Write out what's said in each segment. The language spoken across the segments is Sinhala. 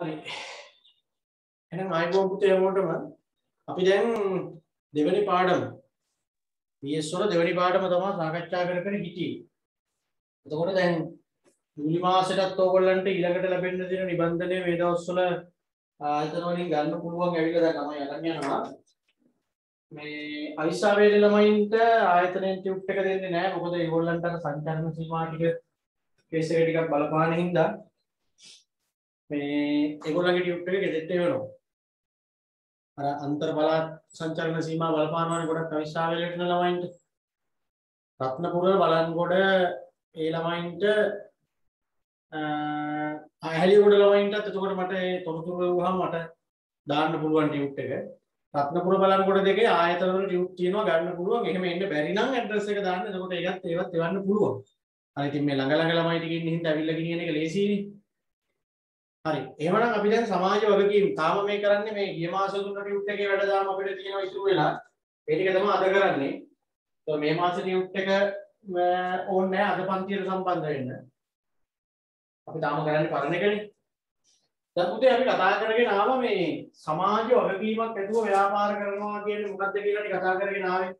හරි. එහෙනම් ආයිබෝන් පුතේ හැමෝටම අපි දැන් දෙවෙනි පාඩම PS වල දෙවෙනි පාඩම තමයි සාකච්ඡා කර කර හිටියේ. එතකොට දැන් ජූලි මාසෙටත් ඕගොල්ලන්ට ඊළඟට ලැබෙන්න තියෙන නිබන්ධනය මේ දවස්වල ආයතන වලින් ගන්න පුළුවන් ඇවිල්ලා දැන් ළමයි අරන් යනවා. මේ අවිස්සාවේලි ළමයින්ට ආයතනයෙන් ටියුට් එක දෙන්නේ නැහැ. මොකද ඒගොල්ලන්ට අර සංචාරන සීමා ටික කේස් එක ටිකක් බලපාන හින්දා මේ ඒගොල්ලන්ගේ ටියුට් එක ගෙදෙට්ට වෙනවා. අර අන්තර් පළාත් සංචාරන සීමා බලපානවානේ ගොඩක් අවිස්සාවේලට යන ළමයින්ට. රත්නපුර බලන්ගොඩ ඒ ළමයින්ට ඇහැලියගොඩ ළමයින්ටත් එතකොට මට ඒ තොරතුරු වුවහම මට දාන්න පුළුවන් ටියුට් එක. රත්නපුර බලන්ගොඩ දෙකේ ආයතන වල ටියුට් තියෙනවා ගන්න පුළුවන්. එහෙම එන්න බැරි නම් ඇඩ්‍රස් එක දාන්න. එතකොට ඒවත් එවන්න පුළුවන්. හරි ඉතින් මේ ළඟ ළඟ ළමයි ටික ඉන්න හින්දා අවිල්ල ගෙනියන එක ලේසියිනේ. හරි එහෙමනම් අපි දැන් සමාජ වගකීම් තාම මේ කරන්නේ මේ ගිය මාසෙ දුන්න ටියුට් එකේ වැඩ දාම අපිට තියෙනවා ඉතුරු වෙලා. ඒ ටික තමයි අද කරන්නේ. તો මේ මාසේ ටියුට් එක ඕනේ නැහැ අද පන්තියට සම්බන්ධ වෙන්න. අපි තාම කරන්නේ පරණ එකනේ. දැන් පුතේ අපි කතා කරගෙන ආවා මේ සමාජ වගකීමක් ඇතුව ව්‍යාපාර කරනවා කියන්නේ මොකක්ද කියලා ටික කතා කරගෙන ආවේ.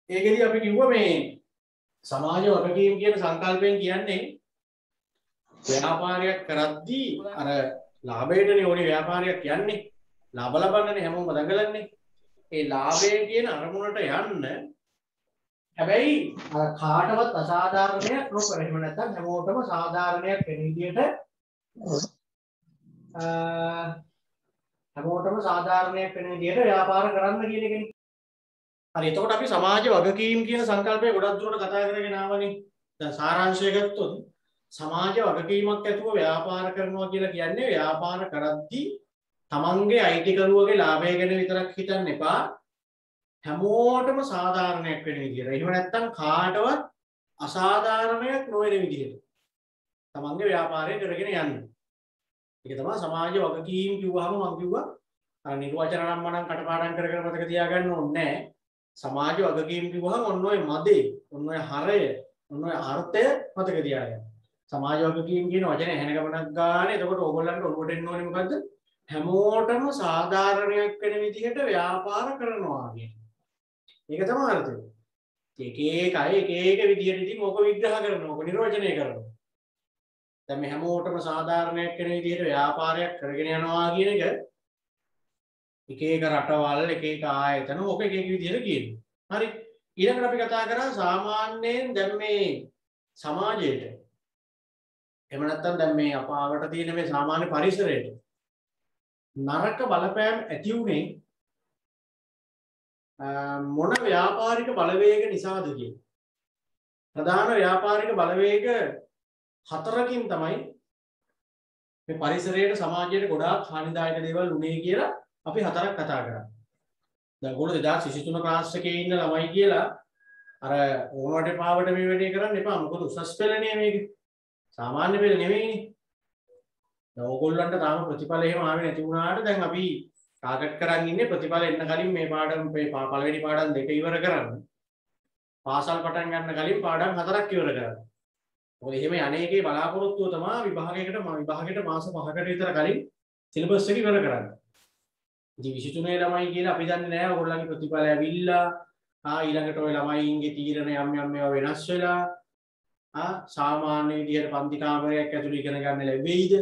ඒකෙදි අපි කිව්වා මේ සමාජ වගකීම් කියන සංකල්පයෙන් කියන්නේ ව්‍යාපාරයක් කරද්දී අර ලාභයටනේ ඕනේ ව්‍යාපාරයක් යන්නේ. ලාභ ලබන්නනේ හැමෝම දඟලන්නේ. ඒ ලාභය කියන අරමුණට යන්න හැබැයි කාටවත් අසාධාරණයක් නොකර එහෙම නැත්නම් හැමෝටම සාධාරණයක් වෙන විදිහට හැමෝටම සාධාරණයක් වෙන විදිහට ව්‍යාපාර කරන්න කියන එකනේ. හරි එතකොට අපි සමාජ වගකීම් කියන සංකල්පය ගොඩක් දුරට කතා කරගෙන ආවනේ. දැන් සාරාංශය ගත්තොත් සමාජ වගකීමක් ඇතුව ව්‍යාපාර කරනවා කියලා කියන්නේ ව්යාපාර කරද්දී තමන්ගේ අයිතිකරුවගේ ලාභය ගැන විතරක් හිතන්න එපා. හැමෝටම සාධාරණයක් වෙන විදිහට. එහෙම නැත්නම් කාටවත් අසාධාරණයක් නොවන විදිහට තමන්ගේ ව්‍යාපාරය කරගෙන යන්න. ඒක තමයි සමාජ වගකීම් කිව්වහම මම කිව්වා අර නිර්වචන නම් මනම් කටපාඩම් කර කර මතක තියාගන්න ඕනේ නැහැ. සමාජ වගකීම් කිව්වහම ඔන්න ඔය මදේ, ඔන්න ඔය හරය, ඔන්න ඔය අර්ථය මතක තියාගන්න. සමාජ වගකීම් කියන වචනේ ඇහෙන ගමනක් ගන්න. එතකොට ඕගොල්ලන්ට ඔළුවට එන්න ඕනේ මොකද්ද? හැමෝටම සාධාරණයක් වෙන විදිහට ව්යාපාර කරනවා කියන්නේ. ඒක තමයි අර්ථය. එක විදිහට ඉතින් ඕක විග්‍රහ කරනවා, ඕක නිර්වචනය කරනවා. දැන් මේ හැමෝටම සාධාරණයක් වෙන විදිහට ව්‍යාපාරයක් කරගෙන යනවා කියන එක එක රටවල්, එක ආයතන ඕක එක විදිහට කියනවා. හරි. ඊළඟට අපි කතා කරා සාමාන්‍යයෙන් දැන් මේ සමාජයේට එහෙම නැත්නම් දැන් මේ අපාවට තියෙන මේ සාමාන්‍ය පරිසරයට නරක බලපෑම් ඇති උනේ මොන ව්‍යාපාරික බලවේග නිසාද කියන ප්‍රධාන ව්‍යාපාරික බලවේග 4කින් තමයි මේ පරිසරයට සමාජයට ගොඩාක් හානිදායක දේවල් උනේ කියලා අපි 4ක් කතා කරා. දැන් ඔයගොල්ලෝ 2023 ක්ලාස් එකේ ඉන්න ළමයි කියලා අර ඕනවට පාවට මේ වැඩේ කරන්න එපා. මොකද උසස් පෙළනේ මේක. සාමාන්‍ය පෙළ නෙවෙයිනේ. දැන් ඕගොල්ලන්ට තාම ප්‍රතිඵල එහෙම ආවේ නැති වුණාට දැන් අපි ටාගට් කරන් ඉන්නේ ප්‍රතිඵල එන්න කලින් මේ පාඩම් පළවෙනි පාඩම් 2 ඉවර කරන්න. පාසල් පටන් ගන්න කලින් පාඩම් 4ක් ඉවර කරන්න. මොකද එහෙම අනේකේ බලාපොරොත්තුව තමයි විභාගයට මාස 5කට විතර කලින් සිලබස් එක ඉවර කරන්න. ඉතින් 23 ළමයි කියලා අපි දන්නේ නැහැ ඔයගොල්ලන්ගේ ප්‍රතිඵල ඇවිල්ලා ඊළඟට ඔය ළමයින්ගේ තීරණ යම් මේවා වෙනස් වෙලා සාමාන්‍ය විදිහට පන්ති කාමරයක් ඇතුළේ ඉගෙන ගන්න ලැබෙයිද?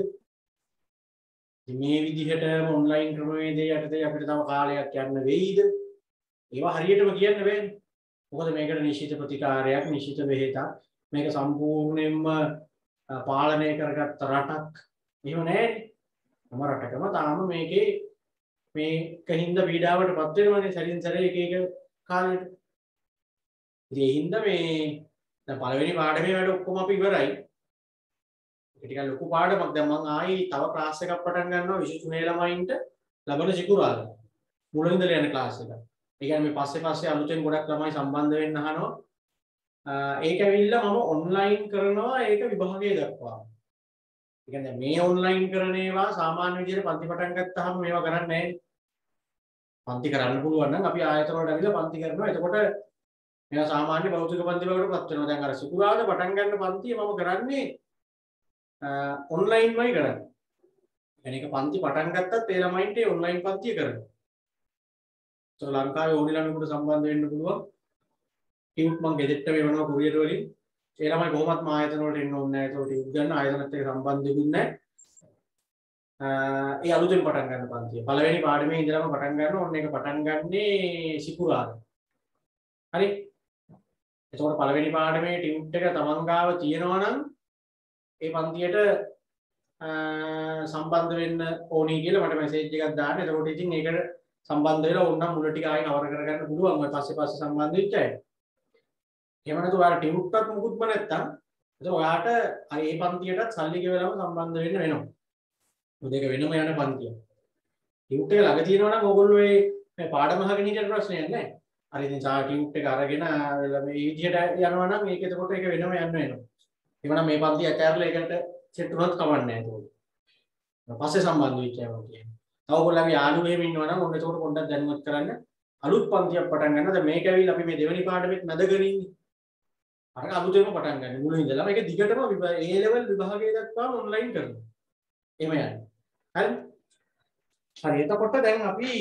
මේ විදිහට ඔන්ලයින් ක්‍රමවේදයේ යටතේ අපිට තව කාලයක් යන්න වෙයිද? ඒවා හරියටම කියන්න බෑනේ. මොකද මේකට නිශ්චිත ප්‍රතිකාරයක්, නිශ්චිත බෙහෙතක්, මේක සම්පූර්ණයෙන්ම පාලනය කරගත්ත රටක් එහෙම නැහැනේ. හැම රටකම තාම මේකේ මේකින්ද පීඩාවටපත් වෙනවනේ සැරින් සැරේ එක කාලෙට. ඉතින් ඒ හින්දා මේ දැන් පළවෙනි පාඩමේ වැඩ ඔක්කොම අපි ඉවරයි. ඒක ටිකක් ලොකු පාඩමක්. දැන් මම ආයි තව ක්ලාස් එකක් පටන් ගන්නවා 23 ළමයින්ට ලබන සිකුරාදා. මුලින් ඉඳලා යන ක්ලාස් එක. ඒ කියන්නේ මේ පස්සේ අලුතෙන් ගොඩක් ළමයි සම්බන්ධ වෙන්න අහනවා. ඒක ඇවිල්ලා මම ඔන්ලයින් කරනවා ඒක විභාගයේ දක්වා. ඒ කියන්නේ මේ ඔන්ලයින් කරන ඒවා සාමාන්‍ය විදිහට පන්ති පටන් ගත්තාම මේවා කරන්නේ නැහැ. පන්ති කරන්න පුළුවන් නම් අපි ආයතන වලට ඇවිල්ලා පන්ති කරනවා. එතකොට මේවා සාමාන්‍ය භෞතික පන්ති වලටපත් වෙනවා. දැන් අර සිකුරාදා පටන් ගන්න පන්තිය මම කරන්නේ ඔන්ලයින්මයි කරන්නේ. එනික පන්ති පටන් ගත්තත් ඒ ළමයින්ට ඔන්ලයින් පන්තිය කරනවා. ඒක ලංකාවේ ඕනි ළමයෙකුට සම්බන්ධ වෙන්න පුළුවන්. ටියුට් මං ගෙදෙට්ට වෙනවා කුරියර් වලින්. ඒ ළමයි කොහොමත් මා ආයතන වලට එන්න ඕනේ නැහැ. ඒක ටියුට් ගන්න ආයතනත් එක්ක සම්බන්ධ වෙන්නේ නැහැ. ඒ අලුතෙන් පටන් ගන්න පන්තිය. පළවෙනි පාඩමේ ඉඳලම පටන් ගන්න ඕනේ. ඒක පටන් ගන්නේ සිකුරාදා. හරි. එතකොට පළවෙනි පාඩමේ ටියුට් එක තමන් ගාව තියෙනවා නම් ඒ පන්තියට සම්බන්ධ වෙන්න ඕනි කියලා මට මැසේජ් එකක් දාන්න. එතකොට ඉතින් ඒකට සම්බන්ධ වෙලා ඕනනම් මුල ටික ආයෙ කවර කරගන්න පුළුවන්. ඔය පස්සේ සම්බන්ධ වෙච්ච අය. එහෙම නැතු ඔයාලා ටියුට්ටත් මුකුත්ම නැත්තම් එතකොට ඔයාට අර ඒ පන්තියටත් සල්ලි ගෙවලම සම්බන්ධ වෙන්න වෙනවා. මොකද ඒක වෙනම යන පන්තියක්. ටියුට් එක ළඟ තියෙනවා නම් ඕගොල්ලෝ මේ පාඩම අහගෙන හිටියට ප්‍රශ්නයක් නැහැ. හරි ඉතින් සා ටියුට් එක අරගෙන මේ විදිහට යනවා නම් ඒක එතකොට ඒක වෙනම යන්න වෙනවා. එවනම් මේ පන්තිය ඇතැරලා ඒකට සෙට් වුණොත් කවන්නේ නැහැ ඒක. පස්සේ සම්බන්ධ වෙච්ච ඒවා කියන්නේ. තව ඔයගොල්ලන්ගේ යාළුවෝ එහෙම ඉන්නවා නම් ඔන්න ඒකට පොඩ්ඩක් දැනුවත් කරන්න. අලුත් පන්තියක් පටන් ගන්න. දැන් මේක ඇවිල්ලා අපි මේ දෙවෙනි පාඩමෙත් නැදගෙන ඉන්නේ. අර අලුතෙන්ම පටන් ගන්න. මුලින් ඉඳලා මේක දිගටම A level විභාගය දක්වාම ඔන්ලයින් කරනවා. එහෙම යන්නේ. හරි. හරි එතකොට දැන් අපි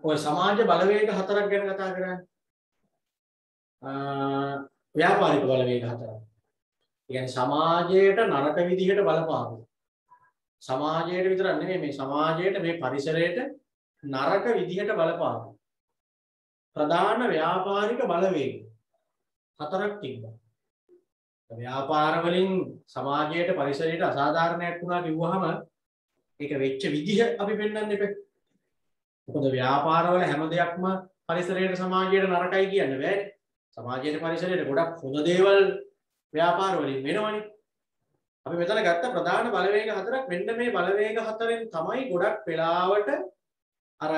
ඔය සමාජ බලවේග හතරක් ගැන කතා කරන්නේ. ව්‍යාපාරික බලවේග හතරක්. ඒ කියන්නේ සමාජයට නරක විදිහට බලපාන. සමාජයට විතරක් නෙමෙයි මේ සමාජයට මේ පරිසරයට නරක විදිහට බලපාන. ප්‍රධාන ව්‍යාපාරික බලවේග හතරක් තිබ්බා. ව්‍යාපාර වලින් සමාජයට පරිසරයට අසාධාරණයක් වුණා කිව්වහම ඒක වෙච්ච විදිහ අපි පෙන්වන්න එපා. මොකද ව්‍යාපාර වල හැම දෙයක්ම පරිසරයට සමාජයට නරකයි කියන්න බෑ. සමාජයට පරිසරයට ගොඩක් හොඳ දේවල් ව්‍යාපාර වලින් වෙනවනේ. අපි මෙතන ගත්ත ප්‍රධාන බලවේග හතරක් මෙන්න මේ බලවේග හතරෙන් තමයි ගොඩක් වෙලාවට අර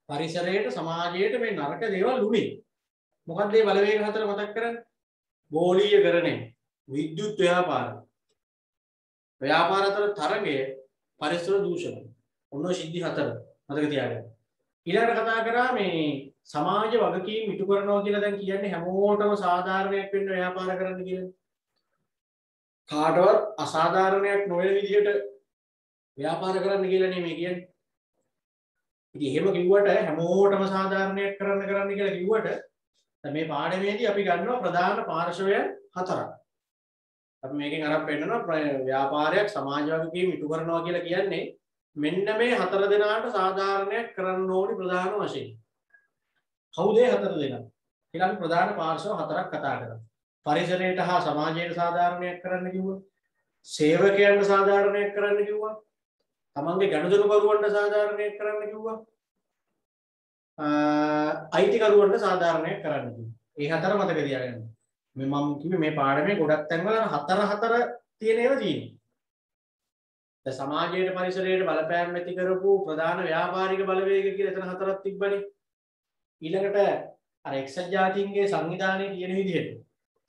පරිසරයට සමාජයට මේ නරක දේවල් උනේ. මොකක්ද මේ බලවේග හතර මතක් කරන්නේ? ගෝලීයකරණය, විද්‍යුත් ව්‍යාපාර, ව්‍යාපාර අතර තරගය, පරිසර දූෂණය. ඔන්න සිද්ධි හතර මතක තියාගන්න. ඊළඟට කතා කරා මේ සමාජ වගකීම් ඉටු කරනවා කියලා දැන් කියන්නේ හැමෝටම සාධාරණයක් වෙන්න ව්‍යාපාර කරන්න කියලා. කාටවත් අසාධාරණයක් නොවන විදිහට ව්‍යාපාර කරන්න කියලා නෙමෙයි කියන්නේ. ඉතින් එහෙම කිව්වට හැමෝටම සාධාරණයක් කරන්න කියලා කිව්වට දැන් මේ පාඩමේදී අපි ගන්නවා ප්‍රධාන පාර්ශවය හතරක්. අපි මේකෙන් අරන් පෙන්නනවා ව්‍යාපාරයක් සමාජ වගකීම් ඉටු කරනවා කියලා කියන්නේ මෙන්න මේ හතර දෙනාට සාධාරණයක් කරන්න ඕනි ප්‍රධාන වශයෙන්. කවුද මේ හතර දෙනා? කියලා අපි ප්‍රධාන පාර්ශව හතරක් කතා කරා. පරිසරයට හා සමාජයට සාධාරණයක් කරන්න කිව්වා. සේවකයන්ට සාධාරණයක් කරන්න කිව්වා. තමන්ගේ ගනුදෙනුකරුවන්ට සාධාරණයක් කරන්න කිව්වා. අයිතිකරුවන්ට සාධාරණයක් කරන්න කිව්වා. මේ හතර මතක තියාගන්න. මේ මම කිව්වේ මේ පාඩමේ ගොඩක් තැන්වල හතර තියෙන ඒවා තියෙනවා. දැන් සමාජයේ පරිසරයේ බලපෑම් ඇති කරපු ප්‍රධාන ව්‍යාපාරික බලවේග කියලා එතන හතරක් තිබ්බනේ. ඊළඟට අර එක්සත් ජාතීන්ගේ සංවිධානයේ තියෙන විදිහට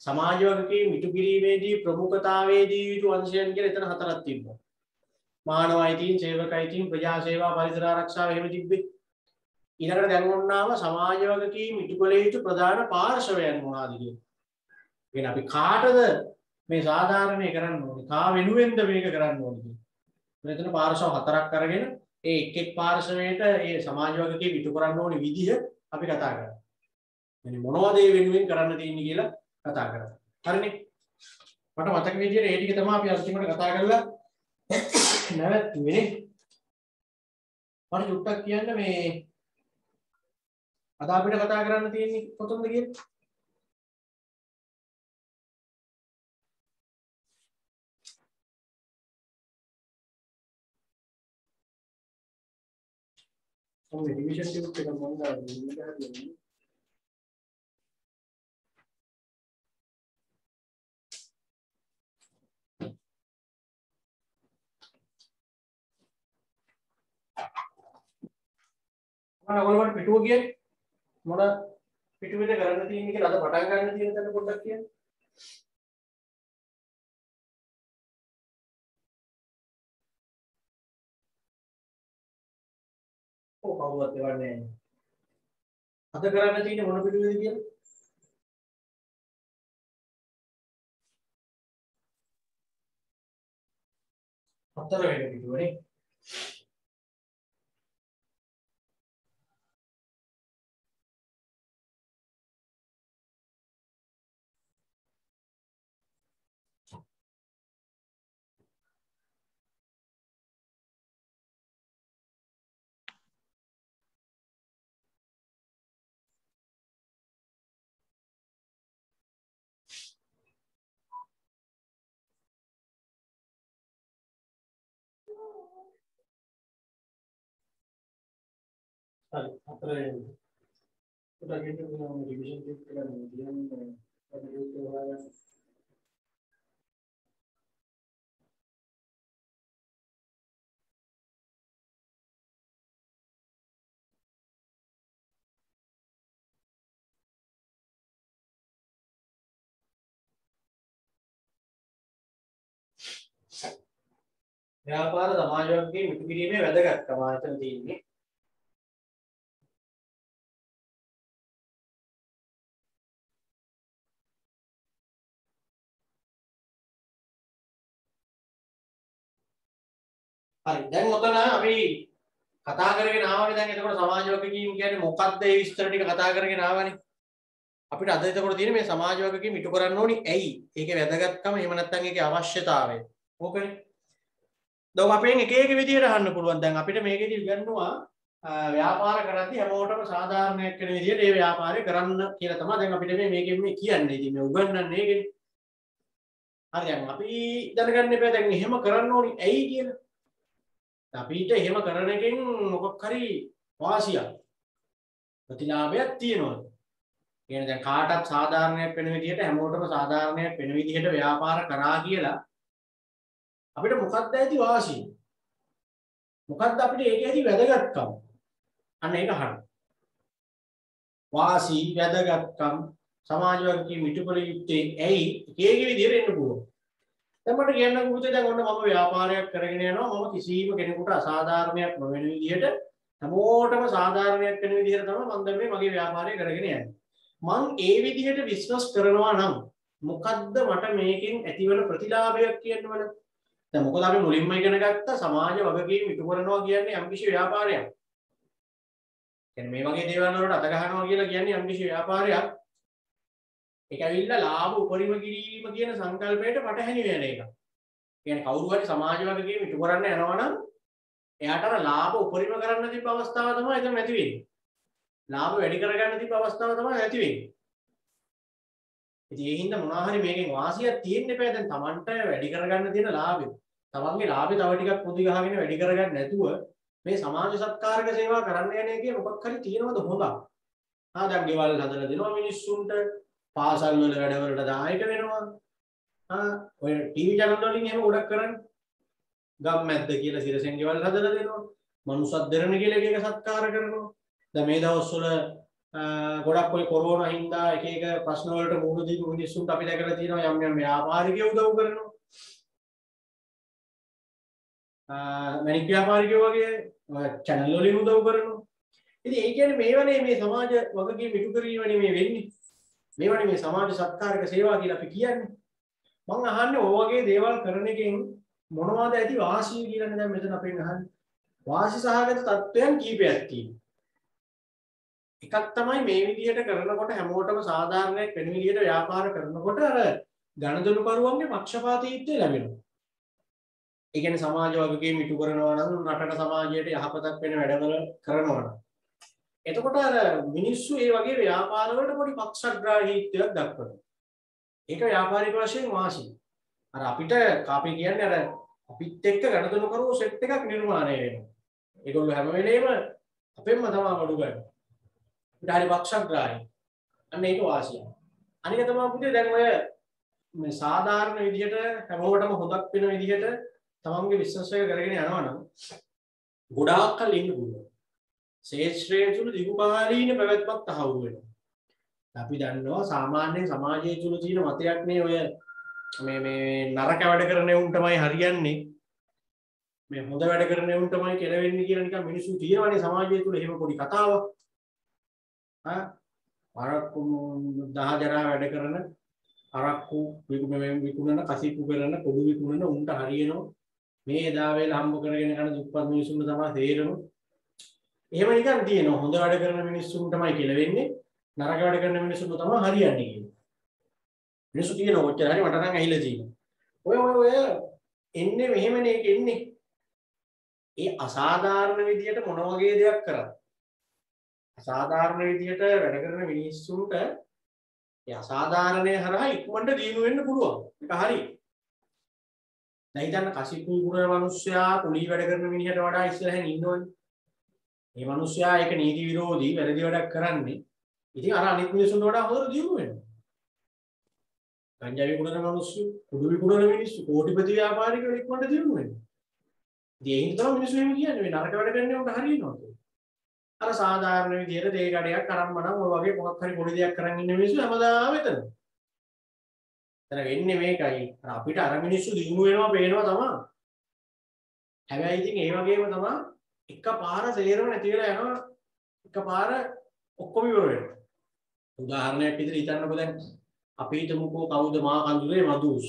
සමාජ වගකීම් ඉටු කිරීමේදී ප්‍රමුඛතාවයේදී යුතු අංශයන් කියලා එතන හතරක් තිබ්බා. මානව අයිතීන්, සේවක අයිතීන්, ප්‍රජා සේවා, පරිසර ආරක්ෂාව එහෙම තිබ්බේ. ඊළඟට දැන් වුණාම සමාජ වගකීම් ඉටු කළ යුතු ප්‍රධාන පාර්ශවයන් මොනවාද කියලා. එහෙනම් අපි කාටද මේ සාධාරණය කරන්න ඕනේ? කා වෙනුවෙන්ද මේක කරන්න ඕනේ? මෙතන පාර්ශව හතරක් අරගෙන ඒ එක් පාර්ශවයට ඒ සමාජ වගකීම් ඉටු කරන්න ඕනේ විදිහ අපි කතා කරා. يعني මොනවද ඒ වෙනුවෙන් කරන්න තියෙන්නේ කියලා කතා කරා. හරිනේ? මට මතක විදියට ඒ ටික තමයි අපි අන්තිමට කතා කරලා නැවතුනේ. මට චුට්ටක් කියන්න මේ අද අපිට කතා කරන්න තියෙන්නේ කොතනද කියන්නේ? ඔය ඩිවිෂන් ටියුට් එක මොනවද කියන්නේ? ඔයගොල්ලන්ට පිටුව කියන්නේ මොන පිටුවෙද කරන්න තියෙන්නේ කියලා අද පටන් ගන්න තියෙන තැන පොඩ්ඩක් කියන්න. ඔව් කවුරුත් එවන්නේ නැහැ. අද කරන්න තියෙන්නේ මොන පිටුවේද කියලා? හතර වෙන පිටුවනේ. හරි හතර වෙන. උඩගෙට මොනවා රිවිෂන් ටික කරන්න කියන්නේ අපිට හොයාගන්න. ව්‍යාපාර සමාජ වර්ගයේ මිටු කිරීමේ වැදගත්කම ආයතන තියෙන්නේ. හරි දැන් ඔතන අපි කතා කරගෙන ආවනේ දැන් එතකොට සමාජ වර්ගකීම් කියන්නේ මොකක්ද ඒ විස්තර ටික කතා කරගෙන ආවනේ. අපිට අද එතකොට තියෙන්නේ මේ සමාජ වර්ගකීම් ඉටු කරන්න ඕනි ඇයි? ඒකේ වැදගත්කම එහෙම නැත්නම් ඒකේ අවශ්‍යතාවය. ඕකනේ. දැන් අපෙන් එක එක විදිහට අහන්න පුළුවන්. දැන් අපිට මේකෙදි ඉගෙනුවා ව්‍යාපාර කරද්දී හැමෝටම සාධාරණයක් වෙන විදිහට ඒ ව්‍යාපාරය කරන්න කියලා තමයි දැන් අපිට මේකෙන් මේ කියන්නේ. ඉතින් මේ උගන්වන්නේ ඒකනේ. හරි දැන් අපි දැනගන්න එපා දැන් එහෙම කරන්න ඕනි ඇයි කියලා. අපිට එහෙම කරන එකෙන් මොකක් හරි වාසියක් ප්‍රතිලාභයක් තියෙනවා. කියන්නේ දැන් කාටත් සාධාරණයක් වෙන විදිහට හැමෝටම සාධාරණයක් වෙන විදිහට ව්‍යාපාර කරා කියලා අපිට මොකක්ද ඇති වාසිය? මොකක්ද අපිට ඒකේ ඇති වැදගත්කම? අන්න ඒක අහන්න. වාසි වැදගත්කම් සමාජ වර්ගකීම් ඉටු කළ යුත්තේ ඇයි? ඒකේ විදිහට එන්න පුළුවන්. දැන් මට කියන්න පුතේ දැන් ඔන්න මම ව්‍යාපාරයක් කරගෙන යනවා මම කිසිම කෙනෙකුට අසාධාරණයක් නොවන විදිහට හැමෝටම සාධාරණයක් වෙන විදිහට තමයි මම දැන් මේ මගේ ව්‍යාපාරය කරගෙන යන්නේ. මං ඒ විදිහට බිස්නස් කරනවා නම් මොකද්ද මට මේකෙන් ඇතිවන ප්‍රතිලාභයක් කියන්නවනේ. දැන් මොකද අපි මුලින්ම ඉගෙන ගත්ත සමාජ වගකීම් ඉටු කරනවා කියන්නේ යම්කිසි ව්‍යාපාරයක්. කියන්නේ මේ වගේ දේවල් වලට අත ගහනවා කියලා කියන්නේ යම්කිසි ව්‍යාපාරයක්. ඒක ඇවිල්ලා ලාභ උපරිම කිරීම කියන සංකල්පයට පටහැනි වෙන එක. කියන්නේ කවුරු හරි සමාජ වගකීම් ඉටු කරන්න යනවා නම් එයාට අර ලාභ උපරිම කරන්න තිබ්බ අවස්ථාව තමයි එතන නැති වෙන්නේ. ලාභ වැඩි කරගන්න තිබ්බ අවස්ථාව තමයි නැති වෙන්නේ. ඉතින් ඒ හින්දා මොනවා හරි මේකෙන් වාසියක් තියෙන්න එපා. දැන් Tamanට වැඩි කරගන්න තියෙන ලාභය. Tamanගේ ලාභය තව ටිකක් පොඩි ගහගෙන වැඩි කරගන්න නැතුව මේ සමාජ සත්කාරක සේවා කරන්න යන එකේ මොකක් හරි තියෙනවද හොඳක්? දැන් ගෙවල් හදලා දෙනවා මිනිස්සුන්ට. පාසල් වල වැඩවලට දායක වෙනවා. ඔය ටීවී channel වලින් එහෙම ගොඩක් කරන්නේ. ගම්මැද්ද කියලා සිරසෙන් ගෙවල් හදලා දෙනවා. මනුස්සත් දෙරණ කියලා එක සත්කාර කරනවා. දැන් මේ දවස්වල ගොඩක් ඔය කොරෝනා හින්දා එක එක ප්‍රශ්න වලට මුහුණ දීපු මිනිස්සුන්ට අපි දැකලා තියෙනවා යම් යම් ව්‍යාපාරිකයෝ උදව් කරනවා. මැණික් ව්‍යාපාරිකයෝ වගේ channel වලින් උදව් කරනවා. ඉතින් ඒ කියන්නේ මේවනේ මේ සමාජ වගකීම් ඉටු කිරීමනේ මේ වෙන්නේ. මේවනේ මේ සමාජ සත්කාරක සේවා කියලා අපි කියන්නේ. මම අහන්නේ ඔය වගේ දේවල් කරන එකෙන් මොනවද ඇති වාසිය කියලානේ දැන් මෙතන අපෙන් අහන්නේ. වාසි සහගත තත්ත්වයන් කීපයක් තියෙනවා. එකක් තමයි මේ විදිහට කරනකොට හැමෝටම සාධාරණයක් වෙන විදිහට ව්‍යාපාර කරනකොට අර ගණදෙනුකරුවන්ගේ පක්ෂපාතීත්වය ලැබෙනවා. ඒ කියන්නේ සමාජ වගකීම් ඉටු කරනවා නම් රටට සමාජයට යහපතක් වෙන වැඩවල කරනවා නම් එතකොට අර මිනිස්සු මේ වගේ ව්‍යාපාර වලට පොඩි පක්ෂග්‍රාහීත්වයක් දක්වනවා. ඒක ව්යාපාරික වශයෙන් වාසි. අර අපිට අපි කියන්නේ අර අපිත් එක්ක ගණදෙනුකරුවෝ සෙට් එකක් නිර්මාණය වෙනවා. ඒගොල්ලෝ හැම වෙලේම අපෙන්ම තමයි වඩු ගන්න. ඊට පක්ෂග්‍රාහී. අන්න ඒක වාසිය. අනික තමයි පුතේ දැන් ඔය මේ සාධාරණ විදිහට හැමෝටම හොදක් වෙන විදිහට තමන්ගේ බිස්නස් එක කරගෙන යනවා නම් ගොඩාක් කල් ඉන්න පුළුවන්. ශේෂ්ත්‍රයේ තුල දීර්ඝකාලීන පැවැත්මක් තහවුරු වෙනවා. අපි දන්නවා සාමාන්‍යයෙන් සමාජයේ තුල තියෙන මතයක් නේ ඔය මේ නරක වැඩ කරන උන් තමයි හරියන්නේ. මේ හොඳ වැඩ කරන උන් තමයි කෙලවෙන්නේ කියලා නිකන් මිනිස්සු කියනවානේ සමාජය තුල එහෙම පොඩි කතාවක්. අරක්කු 10 ජනා වැඩ කරන අරක්කු විකුණන කසිප්පු කරන පොඩු විකුණන උන්ට හරියනවා මේ දා වේල හම්බ කරගෙන යන දුප්පත් මිනිසුන්ට තමයි තේරෙම. එහෙම නිකන් තියෙනවා. හොඳ වැඩ කරන මිනිස්සුන් තමයි කියලා වෙන්නේ. නරක වැඩ කරන මිනිස්සුන්ට තමයි හරියන්නේ කියන්නේ. මිනිස්සු කියනවා ඔච්චර හරි මට නම් ඇහිලා තියෙනවා. ඔය එන්නේ මෙහෙමනේ එන්නේ. ඒ අසාධාරණ විදියට මොන වගේ දෙයක් කරා. අසාධාරණ විදියට වැඩ කරන මිනිස්සුන්ට ඒ අසාධාරණේ හරහා ඉක්මනට දිනු වෙන්න පුළුවන්. ඒක හරි. දැන් හිතන්න කසිප්පු කුරේ මිනිස්සයා කුලී වැඩ කරන මිනිහට වඩා ඉස්සරහින් ඉන්නවනේ. මේ මිනිස්සයා ඒක නීති විරෝධී වැරදි වැඩක් කරන්නේ. ඉතින් අර අනිත් මිනිස්සුන්ට වඩා හොර දිනු වෙනවා. ගංජා විකුණන මිනිස්සු, කුඩු විකුණන මිනිස්සු, කෝටිපති ව්‍යාපාරිකයෝ ඉක්මනට දිනු වෙනවා. ඉතින් ඒ හින්දා තමයි මිනිස්සු එහෙම කියන්නේ මේ නරක වැඩ කරන්නේ උන්ට හරියනවා කියලා. අර සාධාරණ විදියට දේ කඩයක් අරම්මනම් ඔය වගේ මොකක් හරි පොඩි දෙයක් කරන් ඉන්න මිනිස්සු හැමදාම එතන. එතන වෙන්නේ මේකයි. අර අපිට අර මිනිස්සු දිනු වෙනවා පේනවා තමයි. හැබැයි ඉතින් ඒ වගේම තමයි එකපාර සේරම නැති වෙලා යනවා. එකපාර ඔක්කොම ඉවර වෙනවා. උදාහරණයක් විදිහට හිතන්නකෝ දැන් අපි හිතමුකෝ කවුද මා කඳුරේ මදුස්.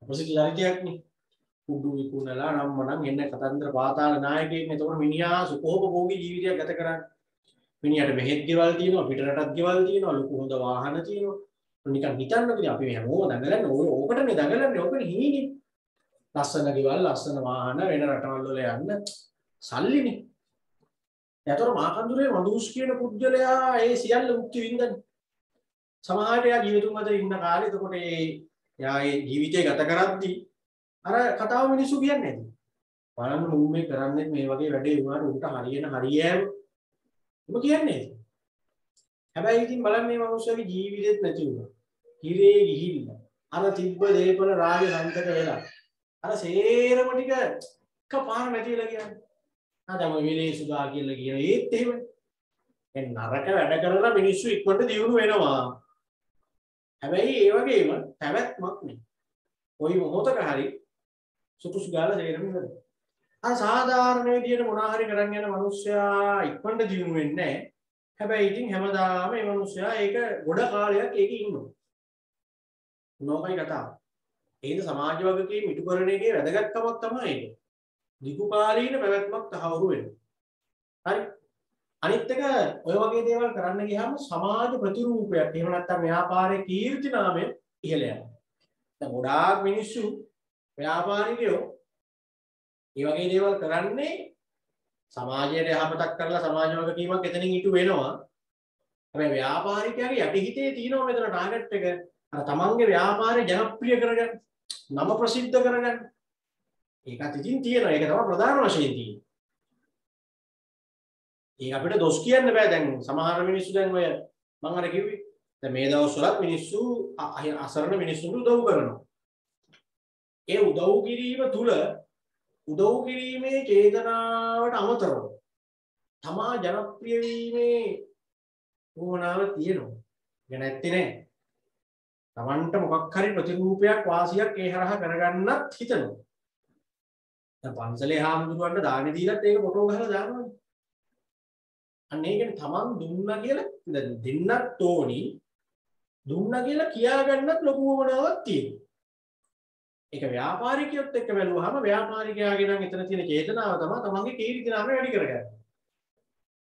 ප්‍රසිද්ධ චරිතයක්නේ. කුඩු විකුණලා නම්මනම් එන්න කතන්දර පාතාල නායකයෙක්. එතකොට මිනිහා සුඛෝපභෝගී ජීවිතයක් ගත කරන්නේ. මිනිහට මෙහෙත් ගෙවල් තියෙනවා, පිට රටත් ගෙවල් තියෙනවා, ලොකු හොඳ වාහන තියෙනවා. නිකන් හිතන්නකෝ අපි හැමෝම දඟලන්නේ ඕකටනේ දඟලන්නේ. ඕකනේ හීනේ. ලස්සන ගෙවල්, ලස්සන වාහන වෙන රටවල් වල යන්න සල්ලිනේ. එතකොට මා කඳුරේ මදුස් කියන පුද්ගලයා ඒ සියල්ල මුක්ති විඳින්නේ. සමහරට යා ජීවිතුන් අතර ඉන්න කාලේ එතකොට යා ඒ ජීවිතය ගත කරද්දී අර කතාව මිනිස්සු කියන්නේ නැති. බලන්න මුන් මේ කරන්නේ මේ වගේ වැඩේ වුණාට උන්ට හරියන හරියෑම ඔබ කියන්නේ. හැබැයි ඉතින් බලන්න මේ මිනිස්සුගේ ජීවිතෙත් නැති වුණා. හිරේ ගිහිල්ලා අර තිබ්බ දේපල රාජ සම්තක වෙලා අර සේරම ටික එකපාර නැතිලා කියන්නේ. ආදම විලේ සුදා කියලා කියන ඒත් එහෙමනේ. ඒ නරක වැඩ කරලා මිනිස්සු ඉක්මනට දියුණු වෙනවා. හැබැයි ඒ වගේම පැවැත්මක් නෑ. කොයි මොහොතක හරි සුකුසු ගාලා සේරම ඉවරයි. අර සාධාරණ විදියට මොනවා හරි කරන් යන මිනිස්සයා ඉක්මනට දියුණු වෙන්නේ නැහැ. හැබැයි ඉතින් හැමදාම මේ මිනිස්සයා ඒක ගොඩ කාලයක් ඒකේ ඉන්නවා. නෝකයි කතාව. ඒකද සමාජ වගකීම් ඉටු කරන එකේ වැදගත්කමක් තමයි ඒක. දීර්ඝකාලීන පැවැත්මක් තහවුරු වෙනවා. හරි. අනිත් එක ඔය වගේ දේවල් කරන්න ගියාම සමාජ ප්‍රතිරූපයක් එහෙම නැත්නම් ව්‍යාපාරයේ කීර්ති නාමය ඉහළ යනවා. දැන් ගොඩාක් මිනිස්සු ව්‍යාපාරිකයෝ මේ වගේ දේවල් කරන්නේ සමාජයට යහපතක් කරලා සමාජ වගකීමක් එතනින් ඉටු වෙනවා. හැබැයි ව්‍යාපාරිකයාගේ යටිහිතේ තියෙනවා මෙතන ටාගට් එක. අර තමන්ගේ ව්‍යාපාරය ජනප්‍රිය කරගන්න, නම ප්‍රසිද්ධ කරගන්න. ඒකත් ඉතින් තියෙනවා. ඒක තමයි ප්‍රධාන වශයෙන් තියෙන්නේ. ඒක අපිට දොස් කියන්න බෑ. දැන් සමහර මිනිස්සු දැන් ඔය මම අර කිව්වේ දැන් මේ දවස්වලත් මිනිස්සු අසරණ මිනිස්සුන්ට උදව් කරනවා. ඒ උදව් කිරීම තුල උදව් කිරීමේ චේතනාවට අමතරව තමා ජනප්‍රිය වීමේ වුණාව තියෙනවා. ඒක නැත්තේ නෑ. තමන්ට මොකක් හරි ප්‍රතිරූපයක් වාසියක් ඒ හරහා කරගන්නත් හිතනවා. දැන් පන්සලේ හාමුදුරුවන්ට දානේ දීලත් ඒක ෆොටෝ ගහලා දානවානේ. අන්න ඒ කියන්නේ තමන් දුන්නා කියලා දෙන්නත් ඕනි. දුන්නා කියලා කියාගන්නත් ලොකු වමනාවක් තියෙනවා. ඒක ව්‍යාපාරිකයොත් එක්ක බැලුවාම ව්‍යාපාරිකයාගේ නම් එතන තියෙන චේතනාව තමයි තමන්ගේ කීර්ති නාමය වැඩි කරගන්න.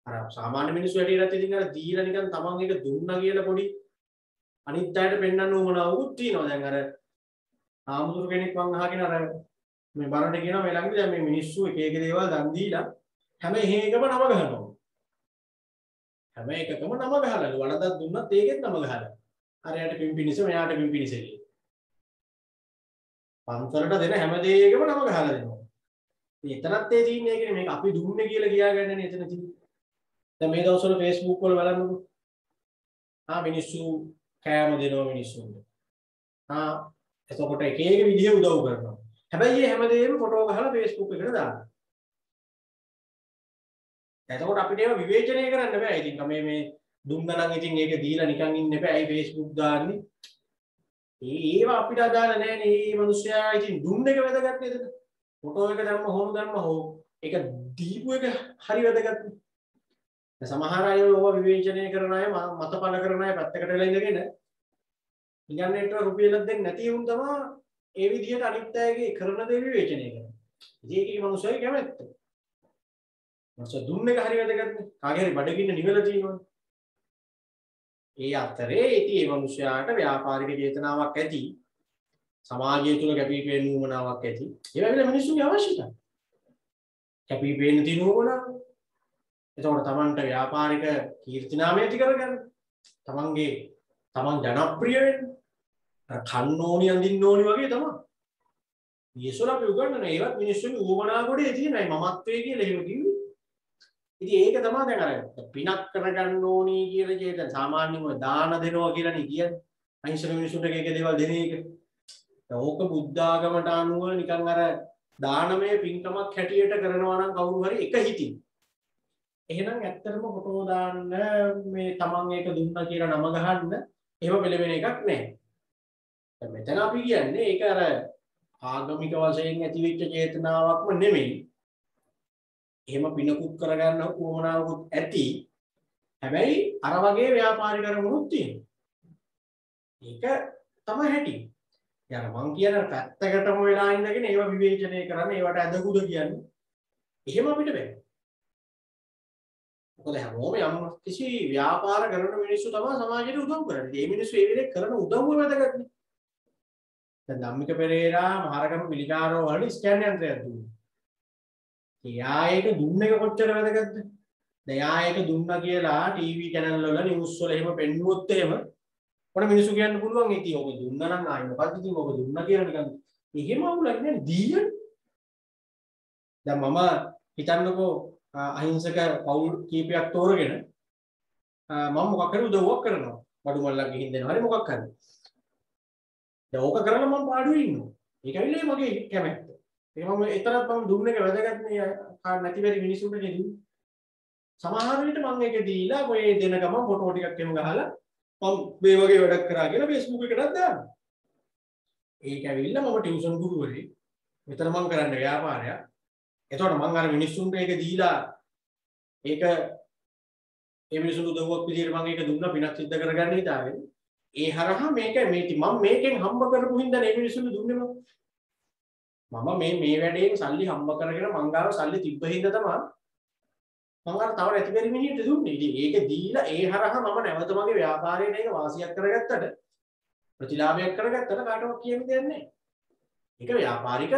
අර සාමාන්‍ය මිනිස්සු වැඩිරත් ඉතින් අර දීලා නිකන් තමන් ඒක දුන්නා කියලා පොඩි අනිත් අයට පෙන්වන්න උවමනාවකුත් තියෙනවා. දැන් අර ආමුදුරු කෙනෙක් මං අහගෙන අර මේ බරට කියනවා මේ ළඟදී දැන් මේ මිනිස්සු එක එක දේවල් දන් දීලා හැම එකම නම ගහනවා. හැම එකකම නම ගහලා වලදක් දුන්නත් ඒකෙත් නම ගහලා. අරයට පිම්පිනිස මෙයාට පිම්පිනිස කියලා. පන්සලට දෙන හැම දෙයකම නම ගහලා දෙනවා. ඉතින් එතනත් ඒ තියෙන්නේ ඒකනේ මේක අපි දුන්නේ කියලා කියාගන්නනේ එතන තියෙන්නේ. දැන් මේ දවස්වල Facebook වල බලන්නකෝ. මිනිස්සු කෑම දෙනවා මිනිස්සුන්ට. එතකොට එක එක විදිහ උදව් කරනවා. හැබැයි මේ හැමදේම ෆොටෝ ගහලා Facebook එකට දානවා. එතකොට අපිට ඒවා විවේචනය කරන්න බෑ. ඉතින් මේ දුන්නා නම් ඉතින් ඒක දීලා නිකන් ඉන්න එපා. ඇයි Facebook දාන්නේ? ඒවා අපිට අදාළ නෑනේ. මේ මිනිස්සයා ඉතින් දුන්න එක වැදගත් නේද? ෆොටෝ එක දැම්ම හෝ ඒක දීපු එක හරි වැදගත්. සමහර අය ඕවා විවේචනය කරන අය මතපල කරන අය පැත්තකට වෙලා ඉඳගෙන ඉන්ටර්නෙට් වල රුපියලක් දෙන්නේ නැති වුන් තමයි ඒ විදිහට අනිත් අයගේ කරන දේ විවේචනය කරන්නේ. ඉතින් ඒකේ මනුස්සයෙක් කැමැත්ත. මනුස්ස දුන්න එක හරි වැදගත් නේ. කාගේ හරි බඩගින්න නිවලා තියෙනවනේ. ඒ අතරේ ඉතින් මේ මනුස්සයාට ව්‍යාපාරික චේතනාවක් ඇති. සමාජය තුළ කැපිපෙනෙන උවමනාවක් ඇති. ඒ වගේ මිනිස්සුන්ගේ අවශ්‍යතාවය. කැපිපෙනෙන තියෙන උවමනාව. එතකොට තමන්ට ව්‍යාපාරික කීර්තිනාමය ඇති කරගන්න. තමන් ජනප්‍රිය වෙන්න. කන්න ඕනි අඳින්න ඕනි වගේ තමයි. ඊසොල අපි උගන්නන ඒවත් මිනිස්සුන්ගේ උවමනා කොටේ තියෙනයි මමත්වයේ කියලා එහෙම කිව්වේ. ඉතින් ඒක තමයි දැන් අර පිනක් කරගන්න ඕනි කියලා කියන සාමාන්‍යම දාන දෙනවා කියලානේ කියන්නේ. අහිංසක මිනිස්සුන්ට එක දේවල් දෙන එක. ඕක බුද්ධ ආගමට අනුව නිකන් අර දානමය පින්කමක් හැටියට කරනවා නම් කවුරු හරි එක හිතින්. එහෙනම් ඇත්තටම ෆොටෝ දාන්න මේ තමන් ඒක දුන්නා කියලා නම ගහන්න එහෙම පෙළවෙන එකක් නැහැ. දැන් මෙතන අපි කියන්නේ ඒක අර ආගමික වශයෙන් ඇතිවෙච්ච චේතනාවක්ම නෙමෙයි. එහෙම පිනකුත් කරගන්න උවමනාවකුත් ඇති. හැබැයි අර වගේ ව්‍යාපාරික කරමුණුත් තියෙනවා. ඒක තමයි හැටි. යාර මං කියන පැත්තකටම වෙලා ඉඳගෙන ඒව විවේචනය කරන්න ඒවට ඇදකුද කියන්නේ. එහෙම අපිට බෑ. මොකද හැමෝම යම් කිසි ව්‍යාපාර කරන මිනිස්සු තමයි සමාජයට උදව් කරන්නේ. මේ මිනිස්සු ඒ වෙලේ කරන උදව්ව වැදගත්නේ. දැන් ධම්මික පෙරේරා මහරගම පිළිකාරෝ වල ස්කෑන් යන්ත්‍රයක් දුන්නා. එයා ඒක දුන්න එක කොච්චර වැදගත්ද? දැන් එයා ඒක දුන්නා කියලා ටීවී channel වල නිවුස් වල එහෙම පෙන්නුවොත් එහෙම මොන මිනිස්සු කියන්න පුළුවන් ඉතින් ඔබ දුන්නා නම් ආයි මොකද්ද ඉතින් ඔබ දුන්නා කියලා නිකන් එහෙම අවුලක් නෑ දීයන්. දැන් මම හිතන්නකෝ අහිංසක පවුල් කීපයක් තෝරගෙන මම මොකක් හරි උදව්වක් කරනවා. බඩු මල්ලක් ගිහින් දෙනවා හරි මොකක් හරි. දැන් ඕක කරලා මම පාඩුවේ ඉන්නවා. ඒකවිලේ මගේ කැමැත්ත. ඒක මම එතරම් මම දුන්න එක වැදගත් නේ නැති බැරි මිනිස්සුන්ට දෙන්නේ. සමහර විට මම ඒක දීලා ඔය දෙන ගමන් ෆොටෝ ටිකක් එම ගහලා මම මේ වගේ වැඩක් කරා කියලා Facebook එකටත් දානවා. ඒක ඇවිල්ලා මම ටියුෂන් ගුරුවරයෙක්. මෙතන මම කරන්නේ ව්‍යාපාරයක්. එතකොට මම අර මිනිස්සුන්ට ඒක දීලා ඒක ඒ මිනිස්සුන්ට උදව්වක් විදියට මම ඒක දුන්නා පිනක් සිද්ධ කරගන්න හිතාගෙන ඒ හරහා මේක මම මේකෙන් හම්බ කරපු හින්දා මේ මිනිස්සුන්ට දුන්නේ මම මේ වැඩේෙන් සල්ලි හම්බ කරගෙන මං ගාව සල්ලි තිබ්බ හින්දා තමයි මම අර තව නැති බැරි මිනිහෙට දුන්නේ. ඉතින් ඒක දීලා ඒ හරහා මම නැවත මගේ ව්‍යාපාරයට ඒක වාසියක් කරගත්තට ප්‍රතිලාභයක් කරගත්තට කාටවත් කියන්න දෙයක් නැහැ. ඒක ව්‍යාපාරික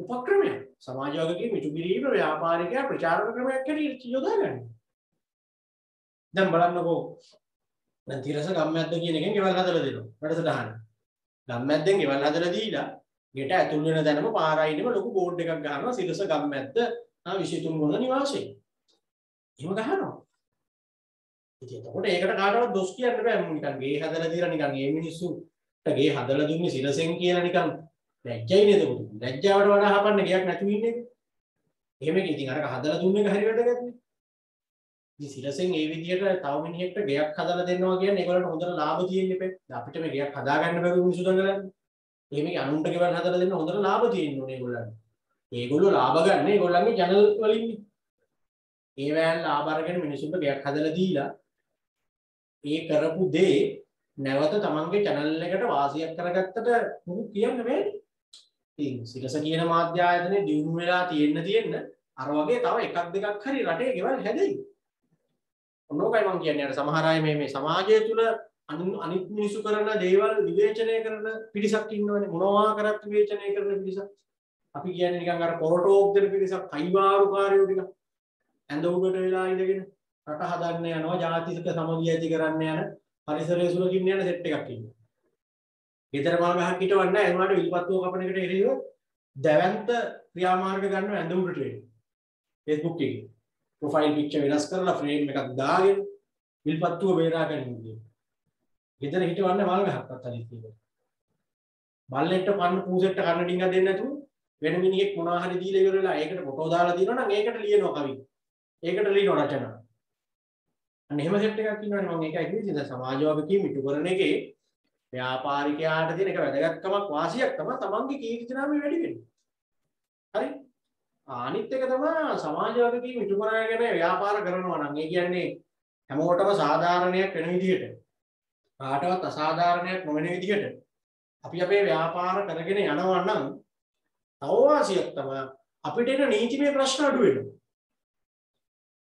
උපක්‍රමයක්. සමාජවාදී මිතුබිරීම ව්‍යාපාරිකයා ප්‍රචාරක ක්‍රමයක් හැටියට යොදාගන්න. දැන් බලන්නකෝ දැන් තිරස ගම්මැද්ද කියන එකෙන් ගෙවල් හදලා දෙනවා. වැඩසටහන. ගම්මැද්දෙන් ගෙවල් හදලා දීලා ගෙට ඇතුල් වෙන දැනම පාරයිනෙම ලොකු බෝඩ් එකක් ගහනවා සිරස ගම්මැද්ද 23 වන නිවාසය. එහෙම ගහනවා. ඉතින් එතකොට ඒකට කාටවත් දොස් කියන්න බෑ. නිකන් ගේ හදලා දීලා නිකන් මේ මිනිස්සුන්ට ගේ හදලා දුන්නේ සිරසෙන් කියලා නිකන් ලැජ්ජයි නේද පුතු. ලැජ්ජාවට වඩා හපන්න ගයක් නැතුව ඉන්නේ. එහෙම ඉතින් අරක හදලා දුන්න එක හරි වැදගත්නේ. ඉතින් සිරසෙන් මේ විදිහට තව මිනිහෙක්ට ගයක් හදලා දෙනවා කියන්නේ ඒගොල්ලන්ට හොඳට ලාභ තියෙන්න ඉපේ. අපිට මේ ගයක් හදා ගන්න බැරි මිනිස්සු දඟලන්නේ. එහෙම අනුන්ට ගෙවල් හදලා දෙන්න හොඳට ලාභ තියෙන්න ඕනේ ඒගොල්ලන්ට. ඒගොල්ලෝ ලාභ ගන්න ඒගොල්ලන්ගේ channel වලින්නේ. ඒ වෑන් ලාභ අරගෙන මිනිස්සුන්ට ගයක් හදලා දීලා ඒ කරපු දේ නැවත තමන්ගේ channel එකට වාසියක් කරගත්තට මොකක් කියන්න බෑනේ. ඉතින් සිරස කියන මාධ්‍ය ආයතනේ දියුණු වෙලා තියෙන්න අර වගේ තව එකක් දෙකක් හරි රටේ ගෙවල් හැදෙයි. ඔන්නෝකයි මම කියන්නේ අර සමහර අය මේ සමාජය තුල අනිත් මිනිස්සු කරන දේවල් විවේචනය කරන පිරිසක් ඉන්නවනේ මොනවා කරත් විවේචනය කරන පිරිසක්. අපි කියන්නේ නිකන් අර පොරටෝක් දෙන පිරිසක් කයිවාරුකාරයෝ ටික ඇඳ උඩට වෙලා ඉඳගෙන රට හදන්න යනවා ජාතික සමගිය ඇති කරන්න යන පරිසරය සුරකින්න යන සෙට් එකක් ඉන්නවා. ඊතර මල් ගහක් හිටවන්න නැහැ ඒ වුණාට විල්පත්තුව කපන එකට එරෙහිව දැවැන්ත ක්‍රියාමාර්ග ගන්න ඇඳ උඩට වෙන්නේ. Facebook එකේ ප්‍රොෆයිල් පික්චර් වෙනස් කරලා ෆ්‍රේම් එකක් දාගෙන විල්පත්තුව බේරා ගන්න. ගෙදර හිටවන්න මල් ගහක්වත් අනිත් එක. බල්ලෙක්ට පන්න පූසෙක්ට කන්න ඩිංගක් දෙන්න නැතුව වෙන මිනිහෙක් මොනවා හරි දීලා ඉවර වෙලා ඒකට ෆොටෝ දාලා දිනනවා නම් ඒකට ලියනවා කවි. ඒකට ලියනවා රචනා. අන්න එහෙම සෙට් එකක් ඉන්නවනේ මම ඒකයි කිව්වේ දැන් සමාජවාදී මිටු කරන එකේ ව්‍යාපාරිකයාට තියෙන එක වැදගත්කමක් වාසියක් තමයි තමන්ගේ කීර්තිනාමය වැඩි වෙන්නේ. හරි? අනිත් එක තමයි සමාජවාදී මිටු කරගෙන ව්‍යාපාර කරනවා නම් ඒ කියන්නේ හැමෝටම සාධාරණයක් වෙන විදිහට කාටවත් අසාධාරණයක් නොවන විදිහට අපි අපේ ව්‍යාපාර කරගෙන යනවා නම් තව වාසියක් තමයි අපිට එන නීතිමය ප්‍රශ්න අඩු වෙනවා.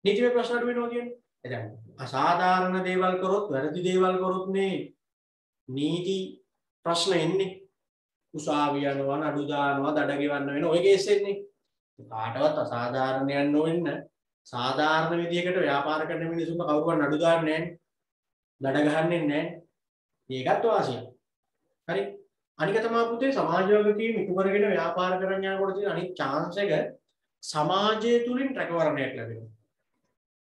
නීතිමය ප්‍රශ්න අඩු වෙනවා කියන්නේ දැන් අසාධාරණ දේවල් කරොත් වැරදි දේවල් කරොත් මේ නීති ප්‍රශ්න එන්නේ. උසාවිය යනවා නඩු දානවා දඩ ගෙවන්න වෙන ඔය කේස් එන්නේ. කාටවත් අසාධාරණයක් නොවෙන්න සාධාරණ විදියකට ව්‍යාපාර කරන මිනිස්සුන්ට කවුරුවත් නඩු දාන්නේ නැහැ. දඩ ගහන්නේ නැහැ. ඒකත් වාසියක්. හරි. අනික තමයි පුතේ සමාජ වගකීම් ඉටු කරගෙන ව්‍යාපාර කරන්න යනකොට තියෙන අනිත් chance එක සමාජය තුලින් රැකවරණයක් ලැබෙනවා.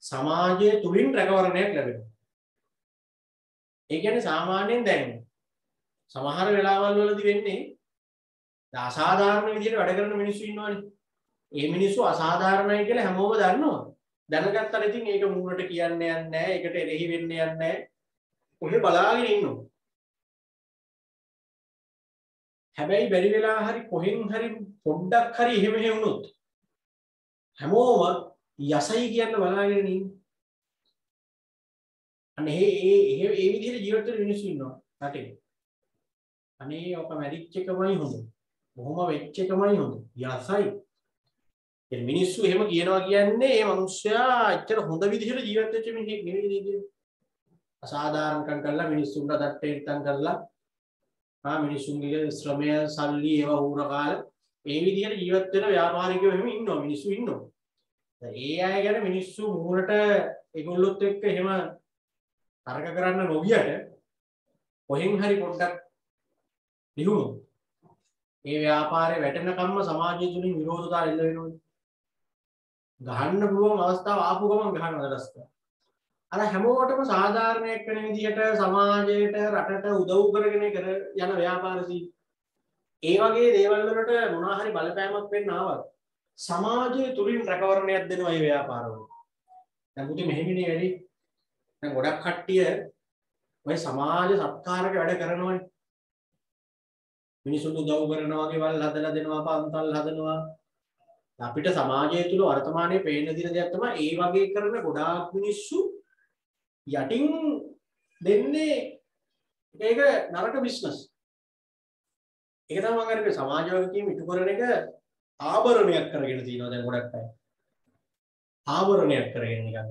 සමාජය තුලින් රැකවරණයක් ලැබෙනවා. ඒ කියන්නේ සාමාන්‍යයෙන් දැන් සමහර වෙලාවල් වලදී වෙන්නේ අසාධාරණ විදිහට වැඩ කරන මිනිස්සු ඉන්නවනේ. ඒ මිනිස්සු අසාධාරණයි කියලා හැමෝම දන්නවා. දැනගත්තා ඉතින් ඒක මූණට කියන්න යන්නේ නැහැ. ඒකට එරෙහි වෙන්න යන්නේ නැහැ. ඔහෙ බලාගෙන ඉන්නවා. හැබැයි බැරි වෙලා හරි කොහෙන් හරි පොඩ්ඩක් හරි එහෙම වුණොත් හැමෝම යසයි කියන්න බලාගෙන ඉන්නේ. අනේ ඒ විදිහට ජීවත් වෙන මිනිස්සු ඉන්නවා රටේ. අනේ ඔක මැරිච් එකමයි හොඳ. බොහොම වෙච්ච එකමයි හොඳ. යසයි. ඒ මිනිස්සු එහෙම කියනවා කියන්නේ මේ මිනිස්සයා ඇත්තට හොඳ විදිහට ජීවත් වෙච්ච මිනිහෙක් නෙවෙයි නේද? අසාධාරණකම් කරලා මිනිස්සුන්ට දත්තේට්ටම් කරලා මිනිස්සුන්ගේ ශ්‍රමය සල්ලි ඒවා හුර කාල ඒ විදිහට ජීවත් වෙන ව්‍යාපාරිකයෝ එහෙම ඉන්නවා මිනිස්සු ඉන්නවා. ඒ අය ගැන මිනිස්සු මූණට ඒගොල්ලොත් එක්ක එහෙම තරක කරන්න නොගියට කොහෙන් හරි පොඩ්ඩක් දිනුනොත් ඒ ව්‍යාපාරේ වැටෙනකම්ම සමාජය තුලින් විරෝධතා එල්ල වෙනවා. ගහන්න පුළුවන් අවස්ථාව ආපු ගමන් ගහනවා දඩස්කා. අර හැමෝටම සාධාරණයක් වෙන විදිහට සමාජයට රටට උදව් කරගෙන යන ව්‍යාපාරසී ඒ වගේ දේවල් වලට මොනවා හරි බලපෑමක් වෙන්න ආවත් සමාජය තුලින් රැකවරණයක් දෙනවා මේ ව්‍යාපාරවල. දැන් පුතේ මෙහෙමනේ වැඩි. දැන් ගොඩක් කට්ටිය ඔය සමාජ සත්කාරක වැඩ කරනවනේ. මිනිසුන්ට උදව් කරනවා ගෙවල් හදලා දෙනවා පන්සල් හදනවා. අපිට සමාජය තුල වර්තමානයේ පේන දින දෙයක් තමයි ඒ වගේ කරන ගොඩාක් මිනිස්සු යටින් දෙන්නේ ඒක නරක බිස්නස්. ඒක තමයි මම අර සමාජ වගකීම් ඉටු කරන එක ආභරණයක් කරගෙන තියෙනවා දැන් ගොඩක් අය. ආභරණයක් කරගෙන නිකන්.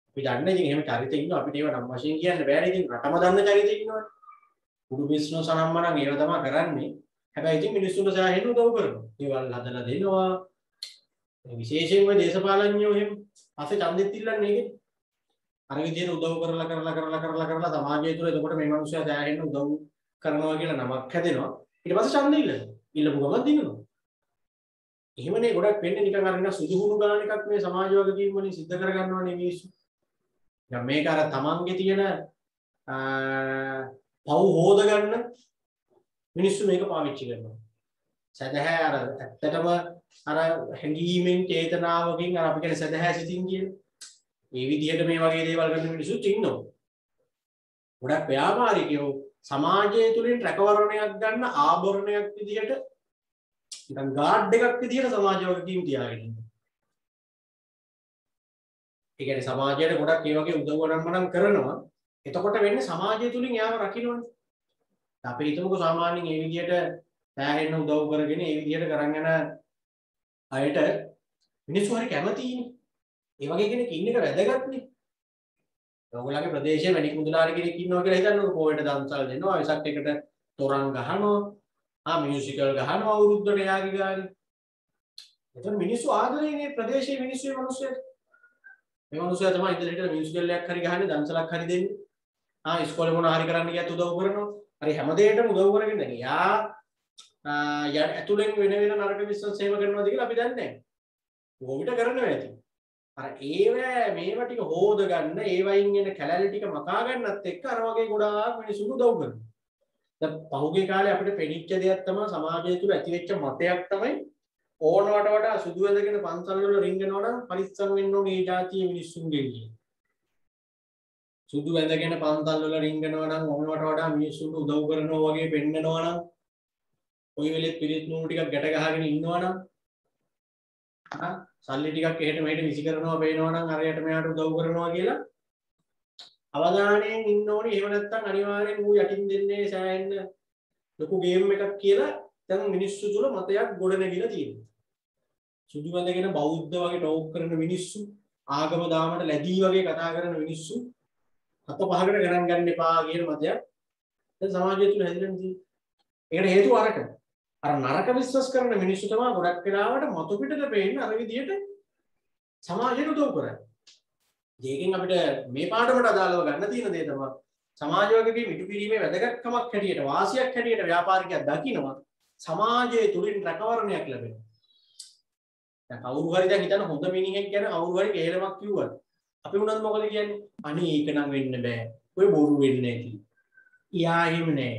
අපි දන්නේ ඉතින් එහෙම චරිත ඉන්නවා අපිට ඒව නම් වශයෙන් කියන්න බෑනේ ඉතින් රටම දන්න චරිත ඉන්නවනේ. කුඩු බිස්නස් අනම්මනම් ඒව තමයි කරන්නේ. හැබැයි ඉතින් මිනිස්සුන්ට සෑහෙන උදව් කරනවා. ඒවල් හදලා දෙනවා. විශේෂයෙන්ම දේශපාලඥයෝ එහෙම පස්සේ ඡන්දෙත් ඉල්ලන්නේ ඒකේ. අර විදිහට උදව් කරලා සමාජය තුළ එතකොට මේ මිනිස්සයා සෑහෙන උදව් කරනවා කියලා නමක් හැදෙනවා. ඊට පස්සේ ඡන්දෙ ඉල්ලනවා. ඉල්ලපු ගමන් දිනනවා. එහෙමනේ ගොඩක් වෙන්නේ නිකන් අර නිකන් සුදුහුණු ගාන එකක් මේ සමාජ වගකීම් වලින් සිද්ධ කරගන්නවනේ මිනිස්සු. දැන් මේක අර තමන්ගේ තියෙන පව් හොද ගන්න මිනිස්සු මේක පාවිච්චි කරනවා. සදහැ අර ඇත්තටම අර හැඟීමෙන් චේතනාවකින් අර අපි කියන සදහැ සිතින් කියන මේ විදිහට මේ වගේ දේවල් කරන මිනිස්සුත් ඉන්නවා. ගොඩක් ව්‍යාපාරිකයෝ සමාජය තුලින් රැකවරණයක් ගන්න ආභරණයක් විදිහට නිකන් ගාඩ් එකක් විදිහට සමාජ වගකීම් තියාගෙන ඉන්නවා. ඒ කියන්නේ සමාජයට ගොඩක් මේ වගේ උදව් අනම්මනම් කරනවා. එතකොට වෙන්නේ සමාජය තුලින් යාව රකින්නනේ. අපි හිතමුකෝ සාමාන්‍යයෙන් මේ විදිහට සෑහෙන උදව් කරගෙන මේ විදිහට කරන් යන අයට මිනිස්සු හරි කැමතියිනේ. ඒ වගේ කෙනෙක් ඉන්න එක වැදගත්නේ. ඔයගොල්ලන්ගේ ප්‍රදේශයේ වැඩි මුදලාරි කෙනෙක් ඉන්නවා කියලා හිතන්නකෝ පොයට දන්සල් දෙනවා, වෙසක් එකට තොරන් ගහනවා, මියුසිකල් ගහනවා අවුරුද්දට යාගේ ගානේ. එතකොට මිනිස්සු ආදරේ මේ ප්‍රදේශයේ මිනිස්සුගේ මිනිස්සුන්ට. මේ මිනිස්සුයා තමයි ඉතින් හිටලා මියුසිකල් එකක් හරි ගහන්නේ, දන්සලක් හරි දෙන්නේ. ඉස්කෝලේ මොනවා හරි කරන්න ගියත් උදව් කරනවා. හරි හැම දෙයකටම උදව් කරගෙන දැන් යා ඇතුලෙන් වෙන නරක බිස්නස් එහෙම කරනවාද කියලා අපි දන්නේ නැහැ. ඕවිත කරනවා ඇති. අර මේවා ටික හොද ගන්න, ඒවයින් එන කැලැලි ටික මකා ගන්නත් එක්ක අර වගේ ගොඩාක් මිනිස්සුන්ට උදව් කරනවා. දැන් පහුගිය කාලේ අපිට පෙනිච්ච දෙයක් තමයි සමාජය තුළ ඇතිවෙච්ච මතයක් තමයි ඕනවට වඩා සුදු වැදගෙන පන්සල් වල රින්ගනවා නම් පරිස්සම් වෙන්න ඕනේ මේ જાතියේ මිනිස්සුන්ගෙන් කියන. සුදු වැදගෙන පන්සල් වල රින්ගනවා නම් ඕනවට වඩා මිනිස්සුන්ට උදව් කරනවා වගේ පෙන්නනවා නම් ඔය වෙලෙත් පිළිත් නූල් ටිකක් ගැට ගහගෙන ඉන්නවා නම් සල්ලි ටිකක් එහෙට මෙහෙට විසි කරනවා පේනවා නම් අරයට මෙයාට උදව් කරනවා කියලා අවධානයෙන් ඉන්න ඕනේ. එහෙම නැත්නම් අනිවාර්යෙන් ඌ යටින් දෙන්නේ සෑහෙන්න ලොකු ගේම් එකක් කියලා දැන් මිනිස්සු තුල මතයක් ගොඩනැගිලා තියෙනවා. සුදු වැඳගෙන බෞද්ධ වගේ ටෝක් කරන මිනිස්සු, ආගම දාමට ලැබී වගේ කතා කරන මිනිස්සු, හත පහකට ගණන් ගන්න එපා කියන මතයක් දැන් සමාජය තුල හැදිලා තියෙනවා. ඒකට හේතුව අරක. අර නරක විශ්වාස කරන මිනිස්සු තමයි ගොඩක් වෙලාවට මතු පිටට පේන්නේ අර විදියට සමාජයට උදව් කරන්නේ. ඒකෙන් අපිට මේ පාඩමට අදාළව ගන්න තියෙන දේ තමයි සමාජ වගකීම් ඉටු කිරීමේ වැදගත්කමක් හැටියට වාසියක් හැටියට ව්‍යාපාරිකයා දකිනවා සමාජයේ තුලින් රැකවරණයක් ලැබෙනවා. දැන් කවුරු හරි දැන් හිතන හොඳ මිනිහෙක් ගැන කවුරු හරි කේලමක් කිව්වද අපි උනත් මොකද කියන්නේ? අනේ ඒක නම් වෙන්න බෑ. ඔය බොරු වෙන්නේ නැති. ඊයා එහෙම නෑ.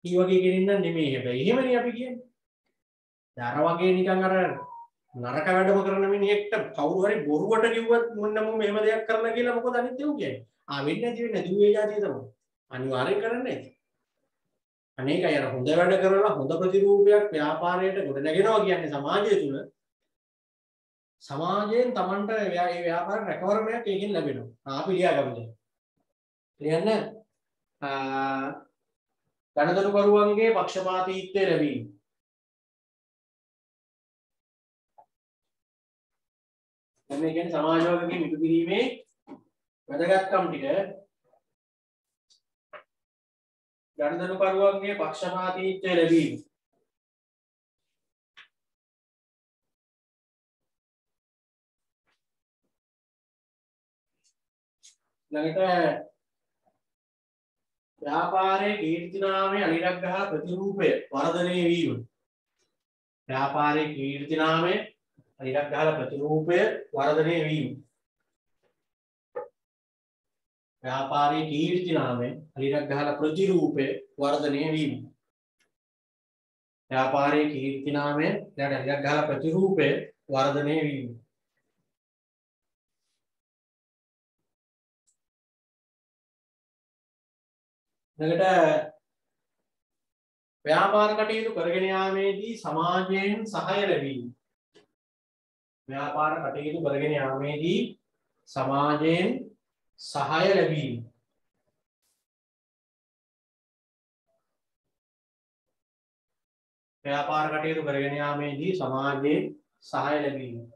ඊ වගේ කෙනෙක් නම් නෙමෙයි හැබැයි. එහෙමනේ අපි කියන්නේ. දැන් අර වගේ නිකන් අර නරක වැඩම කරන මිනිහෙක්ට කවුරු හරි බොරුවට කිව්වත් මොන්න මම මෙහෙම දෙයක් කරලා කියලා මොකද අනිත් ඒවා කියන්නේ? වෙන්නේ නැති දුවේ જાතිය තමයි. අනිවාර්යෙන් කරන්නේ නැති. අනේකයි අර හොඳ වැඩ කරලා හොඳ ප්‍රතිරූපයක් ව්‍යාපාරයට ගොඩ නැගෙනවා කියන්නේ සමාජය තුල සමාජයෙන් Tamanට මේ ව්‍යාපාර රැකවරණයක් ඒකෙන් ලැබෙනවා. අපි ලියාගමු. ලියන්න ගණදනුකරුවන්ගේ පක්ෂපාතීත්වය ලැබීම. දැන් මේ කියන්නේ සමාජ වගකීම් ඉටු කිරීමේ වැදගත්කම් ටික ගණදනුකරුවන්ගේ පක්ෂපාතීත්වය ලැබීම. ළඟට ව්‍යාපාරයේ කීර්තිනාමයේ අනිරග්‍රහ ප්‍රතිරූපය වර්ධනය වීම. ව්‍යාපාරයේ කීර්තිනාමයේ අනිරග්‍රහ ප්‍රතිරූපය වර්ධනය වීම. ව්‍යාපාරයේ කීර්තිනාමයේ අනිරග්‍රහ ප්‍රතිරූපය වර්ධනය වීම. ව්‍යාපාරයේ කීර්තිනාමයේ අනිරග්‍රහ ප්‍රතිරූපය වර්ධනය වීම. ළඟට ව්‍යාපාර කටයුතු කරගෙන යාමේදී සමාජයෙන් සහාය ලැබීම. ව්‍යාපාර කටයුතු කරගෙන යාමේදී සමාජයෙන් සහාය ලැබීම. ව්‍යාපාර කටයුතු කරගෙන යාමේදී සමාජයෙන් සහාය ලැබීම.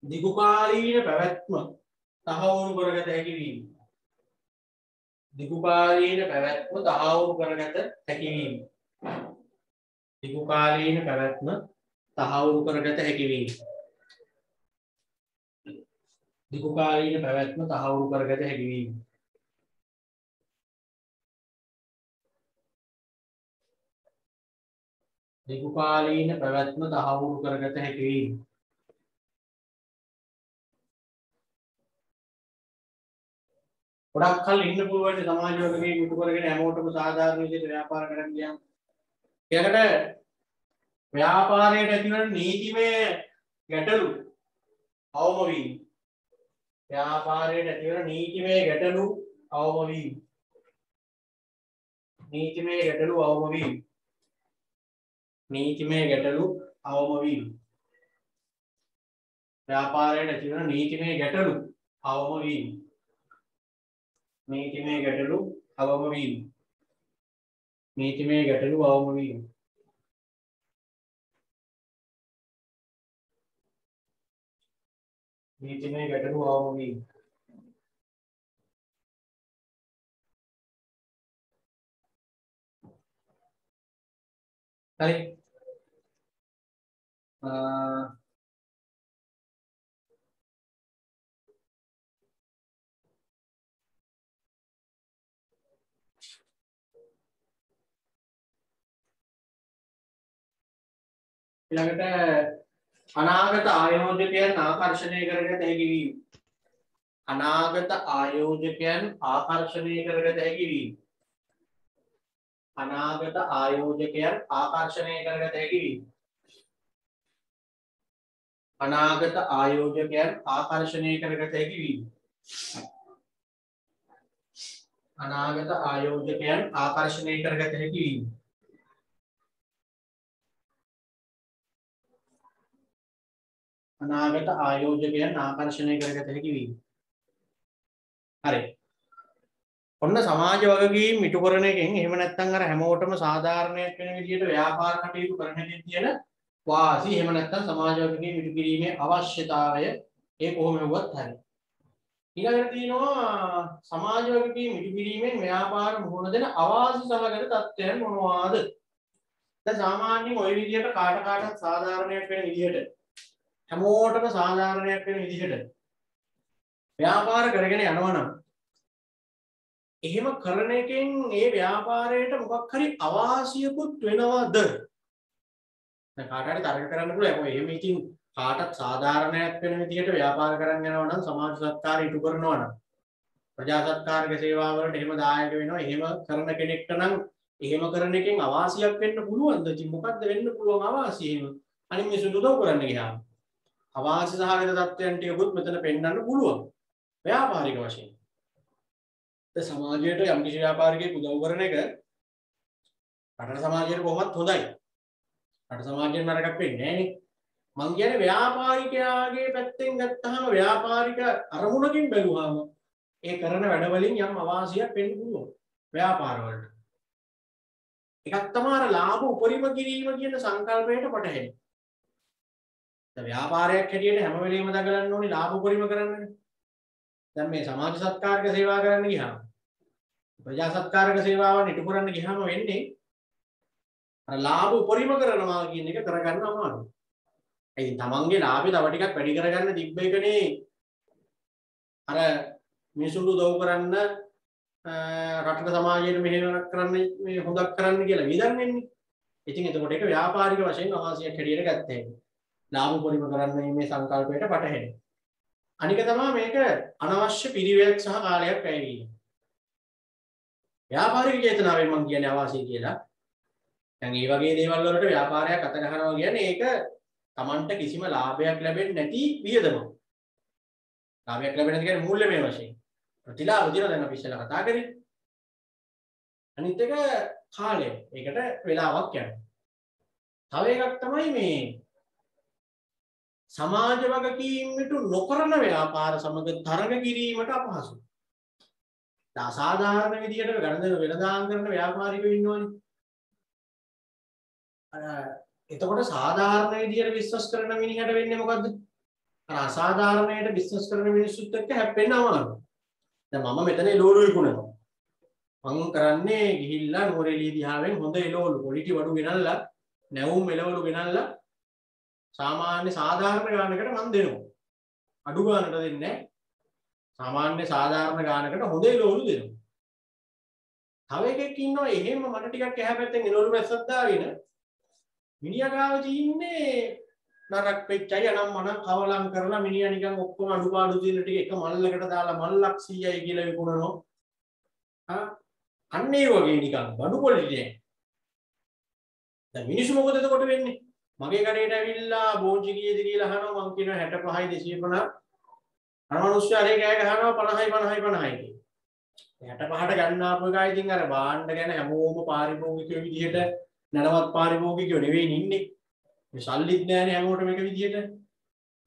දිගුකාලීන පැවැත්ම තහවුරු කරගත හැකි වීම. දිගුකාලීන පැවැත්ම තහවුරු කරගත හැකි වීම. දිගුකාලීන පැවැත්ම තහවුරු කරගත හැකි වීම. දිගුකාලීන පැවැත්ම තහවුරු කරගත හැකි වීම. දිගුකාලීන පැවැත්ම තහවුරු කරගත හැකි වීම. ගොඩක් කල් ඉන්න පුළුවන් සමාජ වගකීම් ඉටු කරගෙන හැමෝටම සාධාරණ විදිහට ව්‍යාපාර කරන්න ගියාම ඊළඟට ව්‍යාපාරයට ඇතිවන නීතිමය ගැටලු අවම වීම. ව්‍යාපාරයට ඇතිවන නීතිමය ගැටලු අවම වීම. නීතිමය ගැටලු අවම වීම. නීතිමය ගැටලු අවම වීම. ව්‍යාපාරයට ඇතිවන නීතිමය ගැටලු අවම වීම. නීතිමය ගැටලු අවම වීම. නීතිමය ගැටලු අවම වීම. නීතිමය ගැටලු අවම වීම. හරි. ඊළඟට අනාගත ආයෝජකයන් ආකර්ෂණය කරගත හැකි වීම. අනාගත ආයෝජකයන් ආකර්ෂණය කරගත හැකි වීම. අනාගත ආයෝජකයන් ආකර්ෂණය කරගත හැකි වීම. අනාගත ආයෝජකයන් ආකර්ෂණය කරගත හැකි වීම. අනාගත ආයෝජකයන් ආකර්ෂණය කරගත හැකි වීම. අනාගත ආයෝජකයන් ආකර්ෂණය කරගත හැකි වීම. හරි. ඔන්න සමාජ වගකීම් ඉටු කරන එකෙන් එහෙම නැත්නම් අර හැමෝටම සාධාරණයක් වෙන විදිහට ව්‍යාපාර කටයුතු කරන එකෙන් තියෙන වාසි එහෙම නැත්නම් සමාජ වගකීම් ඉටු කිරීමේ අවශ්‍යතාවය ඒ කොහොම වුවත් හරි. ඊළඟට තියෙනවා සමාජ වගකීම් ඉටු කිරීමෙන් ව්‍යාපාර මුහුණ දෙන අවාසි සහගත තත්ත්වයන් මොනවාද? දැන් සාමාන්‍යයෙන් ওই විදිහට කාටත් සාධාරණයක් වෙන විදිහට හැමෝටම සාධාරණයක් වෙන විදිහට ව්‍යාපාර කරගෙන යනවා නම් එහෙම කරන එකෙන් ඒ ව්‍යාපාරයට මොකක් හරි අවාසියකුත් වෙනවද? දැන් කාට හරි තරක කරන්න පුළුවන්. මොකද එහෙම ඉතින් කාටත් සාධාරණයක් වෙන විදිහට ව්‍යාපාර කරන් යනවා නම් සමාජ සත්කාර ඉටු කරනවා නම් ප්‍රජා සත්කාරක සේවා වලට එහෙම දායක වෙනවා. එහෙම කරන කෙනෙක්ට නම් එහෙම කරන එකෙන් අවාසියක් වෙන්න පුළුවන්ද? ඉතින් මොකද්ද වෙන්න පුළුවන් අවාසිය එහෙම? අනිත් මිනිස්සුන්ට උදව් කරන්න ගියාම අවාසි සහගත තත්ත්වයන් ටිකකුත් මෙතන පෙන්වන්න පුළුවන්. ව්‍යාපාරික වශයෙන්. සමාජයට යම් කිසි ව්‍යාපාරිකයෙක් උදව් කරන එක රටට සමාජයට කොහොමත් හොඳයි. රට සමාජයෙන් නරකක් වෙන්නේ නැහැ නේ. මං කියන්නේ ව්‍යාපාරිකයාගේ පැත්තෙන් ගත්තාම ව්‍යාපාරික අරමුණකින් බැලුවාම ඒ කරන වැඩවලින් යම් අවාසියක් වෙන්න පුළුවන් ව්‍යාපාර වලට. එකක් තමයි අර ලාභ උපරිම කිරීම කියන සංකල්පයට පටහැනි. දැන් ව්‍යාපාරයක් හැටියට හැම වෙලෙම දඟලන්න ඕනේ ලාභ උපරිම කරන්නනේ. දැන් මේ සමාජ සත්කාරක සේවා කරන්න ගියාම ප්‍රජා සත්කාරක සේවාවන් ඉටු කරන්න ගියාම වෙන්නේ අර ලාභ උපරිම කරනවා කියන එක කරගන්න අමාරුයි. ඒ තමන්ගේ ලාභය තව ටිකක් වැඩි කරගන්න තිබ්බ එකනේ අර මිනිසුන්ට උදව් කරන්න රටක සමාජයට මෙහෙම කරන්න මේ හොදක් කරන්න කියලා වියදම් වෙන්නේ. ඉතින් එතකොට ඒක ව්‍යාපාරික වශයෙන් අවශ්‍යයක් හැටියට ගත්තා. ලාභ උපරිම කරන්න මේ සංකල්පයට පටහැනි. අනික තමයි මේක අනවශ්‍ය පිරිවැයක් සහ කාලයක් වැය වීම. ව්‍යාපාරික චේතනාවෙන් මම කියන්නේ අවාසිය කියලා. දැන් මේ වගේ දේවල් වලට ව්‍යාපාරයක් අත ගන්නවා කියන්නේ ඒක Tamanට කිසිම ලාභයක් ලැබෙන්නේ නැති වියදමක්. ලාභයක් ලැබෙන්නේ නැති කියන්නේ මූල්‍යමය වශයෙන්. ප්‍රතිලාභ දින දැන් අපි ඉස්සෙල්ලා කතා කරේ. අනිත් එක කාලය. ඒකට වෙලාවක් යනවා. තව එකක් තමයි මේ සමාජ වගකීම්ට නොකරන ව්‍යාපාර සමග තරඟ කිරීමට අපහසුයි. අසාධාරණ විදියට ගණන් වෙනදාම් කරන ව්‍යාපාරිකයෝ ඉන්නවනේ. එතකොට සාධාරණ විදියට බිස්නස් කරන මිනිහට වෙන්නේ මොකද්ද? අර අසාධාරණයට බිස්නස් කරන මිනිස්සුත් එක්ක හැප්පෙන්න අමාරුයි. දැන් මම මෙතන එළවලු විකුණනවා. මම කරන්නේ ගිහිල්ලා නුවරඑළිය දිහාවෙන් හොඳ එළවලු පොලිටි වඩු ගෙනල්ලා නැවුම් එළවලු ගෙනල්ලා සාමාන්‍ය සාධාරණ ගානකට මම දෙනවා. අඩු ගානකට දෙන්නේ නැහැ. සාමාන්‍ය සාධාරණ ගානකට හොඳ එළවලු දෙනවා. තව එකෙක් ඉන්නවා එහෙම මට ටිකක් එහා පැත්තෙන් එළවලු මැස්සක් දාගෙන මිනිහා ගාව තියෙන්නේ නරක් වෙච්චයි අනම් මනම් කවලම් කරලා මිනිහා නිකන් ඔක්කොම අඩුපාඩු තියෙන ටික එක මල්ලකට දාලා මල්ලක් 100යි කියලා විකුණනවා. අන්න ඒ වගේ නිකන් බඩු පොලිටිය. දැන් මිනිස්සු මොකද එතකොට වෙන්නේ? මගේ කඩේට ඇවිල්ලා බෝංචි කීයද කියලා අහනවා මං කියනවා 65යි 250. අර මිනිස්සු අරේ කෑ ගහනවා 50යි 50යි 50යි කියලා. 65ට ගන්න ආපු එකයි ඉතින් අර බාණ්ඩ ගැන හැමෝම පාරිභෝගිකයෝ විදිහට නැනවත් පාරිභෝගිකයෝ නෙවෙයි ඉන්නේ. මේ සල්ලිත් නෑනේ හැමෝටම එක විදිහට.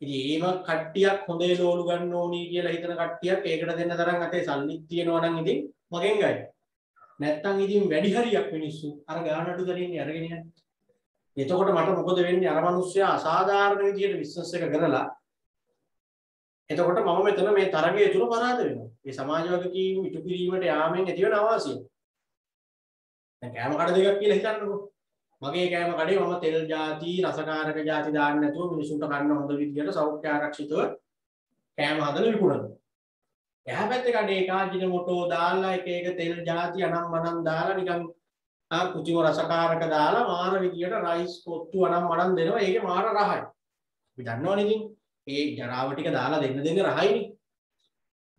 ඉතින් ඒව කට්ටියක් හොඳේ ලෝලු ගන්න ඕනි කියලා හිතන කට්ටියක් ඒකට දෙන්න තරම් අතේ සල්ලිත් තියෙනවා නම් ඉතින් මගෙන් ගයි. නැත්තම් ඉතින් වැඩි හරියක් මිනිස්සු අර ගාන අඩු දරින්නේ අරගෙන යන්නේ. එතකොට මට මොකද වෙන්නේ? අර මිනිස්සයා අසාධාරණ විදිහට බිස්නස් එක කරලා එතකොට මම මෙතන මේ තරගයේ තුල පරාද වෙනවා. මේ සමාජ වගකීම් ඉටු කිරීමට යාමෙන් ඇතිවන අවාසිය. දැන් කෑම කඩ දෙකක් කියලා හිතන්නකෝ. මගේ කෑම කඩේ මම තෙල් ಜಾති රසකාරක ಜಾති දාන්න නැතුව මිනිසුන්ට කන්න හොඳ විදියට සෞඛ්‍ය ආරක්ෂිතව කෑම හදලා විකුණනවා. එහා පැත්තේ කඩේ කාජින මොටෝ දාලා එක එක තෙල් ಜಾති අනම් මනම් දාලා නිකන් කුචිම රසකාරක දාලා මාන විදියට රයිස් කොත්තු අනම් මනම් දෙනවා. ඒකේ මාන රහයි. අපි දන්නවනේ ඉතින් ඒ ජරාව ටික දාලා දෙන්න රහයිනේ.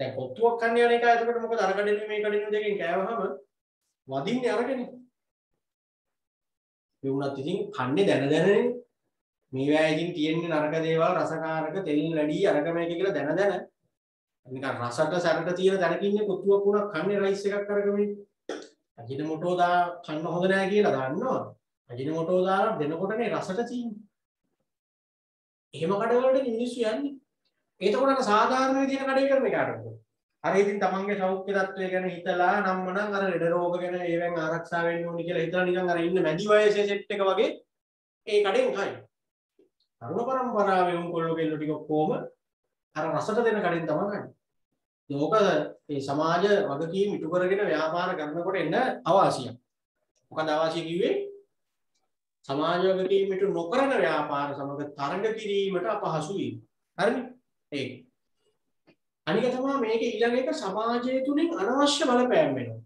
දැන් කොත්තුවක් කන්න යන එක එතකොට මොකද අර කඩේ මේ කඩේ දෙකෙන් කෑවහම වදින්නේ අරගෙන. ඒ වුණත් ඉතින් කන්නේ දැනනේ. මේවා ඉතින් තියෙන්නේ නරක දේවල් රසකාරක තෙල් වැඩි අරක මේක කියලා දැන නිකන් රසට සැරට තියෙන දැනක ඉන්නේ කොත්තුවක් වුණා කන්නේ රයිස් එකක් අරගෙන. අජිනමොටෝ දා කන්න හොඳ නැහැ කියලා දන්නවා. අජිනමොටෝ දාලා දෙනකොටනේ රසට තියෙන්නේ. එහෙම කඩවලට මිනිස්සු යන්නේ. එතකොට අර සාධාරණ විදිහට කඩේ කරන එකට. අර ඉතින් තමන්ගේ සෞඛ්‍ය තත්ත්වය ගැන හිතලා නම්මනම් අර ලෙඩ රෝග ගැන ඒවෙන් ආරක්ෂා වෙන්න ඕනි කියලා හිතලා නිකන් අර ඉන්න මැදි වයසේ සෙට් එක වගේ ඒ කඩෙන් කයි. තරුණ පරම්පරාවේ උන් කොල්ලෝ කෙල්ලෝ ටික කොහොම අර රසට දෙන කඩෙන් තමයි කන්නේ. ඒක මේ සමාජ වගකීම් ඉටු කරගෙන ව්‍යාපාර කරනකොට එන අවාසියක්. මොකද අවාසිය කිව්වේ සමාජ වගකීම් ඉටු නොකරන ව්‍යාපාර සමග තරඟ කිරීමට අපහසු වීම. හරිනේ? ඒක. අනික තමයි මේකේ ඊළඟ එක සමාජය තුලින් අනවශ්‍ය බලපෑම් වෙනවා.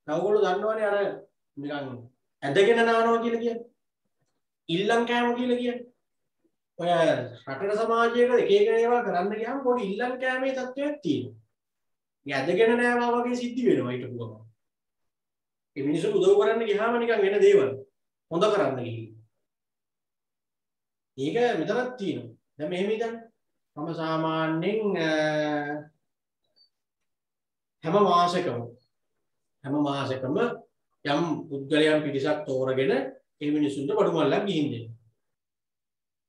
ඔයගොල්ලෝ දන්නවනේ අර නිකන් ඇදගෙන නානවා කියලා කියන්නේ. ඉල්ලම් කෑම කියලා කියන්නේ. ඔය රටේ සමාජයක එක එක ඒවා කරන්න ගියාම පොඩි ඉල්ලම් කෑමේ තත්ත්වයක් තියෙනවා. මේ ඇදගෙන නෑවා වගේ සිද්ධ වෙනවා ඊට පුරම. මේ මිනිස්සු උදව් කරන්න ගියාම නිකන් වෙන දේවල් හොඳ කරන්න ගිහින්. ඒක මෙතනක් තියෙනවා. දැන් මෙහෙම ඉතින් මම සාමාන්‍යයෙන් හැම මාසෙකම යම් පුද්ගලයන් පිරිසක් තෝරගෙන ඒ මිනිසුන්ට බඩු මල්ලක් ගිහින් දෙනවා.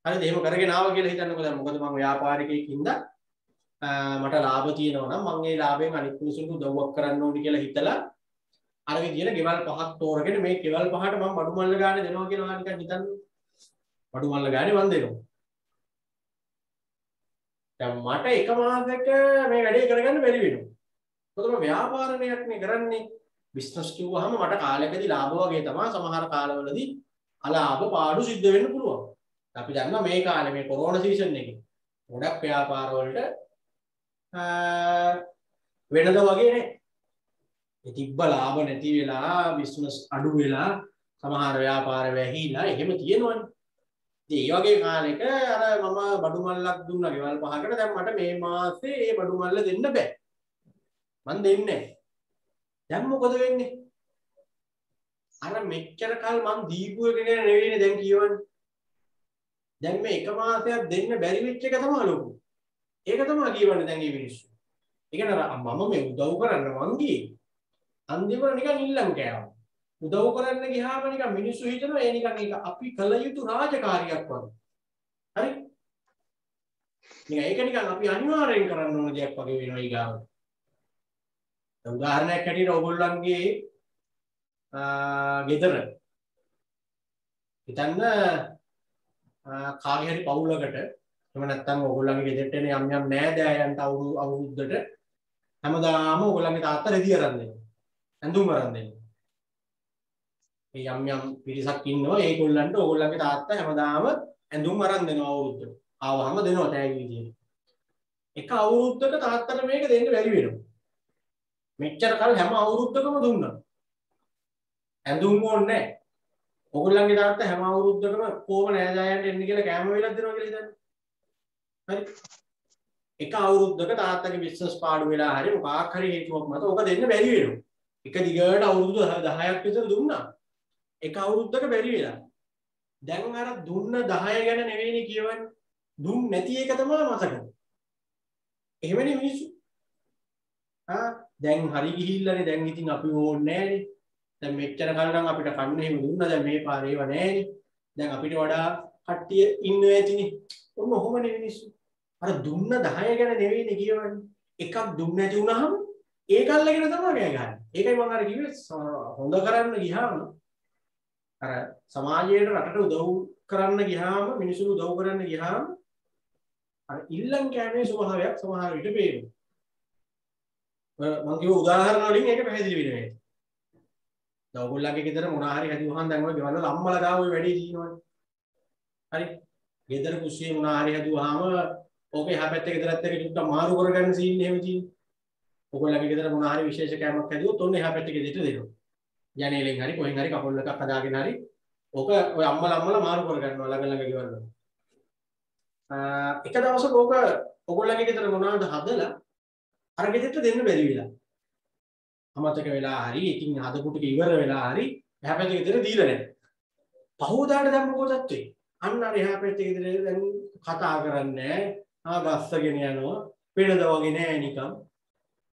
හරිද? එහෙම කරගෙන ආවා කියලා හිතන්නකෝ. දැන් මොකද මම ව්‍යාපාරිකයෙක් ඉඳලා මට ලාභ තියෙනවා නම් මම ඒ ලාභයෙන් අනිත් මිනිසුන්ට උදව්වක් කරන්න ඕනි කියලා හිතලා අර විදියට ගෙවල් පහක් තෝරගෙන මේ ගෙවල් පහට මම බඩු මල්ල ගානේ දෙනවා කියලා නිකන් හිතන්න. බඩු මල්ල ගානේ මම දෙනවා. දැන් මට එක මාසයක මේ වැඩේ කරගන්න බැරි වෙනවා. මොකද මම ව්‍යාපාරණයක් නේ කරන්නේ. බිස්නස් කිව්වහම මට කාලයකදී ලාභ වගේ තමයි සමහර කාලවලදී අලාභ පාඩු සිද්ධ වෙන්න පුළුවන්. අපි දන්නවා මේ කාලේ මේ කොරෝනා සීසන් එකේ ගොඩක් ව්‍යාපාර වලට වෙනද වගේ නේ. ඒ තිබ්බ ලාභ නැති වෙලා බිස්නස් අඩු වෙලා සමහර ව්‍යාපාර වැහිලා එහෙම තියෙනවනේ. ඉතින් ඒ වගේ කාලෙක අර මම බඩු මල්ලක් දුන්නා ගෙවල් පහකට. දැන් මට මේ මාසේ ඒ බඩු මල්ල දෙන්න බෑ. මන් දෙන්නේ නැහැ. දැන් මොකද වෙන්නේ? අර මෙච්චර කල් මං දීපු එක ගැන නෙවෙයිනේ දැන් කියවන්නේ. දැන් මේ එක මාසයක් දෙන්න බැරි වෙච්ච එක තමයි ලොකු. ඒක තමයි කියවන්නේ දැන් මේ මිනිස්සු. ඒ කියන්නේ මම මේ උදව් කරන්න මං ගියේ. අන්තිමට නිකන් ඉල්ලම් කෑවා. උදව් කරන්න ගියාම නිකන් මිනිස්සු හිතනවා ඒ නිකන් ඒක අපි කළ යුතු රාජකාරියක් වගේ. හරි? නිකන් ඒක නිකන් අපි අනිවාර්යෙන් කරන්න ඕන දෙයක් වගේ වෙනවා ඊගාවට. උදාහරණයක් හැටියට ඔයගොල්ලන්ගේ ගෙදර හිතන්න කාගේ හරි පවුලකට එහෙම නැත්නම් ඔයගොල්ලන්ගේ ගෙදරට එන යම් යම් නෑදෑයන්ට අවුරුද්දට හැමදාම ඔයගොල්ලන්ගේ තාත්තා රෙදි අරන් දෙනවා. ඇඳුම් අරන් දෙනවා. මේ යම් යම් පිරිසක් ඉන්නවා ඒගොල්ලන්ට ඔයගොල්ලන්ගේ තාත්තා හැමදාම ඇඳුම් අරන් දෙනවා අවුරුද්දට. ආවහම දෙනවා තෑගි විදියට. එක අවුරුද්දක තාත්තට මේක දෙන්න බැරි වෙනවා. මෙච්චර කල් හැම අවුරුද්දකම දුන්නා. ඇඳුම් ඕනේ නැහැ. ඔයගොල්ලන්ගේ තාත්තා හැම අවුරුද්දකම කොහොම නෑදෑයන්ට එන්න කියලා කෑම වේලක් දෙනවා කියලා හිතන්න. හරි. එක අවුරුද්දක තාත්තගේ බිස්නස් පාඩු වෙලා හරි මොකක් හරි හේතුවක් මත ඔක දෙන්න බැරි වෙනවා. එක දිගට අවුරුදු 10ක් විතර දුන්නා. එක අවුරුද්දක බැරි වෙලා. දැන් අර දුන්න 10 ගැන නෙවෙයිනේ කියවන්නේ. දුන්න නැති එක තමයි මතක. එහෙමනේ මිනිස්සු. දැන් හරි ගිහිල්ලානේ දැන් ඉතින් අපි ඕනේ නැහැනේ. දැන් මෙච්චර කල් නම් අපිට කන්න එහෙම දුන්නා දැන් මේ පාරේ ඒව නැහැනේ. දැන් අපිට වඩා කට්ටිය ඉන්නව ඇතිනේ. ඔන්න ඔහොමනේ මිනිස්සු. අර දුන්න 10 ගැන නෙවෙයිනේ කියවන්නේ. එකක් දුන්න නැති වුණාම ඒක අල්ලගෙන තමයි ගෑ ගන්න. ඒකයි මම අර කිව්වේ හොඳ කරන්න ගියාම අර සමාජයට රටට උදව් කරන්න ගියාම මිනිස්සුන්ට උදව් කරන්න ගියාම අර ඉල්ලම් කෑමේ ස්වභාවයක් සමහර විට පේනවා. මම කිව්ව උදාහරණ වලින් ඒක පැහැදිලි වෙනවා. දැන් ඔයගොල්ලන්ගේ ගෙදර මොනවා හරි හැදුවහම දැන් ඔය ගෙවල් වල අම්මලා ගාව ඔය වැඩි දිනවනේ. හරි. ගෙදර කුස්සියේ මොනවා හරි හැදුවහම ඕකේ එහා පැත්තේ ගෙදරත් එක්ක ටිකක් මාරු කරගන්න සීන් එහෙම තියෙනවා. ඔයගොල්ලන්ගේ ගෙදර මොනවා හරි විශේෂ කෑමක් හැදුවොත් ඔන්න එහා පැත්තේ ගෙදරට දෙනවා. යන්නේලෙන් හරි කොහෙන් හරි කපොල් එකක් හදාගෙන හරි ඕක ඔය අම්මලා මාරු කරගන්නවා ළඟ ළඟ ගෙවල් වල. එක දවසක ඕක ඔයගොල්ලන්ගේ ගෙදර මොනවාද හදලා අර ගෙදරට දෙන්න බැරි වෙලා. අමතක වෙලා හරි ඉතින් හදපු ටික ඉවර වෙලා හරි එහා පැත්තේ ගෙදර දීලා නැහැ. පහෝදාට දැන් මොකද තත්ත්වේ? අන්න අර එහා පැත්තේ ගෙදර දැන් කතා කරන්නේ නැහැ. ගස්සගෙන යනවා. වෙනද වගේ නෑ නිකන්.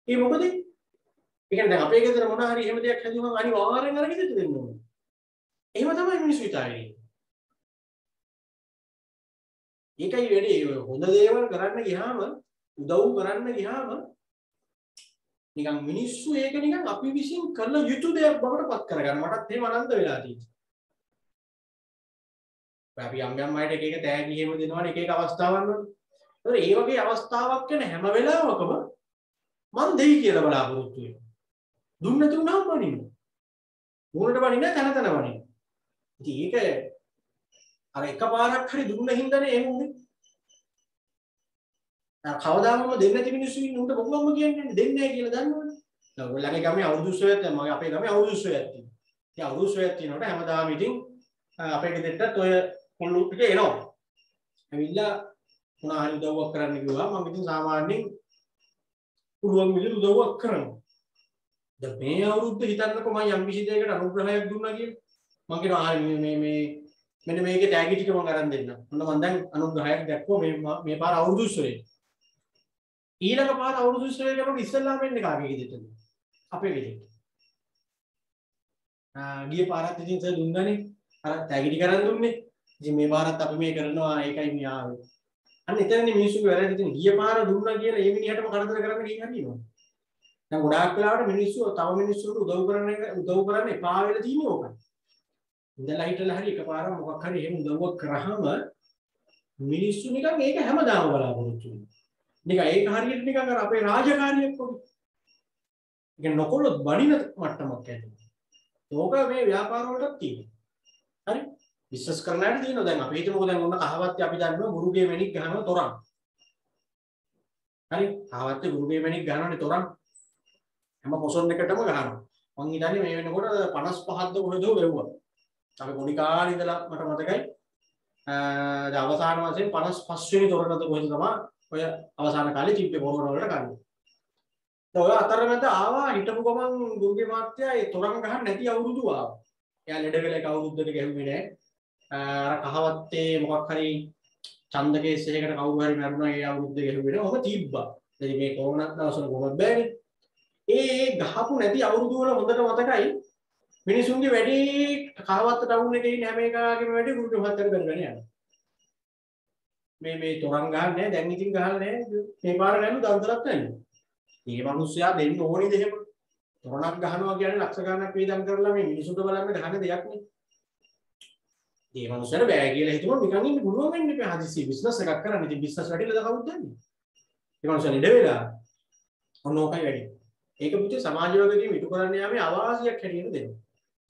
ඒ මොකද? ඒ කියන්නේ දැන් අපේ ගෙදර මොනවා හරි එහෙම දෙයක් හැදුවම අනිවාර්යෙන් අර ගෙදරට දෙන්න ඕනේ. එහෙම තමයි මිනිස්සු හිතාගෙන ඉන්නේ. ඒකයි වැඩි හොඳ දේවල් කරන්න ගියාම උදව් කරන්න ගියාම නිකන් මිනිස්සු ඒක නිකන් අපි විසින් කළ යුතු දෙයක් බවට පත් කරගන්න මටත් එහෙම අනන්ත වෙලා තියෙනවා. අපි යම් යම් අයට එක එක තෑගි එහෙම දෙනවනේ එක එක අවස්ථාවන් වල. ඒතර ඒ වගේ අවස්ථාවක් වෙන හැම වෙලාවකම මම දෙයි කියලා බලාපොරොත්තු වෙනවා. දුන්න නැති වුණාම වනින්න. මූණට වනින්න තන තන වනින්න. ඉතින් ඒක අර එකපාරක් හරි දුන්න හින්දානේ එහෙම උනේ. කවදාම දෙන්නේ නැති මිනිස්සු ඉන්න උන්ට මොකක්ම කියන්නේ දෙන්නේ නැහැ කියලා දන්නවනේ. දැන් ඔයගොල්ලන්ගේ ගමේ අවුරුදු උත්සවයක් දැන් මගේ අපේ ගමේ අවුරුදු උත්සවයක් තියෙනවා. ඉතින් අවුරුදු උත්සවයක් තියෙනකොට හැමදාම ඉතින් අපේ ගෙදරටත් ඔය කුල්ලු ටික එනවා. ඇවිල්ලා මොනවා හරි උදව්වක් කරන්න කිව්වා මම ඉතින් සාමාන්‍යයෙන් පුළුවන් විදිහට උදව්වක් කරනවා. දැන් මේ අවුරුද්ද හිතන්නකො මම යම් කිසි දෙයකට අනුග්‍රහයක් දුන්නා කියලා. මම කියනවා මේ මෙන්න මේකේ ටැග් ටික මම අරන් දෙන්නම්. ඔන්න මම දැන් අනුග්‍රහයක් දැක්වුවා මේ පාර අවුරුදු උත්සවයේ. ඊළඟ පාර අවුරුදු උත්සවයේ කරනකොට ඉස්සෙල්ලාම එන්නේ කාගේ ගෙදරටද? අපේ ගෙදරට. ගිය පාරත් ඉතින් සර් දුන්නානේ. අර ටැග් ටික අරන් දුන්නේ. ඉතින් මේ පාරත් අපි මේ කරනවා ඒකයි මේ ආවේ. අන්න එතනනේ මිනිස්සුගේ වැරදි ඉතින් ගිය පාර දුන්නා කියලා ඒ මිනිහටම කරදර කරන්න ගිහින් හරියනවා. දැන් ගොඩාක් වෙලාවට මිනිස්සු තව මිනිස්සුන්ට උදව් කරන්න එපා වෙලා තියෙන්නේ ඕකයි. ඉඳලා හිටලා හරි එකපාරම මොකක් හරි එහෙම උදව්වක් කරාම මිනිස්සු නිකන් ඒක හැමදාම බලාපොරොත්තු වෙනවා. නිකන් ඒක හරියට නිකන් අර අපේ රාජකාරියක් වගේ. ඒක නොකොලොත් බණින මට්ටමක් ඇති. ඕක මේ ව්‍යාපාර වලටත් තියෙනවා. හරි? බිස්නස් කරන අයට තියෙනවා. දැන් අපි හිතමුකෝ දැන් ඔන්න කහවත්තේ අපි දන්නවා ගුරුගේ මැණික් ගහනවා තොරන්. හරි? කහවත්තේ ගුරුගේ මැණික් ගහනවානේ තොරන්. හැම පොසොන් එකටම ගහනවා. මං හිතන්නේ මේ වෙනකොට 55ක්ද කොහෙද වෙව්වා. අපි පොඩි කාලේ ඉඳලා මට මතකයි අවසාන වශයෙන් 55 වෙනි තොරණද කොහෙද තමයි ඔය අවසාන කාලේ චිප්පේ බොරවන වලට ගන්නේ. ඔය අතරමැද ආවා හිටපු ගමන් දුර්ගේ මාත්‍යා ඒ තොරන් ගහන්න නැති අවුරුදු ආවා. එයා ලෙඩ වෙලා එක අවුරුද්දට ගැහුවේ නැහැ. අර කහවත්තේ මොකක් හරි ඡන්ද කේස් එකකට කවුරු හරි මරුණා ඒ අවුරුද්දේ ගැහුවේ නැහැ. ඔබ තිබ්බා. ඉතින් මේ කොරෝනා දවස්වල කොහොමද බෑනේ. ඒ ගහපු නැති අවුරුදු වල හොඳට මතකයි මිනිසුන්ගේ වැඩි කහවත්ත ටවුන් එකේ ඉන්න හැම එකාගේම වැඩි ගුරුගේ මහත්තයර කරගෙන යනවා. මේ තොරන් ගහන්නේ දැන් ඉතින් ගහන්නේ මේ පාර ගන්න දන්තරක් නැහැ. මේ මිනිස්සයා දෙන්න ඕනිද එහෙම? තොරණක් ගහනවා කියන්නේ ලක්ෂ ගණනක් වේදම් කරලා මේ මිනිසුන්ට බලන්න ගහන දෙයක් නේ. මේ මිනිස්සුන්ට බෑ කියලා හිතුවොත් නිකන් ඉන්න පුළුවන් වෙන්නේ නැහැ. හදිසි බිස්නස් එකක් කරන්න. ඉතින් බිස්නස් වැඩිලා කවුද දන්නේ? මේ මිනිස්සුන් ඉඩ වෙලා ඔන්න ඕකයි වැඩි. ඒක පුතේ සමාජ වගකීම් ඉටු කරන්න යාමේ අවාසියක් හැටියට දෙනවා.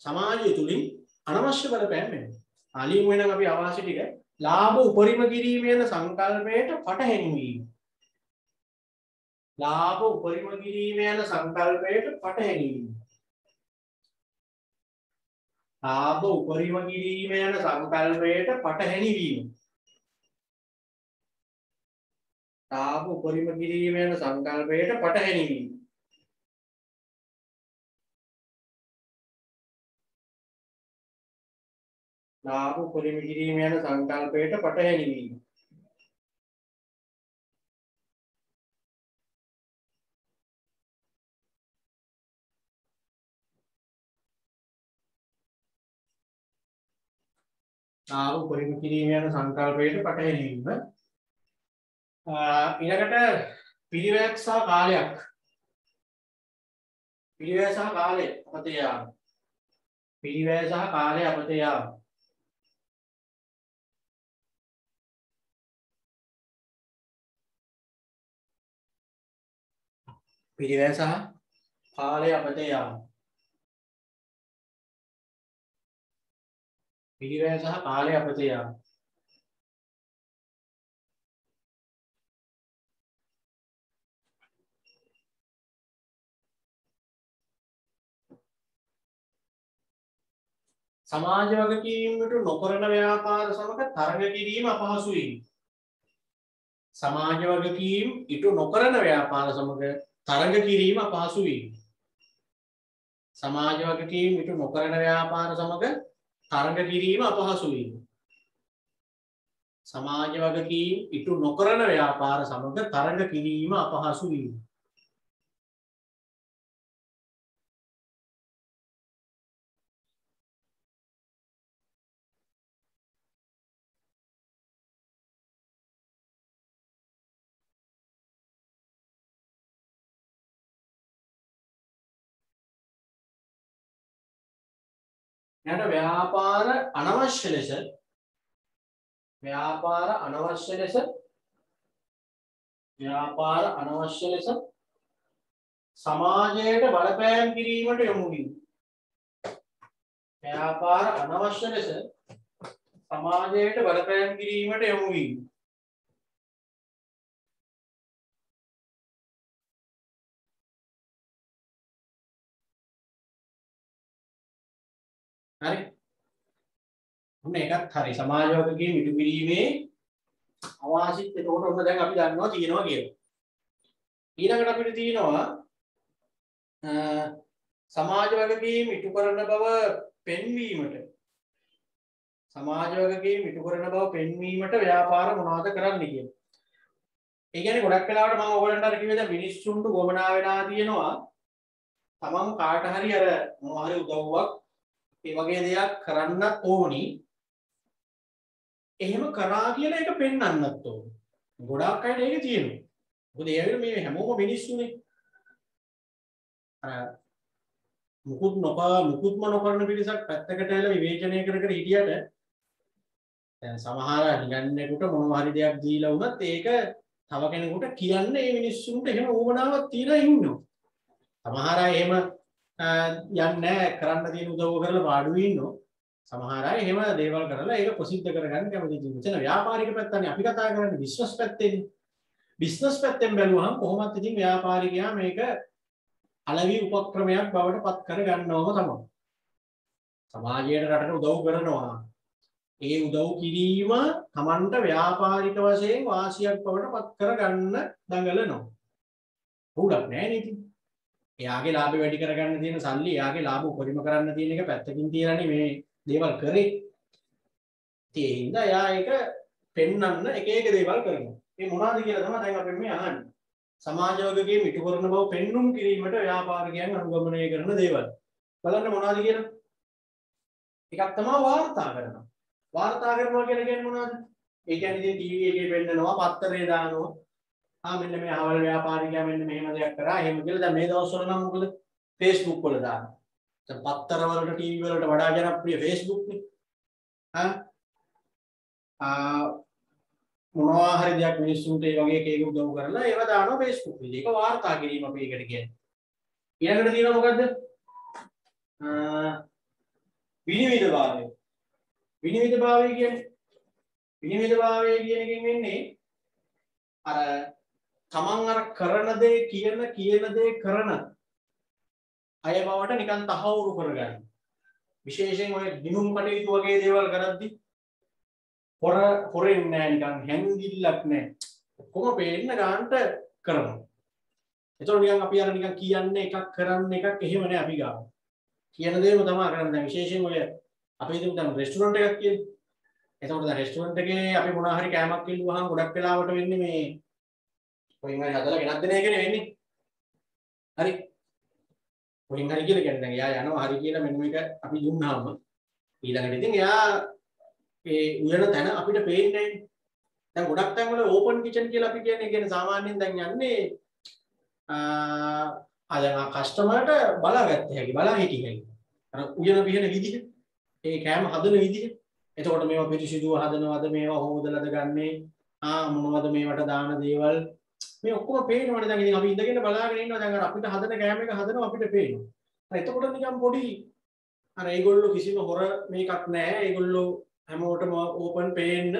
සමාජය තුලින් අනවශ්‍ය බලපෑම් වෙනවා. ආලියුම් වෙනනම් අපි අවාසි ටික ලාභ උපරිම කිරීම යන සංකල්පයට පටහැනි වීම. ලාභ උපරිම කිරීම යන සංකල්පයට පටහැනි වීම. ලාභ උපරිම කිරීම යන සංකල්පයට පටහැනි වීම. ලාභ උපරිම කිරීම යන සංකල්පයට පටහැනි වීම. ලාභ උපරිම කිරීම යන සංකල්පයට පටහැනි වීම. ලාභ උපරිම කිරීම යන සංකල්පයට පටහැනි වීම. ඊළඟට පිළිවෙලක් සහ කාලයක්. පිළිවෙල සහ කාලය අපතේ යාම. පිළිවෙල සහ කාලය අපතේ යාම. පිළිවෙල සහ කාලය අපතේ යාම. පිළිවෙල සහ කාලය අපතේ යාම. සමාජ වගකීමට නොකරන ව්‍යාපාර සමග තරඟ කිරීම අපහසු වීම. සමාජ වගකීම් ඉටු නොකරන ව්‍යාපාර සමග තරඟ කිරීම අපහසු වීම. සමාජ වගකීම් ඉටු නොකරන ව්‍යාපාර සමග තරඟ කිරීම අපහසු වීම. සමාජ වගකීම් ඉටු නොකරන ව්‍යාපාර සමග තරඟ කිරීම අපහසු වීම. එයාට ව්‍යාපාර අනවශ්‍ය ලෙස සමාජයට බලපෑම් කිරීමට යොමු වීම. ව්‍යාපාර අනවශ්‍ය ලෙස සමාජයට බලපෑම් කිරීමට යොමු වීම. හරි. ඔන්න ඒකත් හරි. සමාජ වගකීම් ඉටු කිරීමේ අවාසිත් එතකොට ඔන්න දැන් අපි දන්නවා තියෙනවා කියලා. ඊළඟට අපිට තියෙනවා සමාජ වගකීම් ඉටු කරන බව පෙන්වීමට ව්‍යාපාර මොනවද කරන්න කියලා. ඒ කියන්නේ ගොඩක් වෙලාවට මම ඔයගලන්ට අර කිව්වේ දැන් මිනිස්සුන්ට ගොමනා වෙලා තියෙනවා තමන් කාට හරි අර මොනවා හරි උදව්වක් ඒ වගේ දෙයක් කරන්න ඕනි. එහෙම කරා කියලා ඒක පෙන්වන්නත් ඕනේ. ගොඩාක් අයට ඒක තියෙනවා. මොකද ඒ වගේ මේ හැමෝම මිනිස්සුනේ. අර මුකුත්ම නොකරන පිරිසක් පැත්තකට ඇවිල්ලා විවේචනය කර හිටියට දැන් සමහර හිඟන්නේකට මොනවා හරි දෙයක් දීලා වුණත් ඒක තව කෙනෙකුට කියන්න මේ මිනිස්සුන්ට එහෙම ඕමනාවක් තියලා ඉන්නවා. සමහර අය එහෙම යන්නේ කරන්න තියෙන උදව් කරලා පාඩුවේ ඉන්නවා. සමහර අය එහෙම දේවල් කරලා ඒක ප්‍රසිද්ධ කරගන්න කැමති ඉතින් මෙතන ව්‍යාපාරික පැත්තනේ අපි කතා කරන්නේ බිස්නස් පැත්තෙන්. බිස්නස් පැත්තෙන් බැලුවහම කොහොමත් ඉතින් ව්‍යාපාරිකයා මේක අලවි උපක්‍රමයක් බවට පත් කර ගන්නවම තමයි. සමාජයට රටට උදව් කරනවා. ඒ උදව් කිරීම Tamanට ව්‍යාපාරික වශයෙන් වාසියක් බවට පත් කර ගන්න දඟලනවා. උඩක් නෑ නේද? එයාගේ ලාභය වැඩි කරගන්න තියෙන සල්ලි එයාගේ ලාභ උපරිම කරන්න තියෙන එක පැත්තකින් තියලානේ මේ දේවල් කරේ. ඒ හින්දා එයා ඒක පෙන්වන්න එක එක දේවල් කරනවා. ඒ මොනවද කියලා තමයි දැන් අපි මේ අහන්නේ. සමාජ වගකීම් ඉටු කරන බව පෙන්눔 කිරීමට ව්‍යාපාරිකයන් අනුගමනය කරන දේවල්. බලන්න මොනවද කියලා. එකක් තමයි වාර්තා කරනවා. වාර්තා කරනවා කියන්නේ මොනවද? ඒ කියන්නේ ඉතින් ටීවී එකේ පෙන්නනවා, පත්තරේ දානවා. මෙන්න මේ අවල් ව්‍යාපාරිකයා මෙන්න මෙහෙම දෙයක් කරා. එහෙම කියලා දැන් මේ දවස්වල නම් මොකද? Facebook වල දානවා. දැන් පත්තර වලට ටීවී වලට වඩා ජනප්‍රිය Facebook නේ. මොනවා හරි දෙයක් මිනිස්සුන්ට ඒ වගේ එකක උදව් කරලා ඒව දානවා Facebook එකේ. ඒක වාර්තා කිරීම අපි ඒකට කියන්නේ. ඊළඟට තියෙනවා මොකද්ද? විනිවිදභාවය. විනිවිදභාවය කියන එකෙන් වෙන්නේ අර තමන් අර කරන දේ කියන දේ කරන අය බවට නිකන් තහවුරු කරගන්න. විශේෂයෙන් ඔය දිනුම් කටයුතු වගේ දේවල් කරද්දී හොරෙන් නෑ නිකන් හැංගිල්ලක් නෑ. කොහොම පේන්න ගන්නට කරනවා. එතකොට නිකන් අපි අර නිකන් කියන්නේ එකක් කරන්න එකක් එහෙම නෑ අපි ගාව. කියන දේම තමයි කරන්නේ. දැන් විශේෂයෙන් ඔය අපි හිතමු දැන් රෙස්ටුරන්ට් එකක් කියන්නේ. එතකොට දැන් රෙස්ටුරන්ට් එකේ අපි මොනවා හරි කෑමක් ඉල්ලුවාම ගොඩක් වෙලාවට වෙන්නේ මේ කොහෙන් හරි හදලා ගෙනත් දෙන එකනේ වෙන්නේ. හරි. කොහෙන් හරි කියලා කියන්නේ දැන් එයා යනවා හරි කියලා මෙන්න මේක අපි දුන්නාම ඊළඟට ඉතින් එයා ඒ උයන තැන අපිට පේන්නේ නැහැ. දැන් ගොඩක් තැන් වල ඕපන් කිචන් කියලා අපි කියන්නේ සාමාන්‍යයෙන් දැන් යන්නේ දැන් කස්ටමර්ට බලාගත්ත හැකි බලා හිටිය හැකි. අර උයන පිහන විදිහ ඒ කෑම හදන විදිහ. එතකොට මේවා පිරිසිදුව හදනවද මේවා හොදලාද ගන්නේ මොනවද මේවට දාන දේවල් මේ ඔක්කොම පේනවනේ. දැන් ඉතින් අපි ඉඳගෙන බලාගෙන ඉන්නවා. දැන් අර අපිට හදන කෑම එක හදනවා අපිට පේනවා. එතකොට නිකන් පොඩි අර ඒගොල්ලෝ කිසිම හොර මේකක් නැහැ. ඒගොල්ලෝ හැමෝටම ඕපන් පේන්න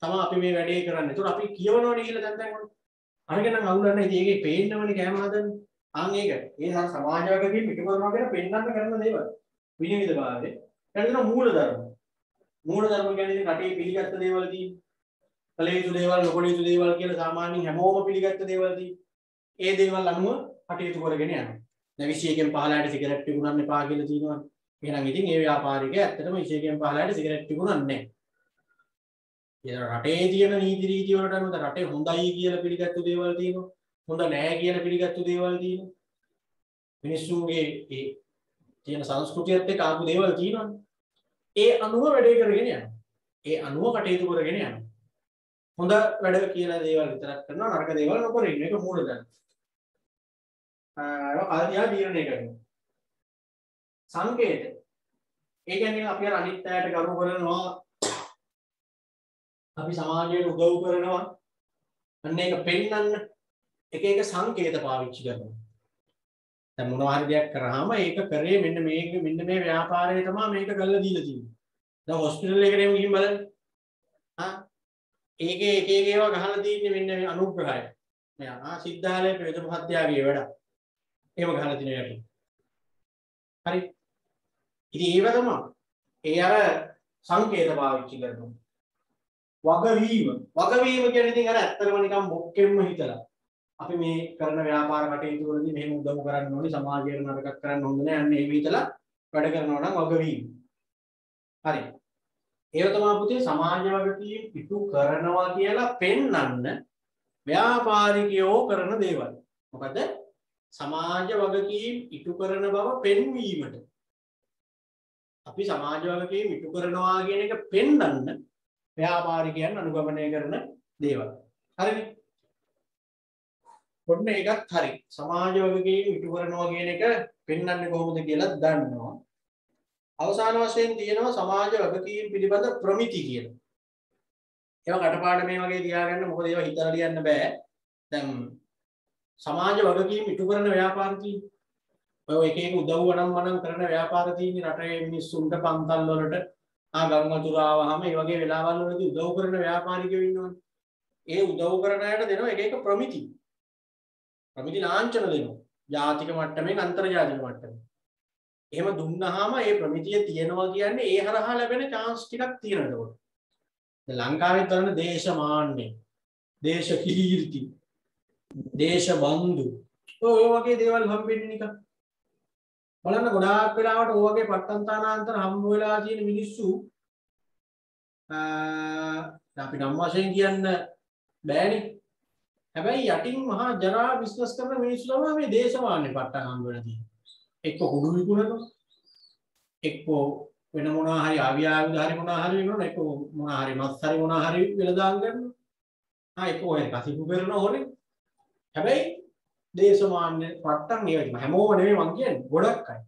තමයි අපි මේ වැඩේ කරන්නේ. ඒතකොට අපි කියවනවනේ කියලා දැන් වල. අරගෙන නම් අවුලක් නැහැ. ඉතින් ඒකේ පේන්නවනේ කෑම හදන්නේ. ඒක. ඒ සමාජ වගකීම් පිටු කරනවා කියන පෙන්නන්න කරන දේවල්. විනිවිදභාවය. ඊට මූලධර්ම. මූලධර්ම කියන්නේ ඉතින් රටේ පිළිගත්ත දේවල් තියෙන්නේ. කළ යුතු දේවල් නොකළ යුතු දේවල් කියලා සාමාන්‍යයෙන් හැමෝම පිළිගත්ත දේවල් තියෙන්නේ. ඒ දේවල් අනුව කටයුතු කරගෙන යනවා. දැන් 21කින් 15ට සිගරට් විකුණන්න එපා කියලා තියෙනවා. එහෙනම් ඉතින් ඒ ව්‍යාපාරිකයා ඇත්තටම 21කින් 15ට සිගරට් විකුණන්නේ නැහැ. ඒ රටේ තියෙන නීති රීති වලට අනුව රටේ හොඳයි කියලා පිළිගත්තු දේවල් තියෙනවා. හොඳ නැහැ කියලා පිළිගත්තු දේවල් තියෙනවා. මිනිස්සුන්ගේ ඒ තියෙන සංස්කෘතියත් එක්ක ආපු දේවල් තියෙනවානේ. ඒ අනුව වැඩේ කරගෙන යනවා. ඒ අනුව කටයුතු කරගෙන යනවා. හොඳ වැඩ කියලා දේවල් විතරක් කරනවා නරක දේවල් නොකර ඉන්න එක මූලධර්ම. ඒක කල්තියා තීරණය කරනවා. සංකේත. ඒ කියන්නේ අපි අර අනිත් අයට ගරු කරනවා, අපි සමාජයට උදව් කරනවා. අන්න ඒක පෙන්නන්න එක එක සංකේත පාවිච්චි කරනවා. දැන් මොනවා හරි දෙයක් කරාම ඒක කරේ මෙන්න මේ ව්‍යාපාරය තමයි මේක කරලා දීලා තියෙන්නේ. දැන් හොස්පිටල් එකකට ගිහින් බලන්න. ඒකේ එක එක ඒවා ගහලා තියෙන්නේ මෙන්න මේ අනුග්‍රහය. මෙයා සිද්ධාලේ ප්‍රේත මහත්තයාගේ වැඩ. ඒව ගහලා තියෙන යට. හරි. ඉතින් ඒව තමයි. ඒ අර සංකේත පාවිච්චි කරනවා. වගවීම කියන්නේ ඉතින් අර ඇත්තටම නිකන් බොක්කෙම්ම හිතලා. අපි මේ කරන ව්‍යාපාර කටයුතු වලදී මෙහෙම උදව් කරන්න ඕනේ, සමාජයට නරකක් කරන්න හොඳ නෑ. අන්න ඒ විදිහලා වැඩ කරනවා නම් වගවීම. හරි. ඒව තමයි පුතේ සමාජ වගකීම් ඉටු කරනවා කියලා පෙන්වන්න ව්‍යාපාරිකයෝ කරන දේවල්. මොකද සමාජ වගකීම් ඉටු කරන බව පෙන්වීමට අපි සමාජ වගකීම් ඉටු කරනවා කියන එක පෙන්වන්න ව්‍යාපාරිකයන් අනුගමනය කරන දේවල්. හරිනේ? ඔන්න ඒකත් හරි. සමාජ වගකීම් ඉටු කරනවා කියන එක පෙන්වන්නේ කොහොමද කියලා දන්නවා. අවසාන වශයෙන් තියෙනවා සමාජ වගකීම් පිළිබඳ ප්‍රමිති කියලා. ඒවා කටපාඩම් මේ වගේ තියාගන්න. මොකද ඒවා හිතලා ලියන්න බෑ. දැන් සමාජ වගකීම් ඉටු කරන ව්‍යාපාර තියෙනවා. ඔය එක එක උදව් වණම් කරන ව්‍යාපාර තියෙන්නේ රටේ මිනිස්සුන්ට පන්තල් වලට ගම් වතුර ආවහම ඒ වගේ වෙලාවල් වලදී උදව් කරන ව්‍යාපාරිකයෝ ඉන්නවනේ. ඒ උදව් කරන අයට දෙනවා එක එක ප්‍රමිති. ප්‍රමිති ලාංඡන දෙනවා. ජාතික මට්ටමින් අන්තර්ජාතික මට්ටමින්. එහෙම දුන්නාම ඒ ප්‍රමිතිය තියෙනවා කියන්නේ ඒ හරහා ලැබෙන chance ටිකක් තියෙනවා ඒකට. දැන් ලංකාවේ බලන දේශමාන්‍ය, දේශ කීර්ති, දේශ බන්දු ඔය වගේ දේවල් හම්බෙන්නේ නිකන්. බලන්න ගොඩාක් වෙලාවට ඔය වගේ පට්ටම් තානාන්තර හම්බ වෙලා තියෙන මිනිස්සු අපි නම් වශයෙන් කියන්න බෑනේ. හැබැයි යටින් මහා ජරා බිස්නස් කරන මිනිස්සු තමයි මේ දේශමාන්‍ය පට්ටම් හම්බ වෙලා තියෙන්නේ. එක්ක කුඩු විකුණනවා, එක්ක වෙන මොනවා හරි ආවියාවුද හරි මොනවා හරි වෙනවා, එක්ක මොනවා හරි මස් හරි මොනවා හරි වෙලදාම් කරනවා. එක්ක ඔය කසිපු කරනවා ඕනේ. හැබැයි දේශමාන්‍ය පට්ටම් නෙවෙයි. හැමෝම නෙවෙයි මං කියන්නේ. ගොඩක් අය.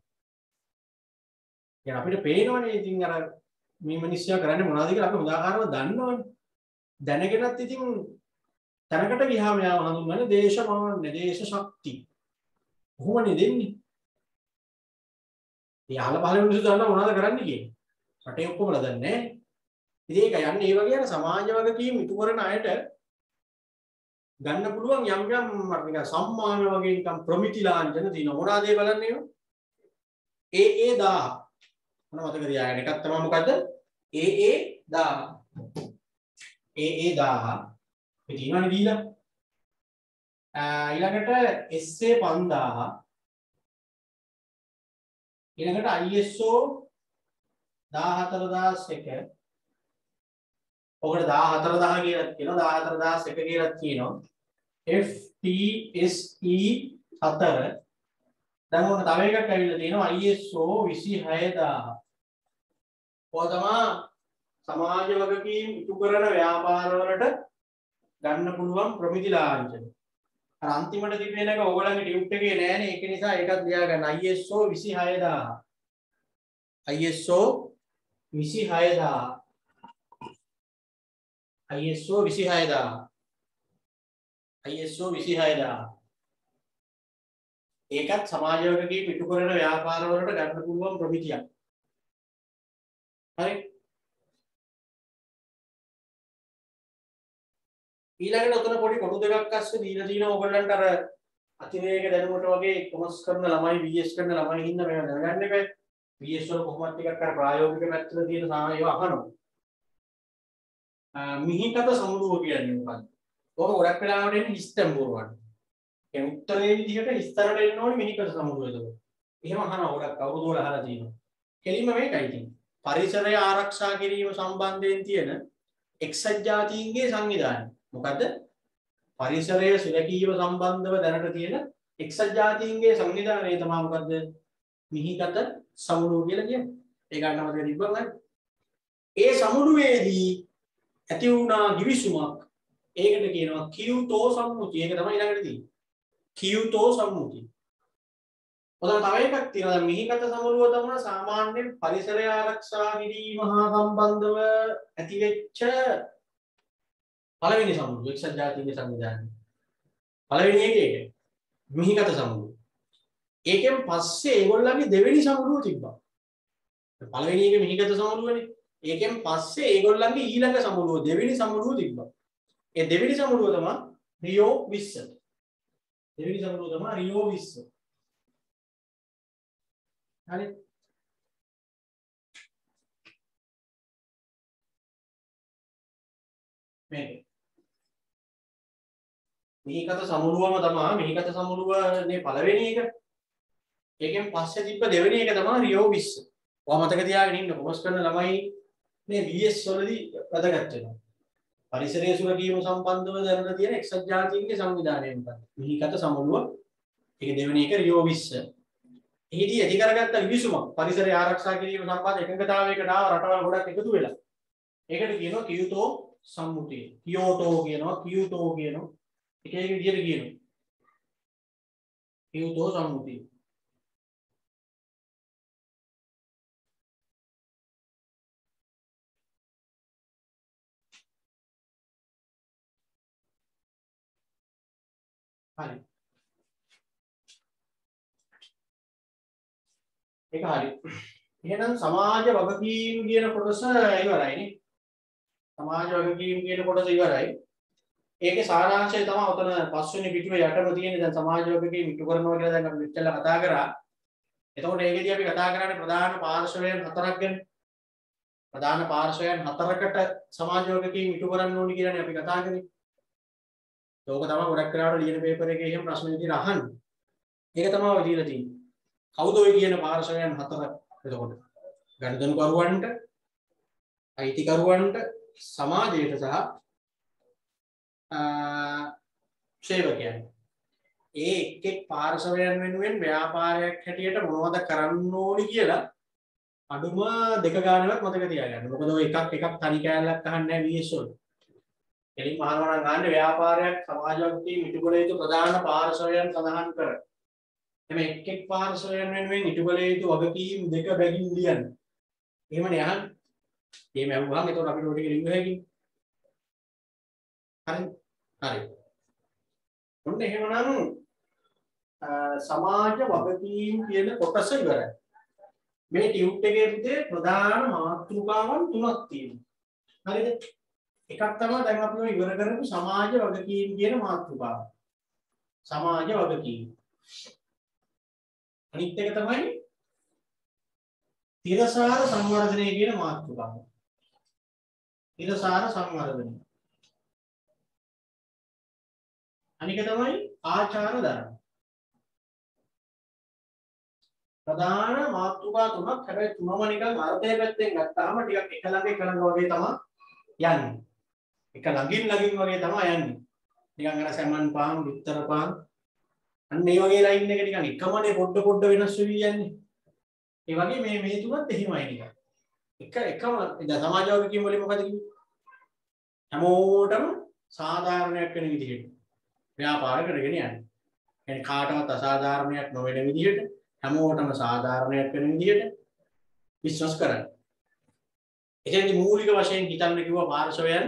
දැන් අපිට පේනවනේ ඉතින් අර මේ මිනිස්සු කරන්නේ මොනවද කියලා අපි උදාහරණව දන්නවනේ. දැනගෙනත් ඉතින් තැනකට ගියාම යාව හඳුන්වන්නේ දේශමාන්‍ය, දේශ ශක්ති. කොහොමනේ දෙන්නේ? ඒ අහල පහල මිනිස්සු දන්නා මොනවද කරන්නේ කියන්නේ. රටේ ඔක්කොමලා දන්නේ නැහැ. ඉතින් ඒක යන්නේ ඒ වගේ අර සමාජ වගකීම් ඉටු කරන අයට ගන්න පුළුවන් යම් නිකන් සම්මාන වගේ නිකන් ප්‍රමිති ලාංඡන තියෙනවා. මොනවාද ඒ බලන්නේ ඒවා? ඒ 1000. මොන මතක තියාගන්න. එකක් තමයි මොකද්ද? ඒ 1000. ඒ 1000. මේ තියෙනවනේ දීලා. ඊළඟට SA 5000. ඊළඟට ISO 14001. ඔකට 14000 කියලා කියනවා. 14001 කියලා කියනවා. FTSE 4. දැන් ඔන්න තව එකක් ඇවිල්ලා තියෙනවා ISO 26000. ඔය තමයි සමාජ වගකීම් ඉටු කරන ව්‍යාපාර වලට ගන්න පුළුවන් ප්‍රමිති ලාංඡන. අර අන්තිමට තිබෙන එක ඕගොල්ලන්ගේ ටියුට් එකේ නෑනේ. ඒක නිසා ඒකත් ලියා ගන්න. ISO 26000. ISO 26000. ISO 26000. ISO 26000. ඒකත් සමාජ වගකීම් ඉටු කරන ව්‍යාපාර වලට ගන්න පුළුවන් ප්‍රමිතියක්. හරි. ඊළඟට උතන පොඩි කොටු දෙකක් අස්සේ දීලා තියෙනවා ඔයගොල්ලන්ට අර අතිරේක දැනුමට වගේ කොමර්ස් කරන ළමයි BS කරන ළමයි ඉන්න මේවා දැනගන්න එපා. BS වල කොහොමද ටිකක් අර ප්‍රායෝගික පැත්තට තියෙන සායව අහනවා. මිහිකත සමුදුව කියන්නේ මොකක්ද? ඔක ගොඩක් වෙලාවට එන්නේ හිස්තැඹුර වගේ. ඒ උත්තරේ විදිහට හිස්තරට එන්න ඕනේ මිහිකත සමුදුව එතකොට. එහෙම අහනවා ගොඩක් අවුරුදු වල අහලා තියෙනවා. කෙලින්ම මේකයි තියෙන්නේ. පරිසරය ආරක්ෂා කිරීම සම්බන්ධයෙන් තියෙන එක්සත් ජාතීන්ගේ සංවිධානය. මොකද පරිසරය සුරැකීම සම්බන්ධව දැනට තියෙන එක්සත් ජාතීන්ගේ සංවිධානය තමයි මොකද්ද? මිහිකත සමුළුව කියලා කියන්නේ. ඒ ගන්න මතක තිබ්බම හරි. ඒ සමුළුවේදී ඇති වුණා givisුමක්. ඒකට කියනවා කියුතෝ සම්මුතිය. ඒක තමයි ඊළඟට තියෙන්නේ. කියුතෝ සම්මුතිය. ඔතන තව එකක් තියෙනවා. දැන් මිහිකත සමුළුව තමයි සාමාන්‍යයෙන් පරිසරය ආරක්ෂා කිරීම හා සම්බන්ධව ඇතිවෙච්ච පළවෙනි සමුළුව එක්සත් ජාතීන්ගේ සංවිධානය. පළවෙනි එකේ මිහිකත සමුළුව. ඒකෙන් පස්සේ ඒගොල්ලන්ගේ දෙවෙනි සමුළුව තිබ්බා. පළවෙනි එකේ මිහිකත සමුළුවනේ. ඒකෙන් පස්සේ ඒගොල්ලන්ගේ ඊළඟ සමුළුව දෙවෙනි සමුළුව තිබ්බා. ඒ දෙවෙනි සමුළුව තමයි රියෝ 20. දෙවෙනි සමුළුව තමයි රියෝ 20. හරි. මේක මිහිකත සමුළුවම තමයි මිහිකත සමුළුවනේ පළවෙනි එක. ඒකෙන් පස්සේ තිබ්බ දෙවෙනි එක තමයි රියෝ 20. ඔයා මතක තියාගෙන ඉන්න කොමර්ස් කරන ළමයි මේ VS වලදී වැදගත් වෙනවා. පරිසරය සුරකීම සම්බන්ධව දැනට තියෙන එක්සත් ජාතීන්ගේ සංවිධානය මොකක්ද? මිහිකත සමුළුව. ඒක දෙවෙනි එක රියෝ 20. එහිදී ඇති කරගත්ත විවිසුමක් පරිසරය ආරක්ෂා කිරීම සම්බන්ධ එකඟතාවයකට ආව රටවල් ගොඩක් එකතු වෙලා. ඒකට කියනවා කියුතෝ සම්මුතිය. කියෝටෝ කියනවා කියුතෝ කියනවා. එක එක විදිහට කියනවා. කියුතෝ සම්මුතිය. හරි. ඒක හරි. එහෙනම් සමාජ වගකීම් කියන කොටස ඉවරයි නේ. සමාජ වගකීම් කියන කොටස ඉවරයි. ඒකේ සාරාංශය තමයි උතන පස්වෙනි පිටුවේ යටම තියෙන දැන් සමාජ වගකීම් ඉටු කරනවා කියලා දැන් අපි මෙච්චර කතා කරා. එතකොට ඒකෙදී අපි කතා කරන්නේ ප්‍රධාන පාර්ශවයන් හතරක් ගැන. ප්‍රධාන පාර්ශවයන් හතරකට සමාජ වගකීම් ඉටු කරන්න ඕනි කියලානේ අපි කතා කරේ. ඒක තමයි ගොඩක් වෙලාවට ලියන පේපර් එකේ එහෙම ප්‍රශ්න විදිහට අහන්නේ. ඒක තමයි ඔය දීලා තියෙන්නේ. කවුද ඔය කියන පාර්ශවයන් හතර? එතකොට ගණදෙනුකරුවන්ට, අයිතිකරුවන්ට, සමාජයට සහ සේවකයන්. ඒ එක් එක් පාර්ශවයන් වෙනුවෙන් ව්‍යාපාරයක් හැටියට මොනවද කරන්න ඕනි කියලා අඩුම දෙක ගානවත් මතක තියාගන්න. මොකද ඔය එකක් තනි කෑල්ලක් අහන්නේ නැහැ VS වල. එලින් මහානවරන් ගන්න ව්‍යාපාරයක් සමාජ වගකීම් ඉටු කළ යුතු ප්‍රධාන පාර්ශවයන් සඳහන් කර. එමෙ එක් එක් පාර්ශවයන් වෙනුවෙන් ඉටු කළ යුතු වගකීම් දෙක බැගින් ලියන්න. එහෙමනේ අහන්නේ. එහෙම අහුවාම එතකොට අපිට ඔය ටික ලියන්න හැකියි. හරි. හරි. ඔන්න එහෙමනම් සමාජ වගකීම් කියන කොටස ඉවරයි. මේ ටියුට් එකේ පුතේ ප්‍රධාන මාතෘකාවන් තුනක් තියෙනවා. හරිද? එකක් තමයි දැන් අපි ඔය ඉවර කරපු සමාජ වගකීම් කියන මාතෘකාව. සමාජ වගකීම්. අනිත් එක තමයි තිරසාර සංවර්ධනය කියන මාතෘකාව. තිරසාර සංවර්ධනය. අනික තමයි ආචාර ධර්ම. ප්‍රධාන මාතෘකා තුනක් හැබැයි තුනම නිකන් අර්ථය පැත්තෙන් ගත්තාම ටිකක් එක ළඟ වගේ තමයි යන්නේ. එක ළඟින් වගේ තමයි යන්නේ. නිකන් අර සැමන් පාන්, විතර පාන් අන්න ඒ වගේ ලයින් එක නිකන් එකමනේ පොඩ වෙනස් වෙවි යන්නේ. ඒ වගේ මේ තුනත් එහෙමයි නිකන්. එකම දැන් සමාජ වගකීම් වලින් මොකද කිව්වේ? හැමෝටම සාධාරණයක් වෙන විදිහට ව්‍යාපාර කරගෙන යන්නේ. يعني කාටවත් අසාධාරණයක් නොවන විදිහට හැමෝටම සාධාරණයක් වෙන විදිහට විශ්වාස කරන්න. එතෙන්දී මූලික වශයෙන් හිතන්න කිව්වා පාර්ශවයන්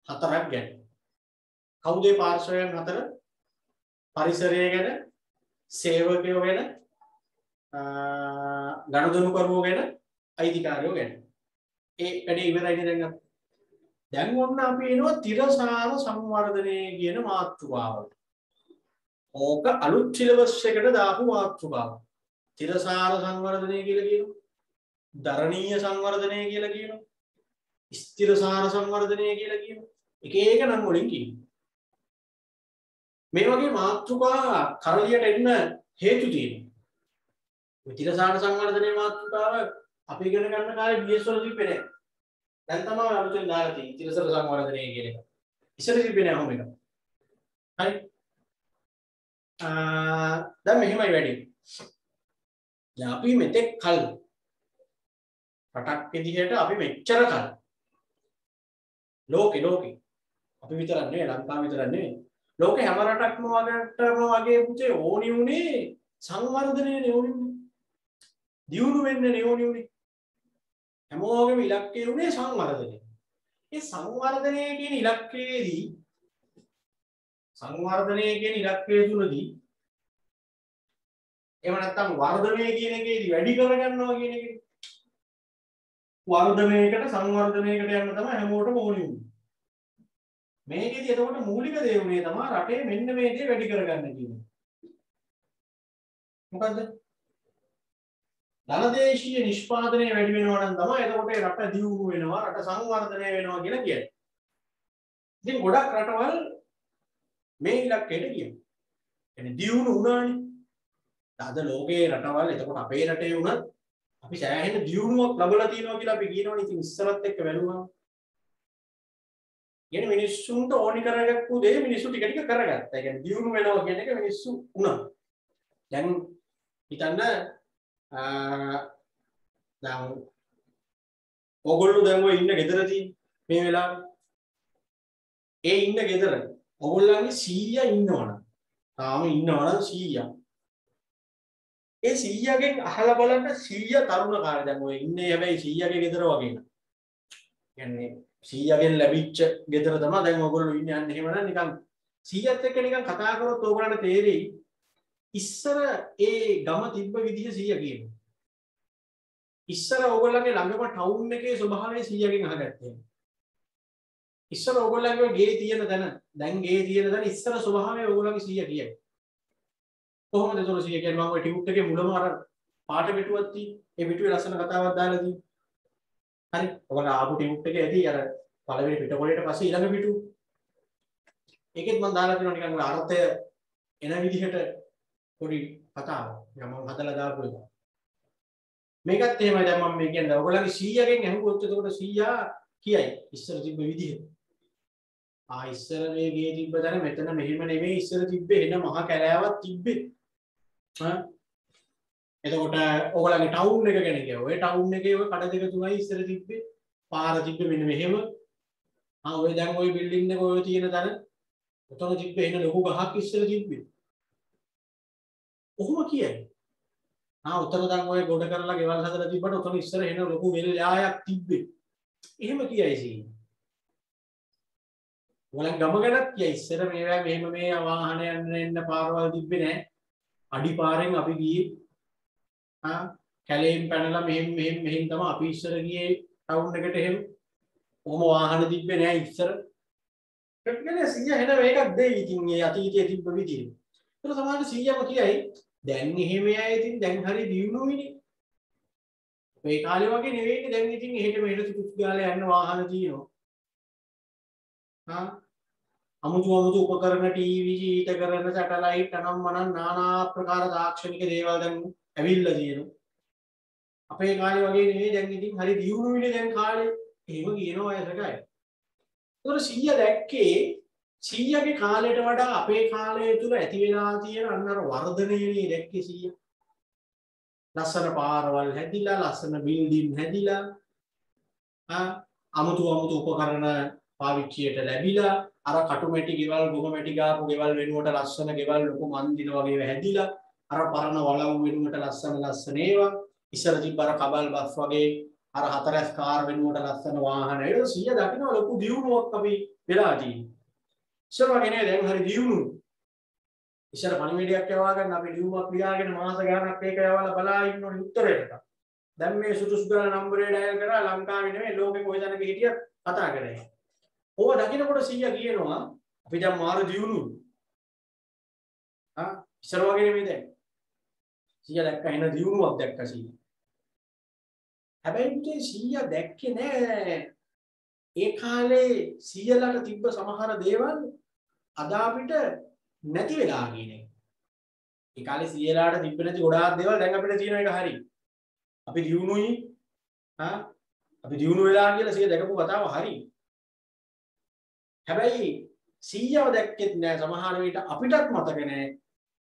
හතරක් ගැන. කවුද මේ පාර්ශවයන් හතර? පරිසරය ගැන, සේවකයෝ ගැන, ගනුදෙනුකරුවෝ ගැන, අයිතිකාරයෝ ගැන. ඒ වැඩේ ඉවරයිනේ දැන්. දැන් ඔන්න අපි එනවා තිරසාර සංවර්ධනය කියන මාතෘකාවට. ඕක අලුත් සිලබස් එකට දාපු මාතෘකාව. තිරසාර සංවර්ධනය කියලා කියනවා. දරණීය සංවර්ධනය කියලා කියනවා. ස්ථිරසාර සංවර්ධනය කියලා කියනවා. එක එක නම් වලින් කියනවා. මේ වගේ මාතෘකා කරලියට එන්න හේතු තියෙනවා. මේ තිරසාර සංවර්ධනයේ මාතෘකාව අපි ඉගෙන ගන්න කාලේ BS වල තිබ්බේ නැහැ. දැන් තමයි අලුතෙන් දාලා තියෙන්නේ තිරසාර සංවර්ධනය කියන එක. ඉස්සර තිබ්බේ නැහැ ඔහොම එක. හරි. දැන් මෙහෙමයි වැඩි. දැන් අපි මෙතෙක් කල් රටක් විදිහට අපි මෙච්චර කල් ලෝකේ අපි විතරක් නෙවෙයි ලංකාව විතරක් නෙවෙයි ලෝකේ හැම රටක්ම වගේ පුතේ ඕනි උනේ සංවර්ධනය නෙවුනේ. දියුණු වෙන්න නෙවුනේ. හැමෝගෙම ඉලක්කය උනේ සංවර්ධනය. ඒ සංවර්ධනය කියන ඉලක්කයේදී සංවර්ධනය කියන ඉලක්කය තුලදී එහෙම නැත්නම් වර්ධනය කියන එකේදී වැඩි කරගන්නවා කියන එකේ වර්ධනයකට සංවර්ධනයකට යන්න තමයි හැමෝටම ඕනේ උනේ. මේකෙදි එතකොට මූලික දේ උනේ තමයි රටේ මෙන්න මේ දේ වැඩි කරගන්න කියන්නේ. මොකද්ද? ධනදේශීය නිෂ්පාදනය වැඩි වෙනවා නම් තමයි එතකොට රට දියුණු වෙනවා, රට සංවර්ධනය වෙනවා කියලා කියන්නේ. ඉතින් ගොඩක් රටවල් මේ ඉලක්කයට කියනවා. يعني දියුණු වුණානේ. අද ලෝකේ රටවල් එතකොට අපේ රටේ වුණත් අපි සෑහෙන දියුණුවක් ලබලා තියෙනවා කියලා අපි කියනවනේ. ඉතින් ඉස්සරත් එක්ක බැලුවා. يعني මිනිස්සුන්ට ඕනි කරගත්තු දේ මිනිස්සු ටික ටික කරගත්තා. يعني දියුණු වෙනවා කියන එක මිනිස්සු උනා. දැන් හිතන්න දැන් ඔයගොල්ලෝ දැන් ඔය ඉන්න ගෙදරදී මේ වෙලාවේ ඒ ඉන්න ගෙදර ඔයගොල්ලන්ගේ 100 ඉන්නවනම් තාම ඉන්නවනම් 100 ඒ 100ගෙන් අහලා බලන්න 100 තරුණ කාලේ දැන් ඔය ඉන්නේ හැබැයි 100ගේ ගෙදර වගේ න ะ. කියන්නේ 100ගෙන් ලැබිච්ච ගෙදර තමයි දැන් ඔයගොල්ලෝ ඉන්නේ. යන්නේ එහෙමනම් නිකන් 100ත් එක්ක නිකන් කතා කරොත් ඔයගොල්ලන්ට තේරෙයි ඉස්සර ඒ ගම තිබ්බ විදිහ 100 කියනවා. ඉස්සර ඔයගොල්ලන්ගේ ළඟම ටවුන් එකේ ස්වභාවය 100ගෙන් අහගත්තේ. ඉස්සර ඔයගොල්ලන්ගේ ගේ තියෙන තැන දැන් ගේ තියෙන තැන ඉස්සර ස්වභාවය ඔයගොල්ලන්ගේ 100 කියයි. කොහොමද ඒතර 100 කියන්නේ? මම ඔය ටියුට් එකේ මුලම අර පාට පිටුවක් තියෙන්නේ. ඒ පිටුවේ ලස්සන කතාවක් දාලා තියෙන්නේ. හරි. ඔයගොල්ලෝ ආපු ටියුට් එකේ ඇති අර පළවෙනි පිටකොලේට පස්සේ ඊළඟ පිටුව. ඒකෙත් මම දාලා තියෙනවා නිකන් අර්ථය එන විදිහට පොඩි කතාවක්. මම හදලා දාපු එක. මේකත් එහෙමයි. දැන් මම මේ කියන්නේ ඔයගොල්ලන්ගේ 100ගෙන් අහුවොත් එතකොට 100 කියයි ඉස්සර තිබ්බ විදිහ. ඉස්සර මේ ගේ තිබ්බ තැන මෙතන මෙහෙම නෙමෙයි ඉස්සර තිබ්බේ එන මහ කැලෑවක් තිබ්බේ. එතකොට ඔයගොල්ලන්ගේ ටවුන් එක ගැන කියව. ඔය ටවුන් එකේ ඔය කඩ දෙක තුනයි ඉස්සර තිබ්බේ. පාර තිබ්බේ මෙන්න මෙහෙම. ඔය දැන් ওই බිල්ඩින් එක ඔය තියෙන තැන උතන තිබ්බේ එන ලොකු ගහක් ඉස්සර තිබ්බේ. ඔහොම කියයි. උතන දැන් ඔය ගොඩ කරලා ගෙවල් හදලා තිබ්බට උතන ඉස්සර එන ලොකු වෙල් යායක් තිබ්බේ. එහෙම කියයි සී. ඔයගොල්ලන් ගම ගැනත් කියයි ඉස්සර මේවා මෙහෙම මේ වාහන යන්න එන්න පාරවල් තිබ්බේ නැහැ. අඩි පාරෙන් අපි ගියේ කැලේන් පැනලා මෙහෙම තමයි අපි ඉස්සර ගියේ ටවුන් එකට එහෙම. කොහොම වාහන තිබ්බේ නැහැ ඉස්සර. ඒකනේ 100 එන මේකක් දෙයි ඉතින් මේ අතීතයේ තිබ්බ විදිහ. ඒක සමහර 100ම කියයි දැන් එහෙම යයි ඉතින් දැන් හරි දියුණුවිනේ. මේ කාලේ වගේ නෙවෙයිනේ දැන් ඉතින් එහෙට මෙහෙට සුසුස් ගාලා යන්න වාහන තියෙනවා. අමුතු උපකරණ ටීවී ඊට කරන සැටලයිට් අනම් මනම් নানা ආකාර තාක්ෂණික දේවල් දැන් ඇවිල්ලා තියෙනවා. අපේ කාලේ වගේ නෙවෙයි දැන් ඉතින් හරි දියුණුවිනේ දැන් කාලේ. එහෙම කියනවා අයසකයි. ඒතර 100 දැක්කේ 100ගේ කාලයට වඩා අපේ කාලය තුල ඇති වෙලා තියෙන අන්නර වර්ධනයනේ දැක්කේ 100. ලස්සන පාරවල් හැදිලා ලස්සන බිල්ඩින් හැදිලා අමුතු උපකරණ පාවිච්චියට ලැබිලා අර කටුමැටි ගෙවල් ගොම මැටි ගාපු ගෙවල් වෙනුවට ලස්සන ගෙවල් ලොකු මන්දිර වගේ හැදිලා අර පරණ වලව් වෙනුවට ලස්සන ඒවා ඉස්සර තිබ්බ අර කබල් බස් වගේ අර හතරස් කාර් වෙනුවට ලස්සන වාහන ඒක 100 දකින්න ලොකු දියුණුවක් අපි වෙලා තියෙනවා. ඉස්සර වගේ නේ දැන් හරි දියුණු. ඉස්සර පණිවිඩයක් යවා ගන්න අපි ලියුමක් ලියාගෙන මාස ගාණක් ඒක යවලා බලා ඉන්න ඕනේ උත්තරේට. දැන් මේ සුදුසු ගාන නම්බරේ ඩයල් කරලා ලංකාවේ නෙමෙයි ලෝකෙ කොයි තැනක හිටියත් කතා කරේ. ඕව දකින්නකොට 100 කියනවා අපි දැන් මාරු දියුණු. ඉස්සර වගේ නෙමෙයි දැන්. 100 දැක්ක එන දියුණුවක් දැක්ක 100. හැබැයි පුතේ 100 දැක්කේ නෑ. ඒ කාලේ 100ලට තිබ්බ සමහර දේවල් අද අපිට නැති වෙලා ගියේ. ඒ කාලේ 100ලාට තිබ්බ නැති ගොඩාක් දේවල් දැන් අපිට තියෙන එක හරි. අපි දියුණුයි අපි දියුණු වෙලා කියලා 100 දැකපු කතාව හරි. හැබැයි 100ව දැක්කෙත් නෑ සමහර විට අපිටත් මතක නෑ.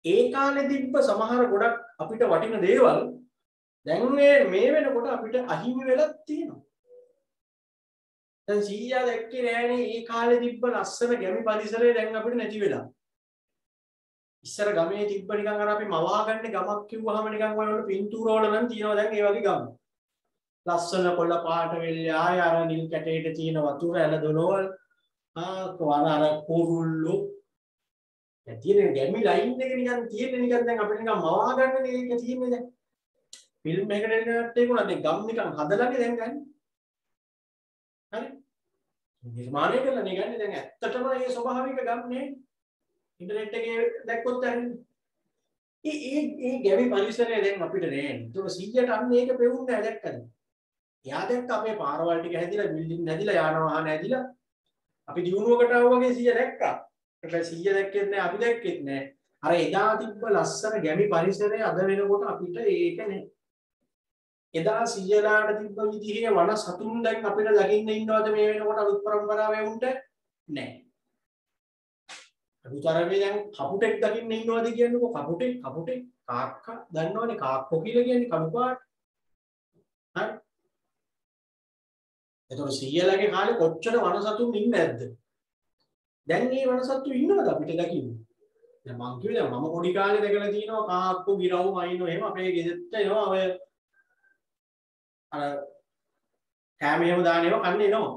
ඒ කාලේ තිබ්බ සමහර ගොඩක් අපිට වටින දේවල් දැන් මේ වෙනකොට අපිට අහිමි වෙලා තියෙනවා. දැන් 100 දැක්කේ නෑනේ ඒ කාලේ තිබ්බ ලස්සන ගැමි පරිසරය දැන් අපිට නැති වෙලා. ඉස්සර ගමේ තිබ්බ නිකන් අර අපි මවා ගන්න ගමක් කිව්වහම නිකන් වල පින්තූර වල නම් තියෙනවා දැන් ඒ වගේ ගම. ලස්සන කොළ පාට වෙල්ල ආය අර නිල් කැටේට තියෙන වතුර ඇල දොළවල් අර කුරුල්ලු දැන් තියෙන ගැමි ලයින් එක නිකන් තියෙන නිකන් දැන් අපිට නිකන් මවා ගන්නනේ ඒක තියෙන්නේ දැන්. ෆිල්ම් එකකට එනකොට ඒක උනත් ගම් නිකන් හදලානේ දැන් ගන්න. හරි. නිර්මාණය කරලා නේ ගන්නේ දැන් ඇත්තටම මේ ස්වභාවික ගම් නේ. ඉන්ටර්නෙට් එකේ දැක්කොත් හරිනේ. ඒ ගැමි පරිසරය දැන් අපිට නෑ. ඒක 100ට අන්න ඒක පෙවුන්නේ නැහැ දැක්කද? එයා දැක්ක අපේ පාරවල් ටික හැදිලා බිල්ඩින් හැදිලා යාන වාහන හැදිලා අපි දිනුවකට ආවා වගේ 100 දැක්කා. ඒක 100 දැක්කෙත් නෑ අපි දැක්කෙත් නෑ. අර එදා තිබ්බ ලස්සන ගැමි පරිසරය අද වෙනකොට අපිට ඒක නෑ. එදා 100ලාට තිබ්බ විදිහේ වන සතුන් දැන් අපිට දකින්න ඉන්නවද මේ වෙනකොට අලුත් පරම්පරාවේ උන්ට නෑ. අදුතරමේ දැන් කපුටෙක් දකින්න ඉන්නවද කියන්නකෝ කපුටෙක් කාක්කා දන්නවනේ කාක්කෝ කියලා කියන්නේ කළු පාට. හරි. එතකොට 100ලගේ කාලේ කොච්චර වනසතුන් ඉන්නේ නැද්ද? දැන් මේ වනසතු ඉන්නවද අපිට දකින්න? දැන් මං කිව්වේ දැන් මම පොඩි කාලේ දැකලා තියෙනවා කාක්කෝ ගිරව් මයින්ෝ එහෙම අපේ ගෙදරට එනවා ඔය අර කැම එහෙම දාන ඒවා කන්නේ එනවා.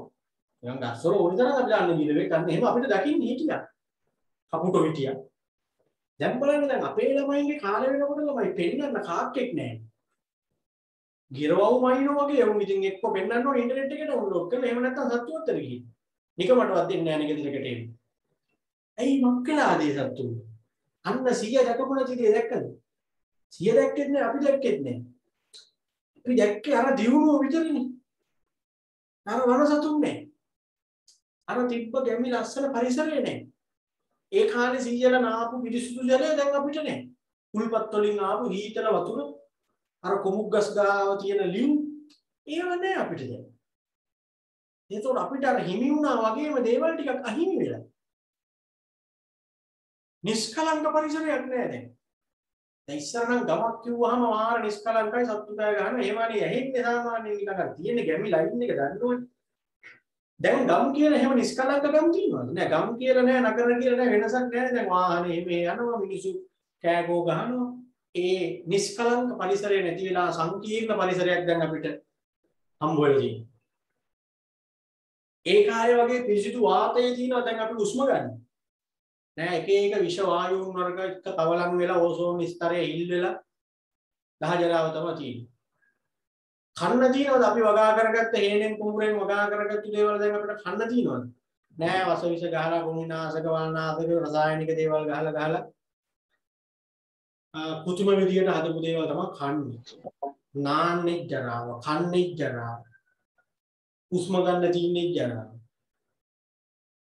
නිකන් ගස්වල ඕනි තරම් අපි දාන්න ගිහලා කන්නේ එහෙම අපිට දකින්න හිටියා. කපුටෝ හිටියා. දැන් බලන්න දැන් අපේ ළමයින්ගේ කාලේ වෙනකොට ළමයි පෙන්නන්න කාක්කෙක් නැහැ. ගිරවව් මයින්ෝ වගේ උන් ඉතින් එක්ක පෙන්නන්න ඕනේ ඉන්ටර්නෙට් එකට ඩවුන්ලෝඩ් කරලා එහෙම නැත්නම් සත්තු අතර ගිහින්. නිකමටවත් දෙන්නේ නැහැ නේ ගෙදරකට එන්නේ. ඇයි මොකක්ලාද ඒ සත්තු? අන්න 100 දැකපු නැති දේ දැක්කද? 100 දැක්කෙත් නැහැ අපි දැක්කෙත් නැහැ. අපි දැක්කේ අර දියුණුව විතරනේ. අර වනසතුන් නැහැ. අර තිබ්බ ගැමි ලස්සන පරිසරය නැහැ. ඒ කාලේ 100ලා නාපු පිරිසුදු ජලය දැන් අපිට නැහැ. කුල්පත් වලින් ආපු හීතල වතුර අර කොමුක් ගස් ගාව තියෙන ලියු ඒව නැහැ අපිට දැන්. ඒතකොට අපිට අර හිමි වුණා වගේම දේවල් ටිකක් අහිමි වෙලා. නිෂ්කලංක පරිසරයක් නැහැ දැන්. දැන් ඉස්සර නම් ගමක් කිව්වහම වාර නිෂ්කලංකයි සත්තු කෑ ගහන ඒවනේ ඇහෙන්නේ සාමාන්‍යයෙන් නිකන් අර තියෙන ගැමි ලයින් එක දන්නවනේ. දැන් ගම් කියලා එහෙම නිෂ්කලංක ගම් තියෙනවද? නෑ ගම් කියලා නෑ නගර කියලා නෑ වෙනසක් නෑ දැන් වාහනේ මේ යනවා මිනිස්සු කෑගෝ ගහනවා. ඒ නිෂ්කලංක පරිසරය නැති වෙලා සංකීර්ණ පරිසරයක් දැන් අපිට හම්බ වෙලා තියෙනවා. ඒ කාලේ වගේ පිරිසිදු වාතය තියෙනවා දැන් අපි උස්ම ගන්න. නෑ එක එක විෂ වායුන් වර්ග එක තවලම් වෙලා ඕසෝන් ස්තරය හිල් වෙලා දහජරාව තමයි තියෙන්නේ. කන්න තියෙනවද අපි වගා කරගත්ත හේනෙන් කුඹුරෙන් වගා කරගත්තු දේවල් දැන් අපිට කන්න තියෙනවද? නෑ වස විෂ ගහලා භූමිනාශක වල්නාශක රසායනික දේවල් ගහලා කෘත්‍රිම විදියට හදපු දේවල් තමයි කන්නේ. නාන්නේ ජරාව, කන්නේ ජරාව. උස්ම ගන්න තින්නේ ජරාව.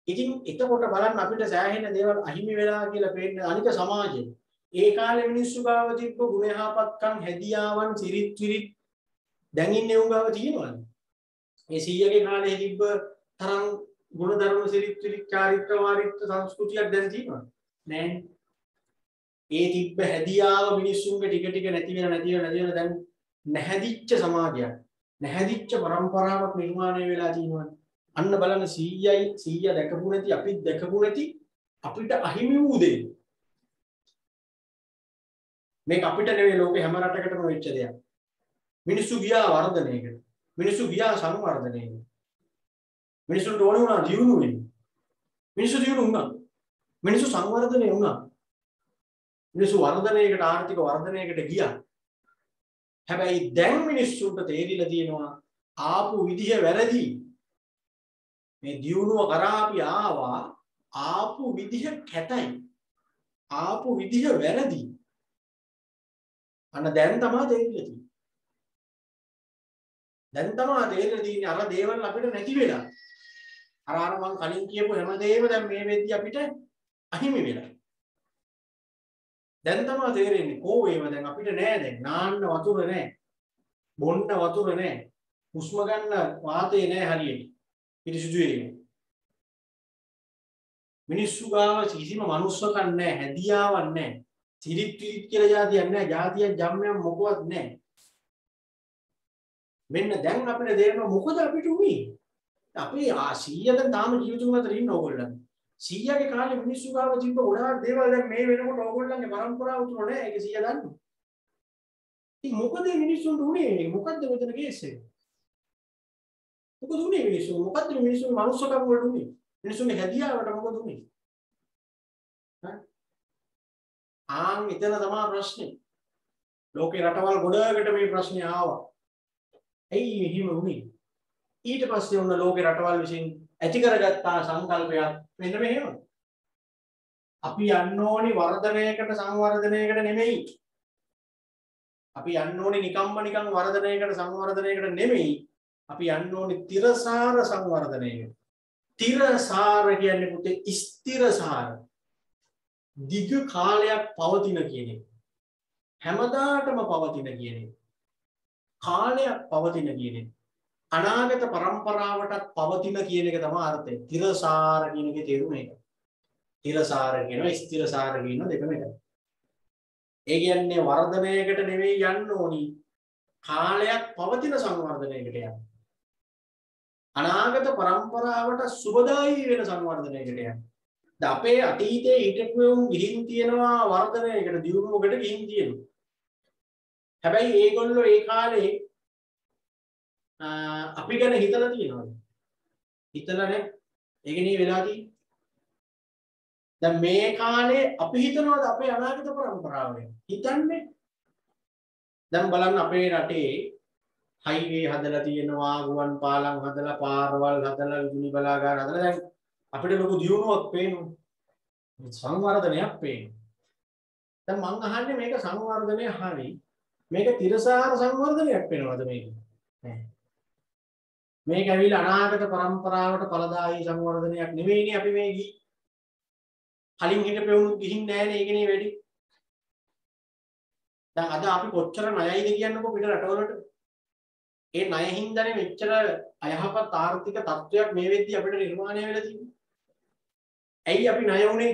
ඉතින් එතකොට බලන්න අපිට සෑහෙන දේවල් අහිමි වෙලා කියලා පේන්නේ අනික සමාජයේ. ඒ කාලේ මිනිස්සු ගාව තිබ්බ ගුණ යහපත්කම් හැදියාවන් සිරිත් විරිත් දැන් ඉන්නේ උන් ගාව තියෙනවද? මේ 100ගේ කාලේ තිබ්බ තරම් ගුණ ධර්ම සිරිත් විරිත් චාරිත්‍ර වාරිත්‍ර සංස්කෘතියක් දැන් තියෙනවද? නැහැ. ඒ තිබ්බ හැදියාව මිනිස්සුන්ගේ ටික ටික නැති වෙන දැන් නැහැදිච්ච සමාජයක්. නැහැදිච්ච પરම්පරාවක් නිර්මාණය වෙලා තියෙනවා. අන්න බලන්න 100 දැකපු නැති අපිත් දැකපු නැති අපිට අහිමි වූ දේ. මේක අපිට නෙවෙයි ලෝකේ හැම රටකටම වෙච්ච දෙයක්. මිනිස්සු ගියා වර්ධනයකට. මිනිස්සු ගියා සංවර්ධනයකට. මිනිස්සුන්ට ඕන වුණා දියුණු වෙන්න. මිනිස්සු දියුණු වුණා. මිනිස්සු සංවර්ධනය වුණා. මිනිස්සු වර්ධනයකට ආර්ථික වර්ධනයකට ගියා. හැබැයි දැන් මිනිස්සුන්ට තේරිලා තියෙනවා ආපු විදිහ වැරදි. මේ දියුණුව කරා අපි ආපු විදිහ කැතයි. ආපු විදිහ වැරදි. අන්න දැන් තමයි තේරෙන්නේ. දැන් තමයි තේරෙන්නේ අර දේවල් අපිට නැති වෙලා. අර මං කලින් කියපු හැමදේම දැන් මේ වෙද්දි අපිට අහිමි වෙලා. දැන් තමයි තේරෙන්නේ කෝ ඒව දැන් අපිට නෑ දැන් නාන්න වතුර නෑ. බොන්න වතුර නෑ. හුස්ම ගන්න වාතය නෑ හරියට. පිරිසිදු වෙන්නේ. මිනිස්සු ගාව කිසිම මනුස්සකම් නැහැ, හැදියාවක් නැහැ. සිරිත් විරිත් කියලා જાතියක් නැහැ, જાතියක් ජම්මයක් මොකවත් නැහැ. මෙන්න දැන් අපිට තේරෙනවා මොකද අපිට උනේ? අපි 100 දැන් තාම ජීවිතුන් අතර ඉන්න ඕගොල්ලන්. සීයාගේ කාලේ මිනිස්සු ගාව තිබ්බ ගොඩාක් දේවල් දැන් මේ වෙනකොට ඕගොල්ලන්ගේ පරම්පරාව තුල නෑ. ඒක සීයා දන්නවා. ඉතින් මොකද මේ මිනිස්සුන්ට උනේ? මොකද්ද මෙතන කේස් එක? මොකද උනේ මිනිස්සු? මොකද්ද මිනිස්සුන්ගේ මනුස්සකම වලට උනේ? මිනිස්සුන්ගේ හැදියාවට මොකද උනේ? ආන් එතන තමයි ප්‍රශ්නේ. ලෝකේ රටවල් ගොඩකට මේ ප්‍රශ්නේ ආවා. ඇයි එහෙම වුනේ? ඊට පස්සේ වුණ ලෝකේ රටවල් විසින් ඇති කරගත්තා සංකල්පයක් මෙන්න මෙහෙම. අපි යන්න ඕනි වර්ධනයකට සංවර්ධනයකට නෙමෙයි. අපි යන්න ඕනි නිකම්ම නිකම් වර්ධනයකට සංවර්ධනයකට නෙමෙයි. අපි යන්න ඕනි තිරසාර සංවර්ධනයකට. තිරසාර කියන්නේ පුතේ ස්ථිරසාර. දිග කාලයක් පවතින කියන එක. හැමදාටම පවතින කියන එක. කාලයක් පවතින කියන එක. අනාගත පරම්පරාවටත් පවතින කියන එක තමයි අර්ථය. තිරසාර කියන එකේ තේරුම ඒක. තිරසාර කියනවා ස්ථිරසාර කියනවා දෙකම එකයි. ඒ කියන්නේ වර්ධනයකට නෙවෙයි යන්න ඕනි. කාලයක් පවතින සංවර්ධනයකට යන්න. අනාගත පරම්පරාවට සුබදායී වෙන සංවර්ධනයකට යන්න. දැන් අපේ අතීතයේ හිටපු ගිහින් තියෙනවා වර්ධනයකට දියුණුවකට ගිහින් තියෙනවා. හැබැයි ඒගොල්ලෝ ඒ කාලේ අපි ගැන හිතලා තියෙනවද? හිතලා නැහැ. ඒකනේ වෙලා තියෙන්නේ. දැන් මේ කාලේ අපි හිතනවාද අපේ අනාගත පරම්පරාව ගැන? හිතන්නේ. දැන් බලන්න අපේ රටේ හයිවේ හදලා තියෙනවා, ගුවන් පාලම් හදලා, පාරවල් හදලා, විදුලි බලාගාර හදලා දැන් අපිට ලොකු දියුණුවක් පේනවා. සංවර්ධනයක් පේනවා. දැන් මං අහන්නේ මේක සංවර්ධනය හරි. මේක තිරසාර සංවර්ධනයක් වෙනවද මේක? නෑ. මේක ඇවිල්ලා අනාගත පරම්පරාවට ඵලදායී සංවර්ධනයක් නෙවෙයිනේ අපි මේ කලින් හිටපෙවුණු ගිහින් නෑනේ ඒකනේ වැඩි. දැන් අද අපි කොච්චර ණයයිද කියන්නකෝ පිට රටවලට. ඒ ණය හින්දානේ මෙච්චර අයහපත් ආර්ථික තත්ත්වයක් මේ වෙද්දී අපිට නිර්මාණය වෙලා තියෙන්නේ. ඇයි අපි ණය වුනේ?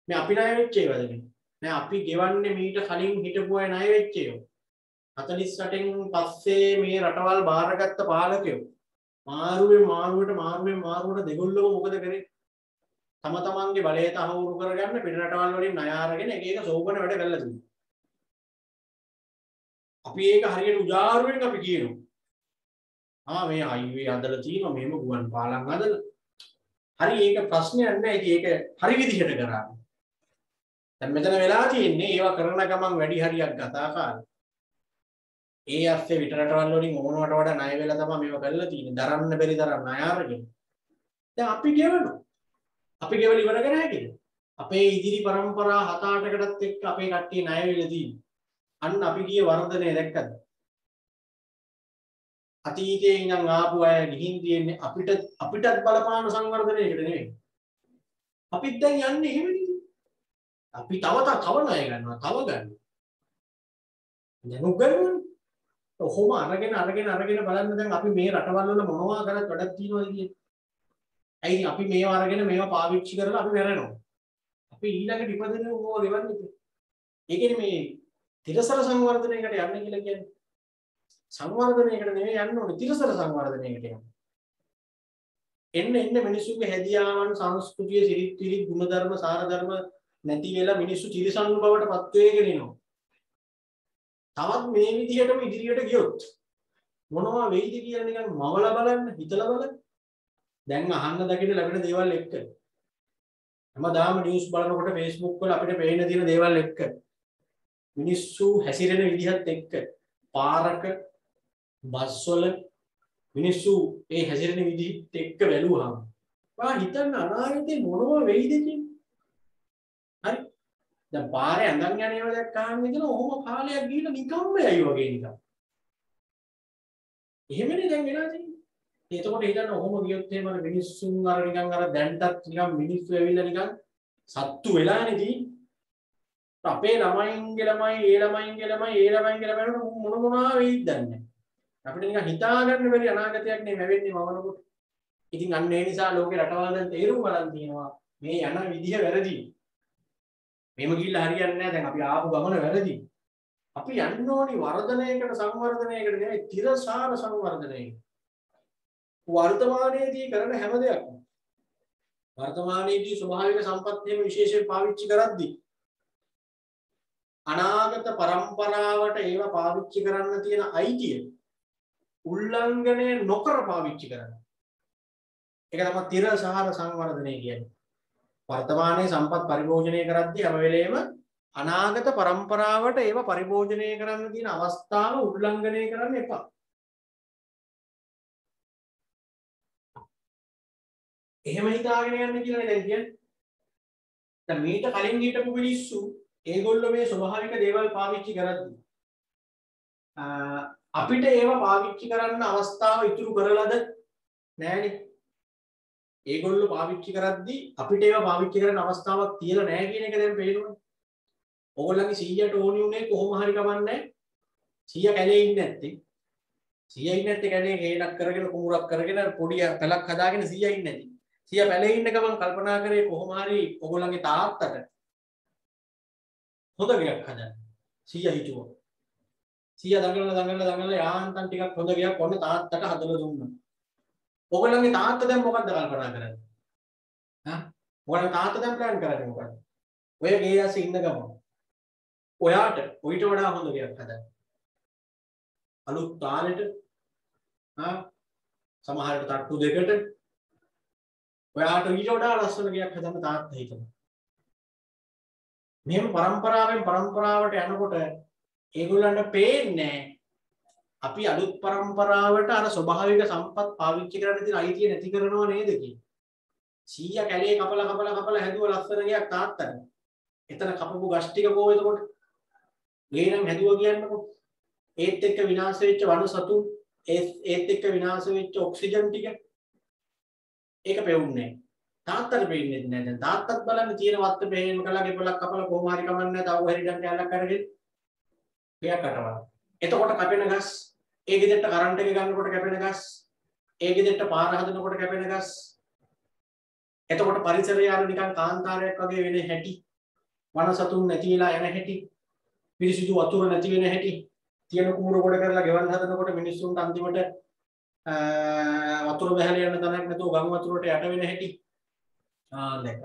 මේ අපි ණය වෙච්ච ඒවාද මේ? නෑ අපි ගෙවන්නේ මීට කලින් හිටපු අය ණය වෙච්ච ඒවා. 48න් පස්සේ මේ රටවල් බාරගත්ත පාලකයෝ මාරුවට දෙගොල්ලම මොකද කරේ? තම තමන්ගේ බලය තහවුරු කරගන්න පිට රටවල් වලින් ණය අරගෙන එක එක සෝබන වැඩ කරලා තිබුණා. අපි ඒක හරියට උදාහරණයක් අපි කියනවා. මේ හයිවේ හදලා තියෙනවා මේම ගුවන් පාලම් හදලා. හරි ඒක ප්‍රශ්නයක් නෑ. ඒක හරි විදිහට කරා. දැන් මෙතන වෙලා තියෙන්නේ ඒවා කරන ගමන් වැඩි හරියක් ගතා කාලේ. ඒ ඇස්සේ පිට රටවල් වලින් ඕනවට වඩා ණය වෙලා තමයි මේවා කරලා තියෙන්නේ. දරන්න බැරි තරම් ණය අරගෙන. දැන් අපි ගෙවනවා. අපි ගෙවල ඉවර කරා හැකිද? අපේ ඉදිරි පරම්පරා 7-8කටත් එක්ක අපේ කට්ටිය ණය වෙලා තියෙන්නේ. අන්න අපි ගිය වර්ධනය දැක්කද? අතීතයේ ඉඳන් ආපු අය ගිහින් තියෙන්නේ අපිටත් බලපාන සංවර්ධනයකට නෙවෙයි. අපිත් දැන් යන්නේ එහෙමනේ. අපි තව ණය ගන්නවා, තව ගන්නවා. දැන් උගන්වන්නේ. ඔහොම අරගෙන බලන්න දැන් අපි මේ රටවල් වල මොනවා කරත් වැඩක් තියනවද කියන්නේ. ඇයි අපි මේවා අරගෙන මේවා පාවිච්චි කරලා අපි මැරෙනවා. අපි ඊළඟට ඉපදෙන්නේ ඕවා ගෙවන්නේ. ඒකනේ මේ තිරසර සංවර්ධනයකට යන්න කියලා කියන්නේ. සංවර්ධනයකට නෙවෙයි යන්න ඕනේ තිරසර සංවර්ධනයකට යන්න. එන්න මිනිස්සුගේ හැදියාවන් සංස්කෘතිය සිරිත් විරිත් ගුණධර්ම සාරධර්ම නැති වෙලා මිනිස්සු තිරසන් බවට පත් වෙගෙන එනවා. තවත් මේ විදිහටම ඉදිරියට ගියොත් මොනවා වෙයිද කියලා නිකන් මවලා බලන්න හිතලා බලන්න. දැන් අහන්න දකින්න ලැබෙන දේවල් එක්ක හැමදාම නිවුස් බලනකොට Facebook වල අපිට පේන තියෙන දේවල් එක්ක මිනිස්සු හැසිරෙන විදිහත් එක්ක පාරක බස් වල මිනිස්සු ඒ හැසිරෙන විදිහත් එක්ක බැලුවාම ඔයා හිතන්න අනාගතේ මොනවා වෙයිද කියන්නේ. හරි දැන් පාරේ ඇඳන් යන ඒවා දැක්කහම ඉතින් ඔහොම කාලයක් ගිහින් නිකම්ම යයි වගේ නිකන්. එහෙමනේ දැන් වෙලා තියෙන්නේ. එතකොට හිතන්න ඔහොම ගියොත් එහෙම මිනිස්සුන් අර නිකන් අර දැන්ටත් නිකන් මිනිස්සු ඇවිල්ලා නිකන් සත්තු වෙලානේ තියෙන්නේ. අපේ ළමයින්ගේ ළමයි මොනවා වෙයිද දන්නේ. අපිට නිකන් හිතා ගන්න බැරි අනාගතයක් නේ ලැබෙන්නේ මවනකොට. ඉතින් අන්න ඒ නිසා ලෝකේ රටවල් දැන් තේරුම් ගන්න තියෙනවා මේ යන විදිහ වැරදි. මේම ගිහිල්ලා හරියන්නේ නැහැ. දැන් අපි ආපු ගමන වැරදි. අපි යන්න ඕනි වර්ධනයකට සංවර්ධනයකට නෙවෙයි තිරසාර සංවර්ධනයකට. වර්තමානයේදී කරන හැම දෙයක්ම වර්තමානයේදී ස්වභාවික සම්පත් එහෙම විශේෂයෙන් පාවිච්චි කරද්දී අනාගත પરම්පරාවට ඒවා පාවිච්චි කරන්න තියෙන අයිතිය උල්ලංඝනය නොකර පාවිච්චි කරන්න. ඒක තමයි තිරසහර සංවර්ධනය කියන්නේ. වර්තමානයේ සම්පත් පරිභෝජනය කරද්දී හැම වෙලේම අනාගත પરම්පරාවට ඒවා පරිභෝජනය කරන්න තියෙන අවස්ථාව උල්ලංඝනය කරන්න එපා. එහෙම හිතාගෙන යන්න කියලා දැන් කියන්නේ. දැන් මීට කලින් හිටපු මිනිස්සු ඒගොල්ලෝ මේ ස්වභාවික දේවල් පාවිච්චි කරද්දී අපිට ඒවා පාවිච්චි කරන්න අවස්ථාව ඉතුරු කරලාද නැහැනේ. ඒගොල්ලෝ පාවිච්චි කරද්දී අපිට ඒවා පාවිච්චි කරන්න අවස්ථාවක් තියලා නැහැ කියන එක දැන් පේනවනේ. ඕගොල්ලන්ගේ 100ට ඕනි උනේ කොහොම හරි කමන්නේ 100 කැලේ ඉන්නේ නැත්තේ. 100 ඉන්නේ නැත්තේ කැලේ හේනක් කරගෙන කුඹුරක් කරගෙන පොඩි පැලක් හදාගෙන 100 ඉන්නේ නැති. 100 පැලේ ඉන්න ගමන් කල්පනා කරේ කොහොම හරි ඕගොල්ලන්ගේ තාත්තට හොඳ ගයක් හදන්න. 100 හිතුවා. 100 දඟලලා යාන්තම් ටිකක් හොඳ ගයක් ඔන්න තාත්තට හදලා දුන්නා. ඕගොල්ලන්ගේ තාත්තා දැන් මොකද්ද කල්පනා කරන්නේ? හා? ඕගොල්ලන්ගේ තාත්තා දැන් ප්ලෑන් කරන්නේ මොකද්ද? ඔය ගේ ඇස්සේ ඉන්න ගමන් ඔයාට ඔయిత වඩා හොඳ ගයක් හදන්න. අලුත් තාලෙට සමහරට තට්ටු දෙකට ඔයාට ඊට වඩා ලස්සන ගයක් හදන්න තාත්තා හිතනවා. මෙහෙම પરම්පරාවෙන් પરම්පරාවට යනකොට ඒගොල්ලන්ට පේන්නේ අපි අලුත් પરම්පරාවට අර ස්වභාවික සම්පත් පාවිච්චි කරන්න තියෙන අයිතිය නැති කරනව නේද කියලා. 100 කැලේ කපලා හැදුව ලස්සන ගයක් තාත්තට. එතන කපපු ගස් ටික කො එතකොට ගේනම් හැදුවා කියන්නකො. ඒත් එක්ක විනාශ වෙච්ච වන සතුන් ඒත් එක්ක විනාශ වෙච්ච ඔක්සිජන් ටික ඒක පෙවුන්නේ නැහැ. තාත්තට පෙන්නේ නැහැ. දැන් තාත්තත් බලන්න තියෙන වත්ත බෙහෙම කළා ගෙපලක් කපලා කොහොම හරි කමන්නේ තව හරි ඩන් කැලක් අරගෙන ගියා කටවල. එතකොට කැපෙන ගස් ඒ ගෙදරට කරන්ට් එක ගන්නකොට කැපෙන ගස් ඒ ගෙදරට පාර හදනකොට කැපෙන ගස් එතකොට පරිසරය අර නිකන් කාන්තාරයක් වගේ වෙන හැටි වන සතුන් නැති වෙලා යන හැටි පිරිසිදු වතුර නැති වෙන හැටි තියෙන කුඹුර කොට කරලා ගෙවල් හදනකොට මිනිස්සුන්ට අන්තිමට වතුර බහැලා යන තැනක් නැතුව ගම් වතුරට යට වෙන හැටි දැක්ක.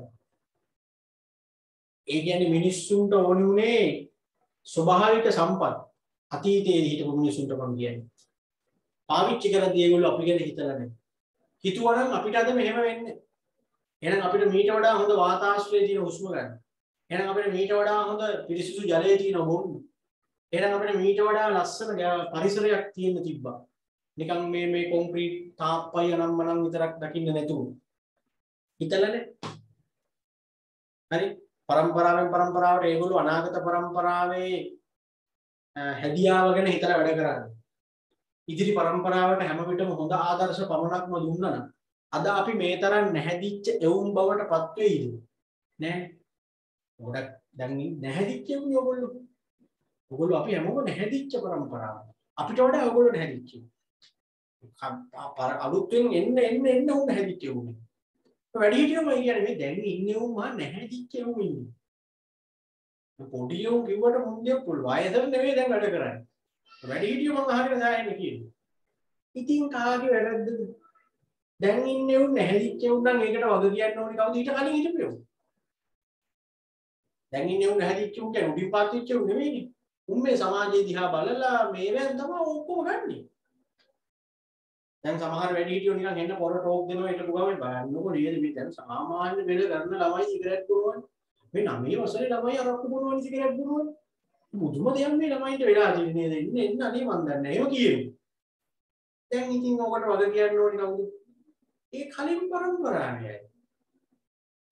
ඒ කියන්නේ මිනිස්සුන්ට ඕනි උනේ ස්වභාවික සම්පත් අතීතයේ හිටපු මිනිස්සුන්ට මම කියන්නේ. පාවිච්චි කරද්දී ඒගොල්ලෝ අපි ගැන හිතලා නැහැ. හිතුවනම් අපිට අද මෙහෙම වෙන්නේ. එහෙනම් අපිට මීට වඩා හොඳ වාතාශ්‍රය තියෙන හුස්ම ගන්න. එහෙනම් අපිට මීට වඩා හොඳ පිරිසිදු ජලය තියෙන බොන්න. එහෙනම් අපිට මීට වඩා ලස්සන පරිසරයක් තියෙන්න තිබ්බා. නිකන් මේ කොන්ක්‍රීට් තාප්පයි අනම්මනම් විතරක් දකින්න නැතුව. හිතලානේ. හරි. પરම්පරාවෙන් પરම්පරාවට ඒගොල්ලෝ අනාගත પરම්පරාවේ හැදියාව ගැන හිතලා වැඩ කරන්නේ. ඉදිරි પરම්පරාවට හැම විටම හොඳ ආදර්ශ පමණක්ම දුන්නා නම් අද අපි මේ තරම් නැහැදිච්ච එවුම් බවට පත් වෙයිද? නෑ. ගොඩක් දැන් නැහැදිච්ච එවුන් ඔයගොල්ලෝ. ඔයගොල්ලෝ අපි හැමෝම නැහැදිච්ච પરම්පරාව. අපිට වඩා ඔයගොල්ලෝ නැහැදිච්ච. අලුත්ෙන් එන්න උන් නැහැදිච්ච එවුන්. වැඩි හිටියම කියන්නේ මේ දැන් ඉන්නේ උන් මහා නැහැදිච්ච එවුන් ඉන්නේ. පොඩි උන් කිව්වට මුන්ගේ පුල් වයසෙන් නෙවෙයි දැන් වැඩ කරන්නේ. වැඩි හිටියම මම අහගෙන සායන්නේ කියන්නේ. ඉතින් කාගේ වැරද්දද? දැන් ඉන්නේ උන් නැහැදිච්ච උන් නම් ඒකට වග කියන්න ඕනේ කවුද ඊට කලින් හිටපෙව. දැන් ඉන්නේ උන් නැහැදිච්ච උන් කියන්නේ උඩින් පාත් වෙච්ච උන් නෙවෙයිනේ. උන් මේ සමාජයේ දිහා බලලා මේවෙන් තමයි ඔක්කොම ගන්නෙ. දැන් සමහර වැඩි හිටියෝ නිකන් එන්න පොර ටෝක් දෙනවා ඊට පුගාවෙන් බලන්නකො නේද මේ දැන් සාමාන්‍ය වෙල ගන්න ළමයි සිගරට් බොනවනේ. මේ 9 වසරේ ළමයි අරක්කු බොනවනේ සිගරට් බොනවනේ. මුදුම දෙයක් මේ ළමයින්ට වෙලා තියෙන්නේ නේද? එන්න අනේ මන් දන්නේ නැහැ. එහෙම කියනවා. දැන් ඉතින් ඔකට වග කියන්න ඕනේ කවුද? ඒ කලින් પરම්පරාවයි.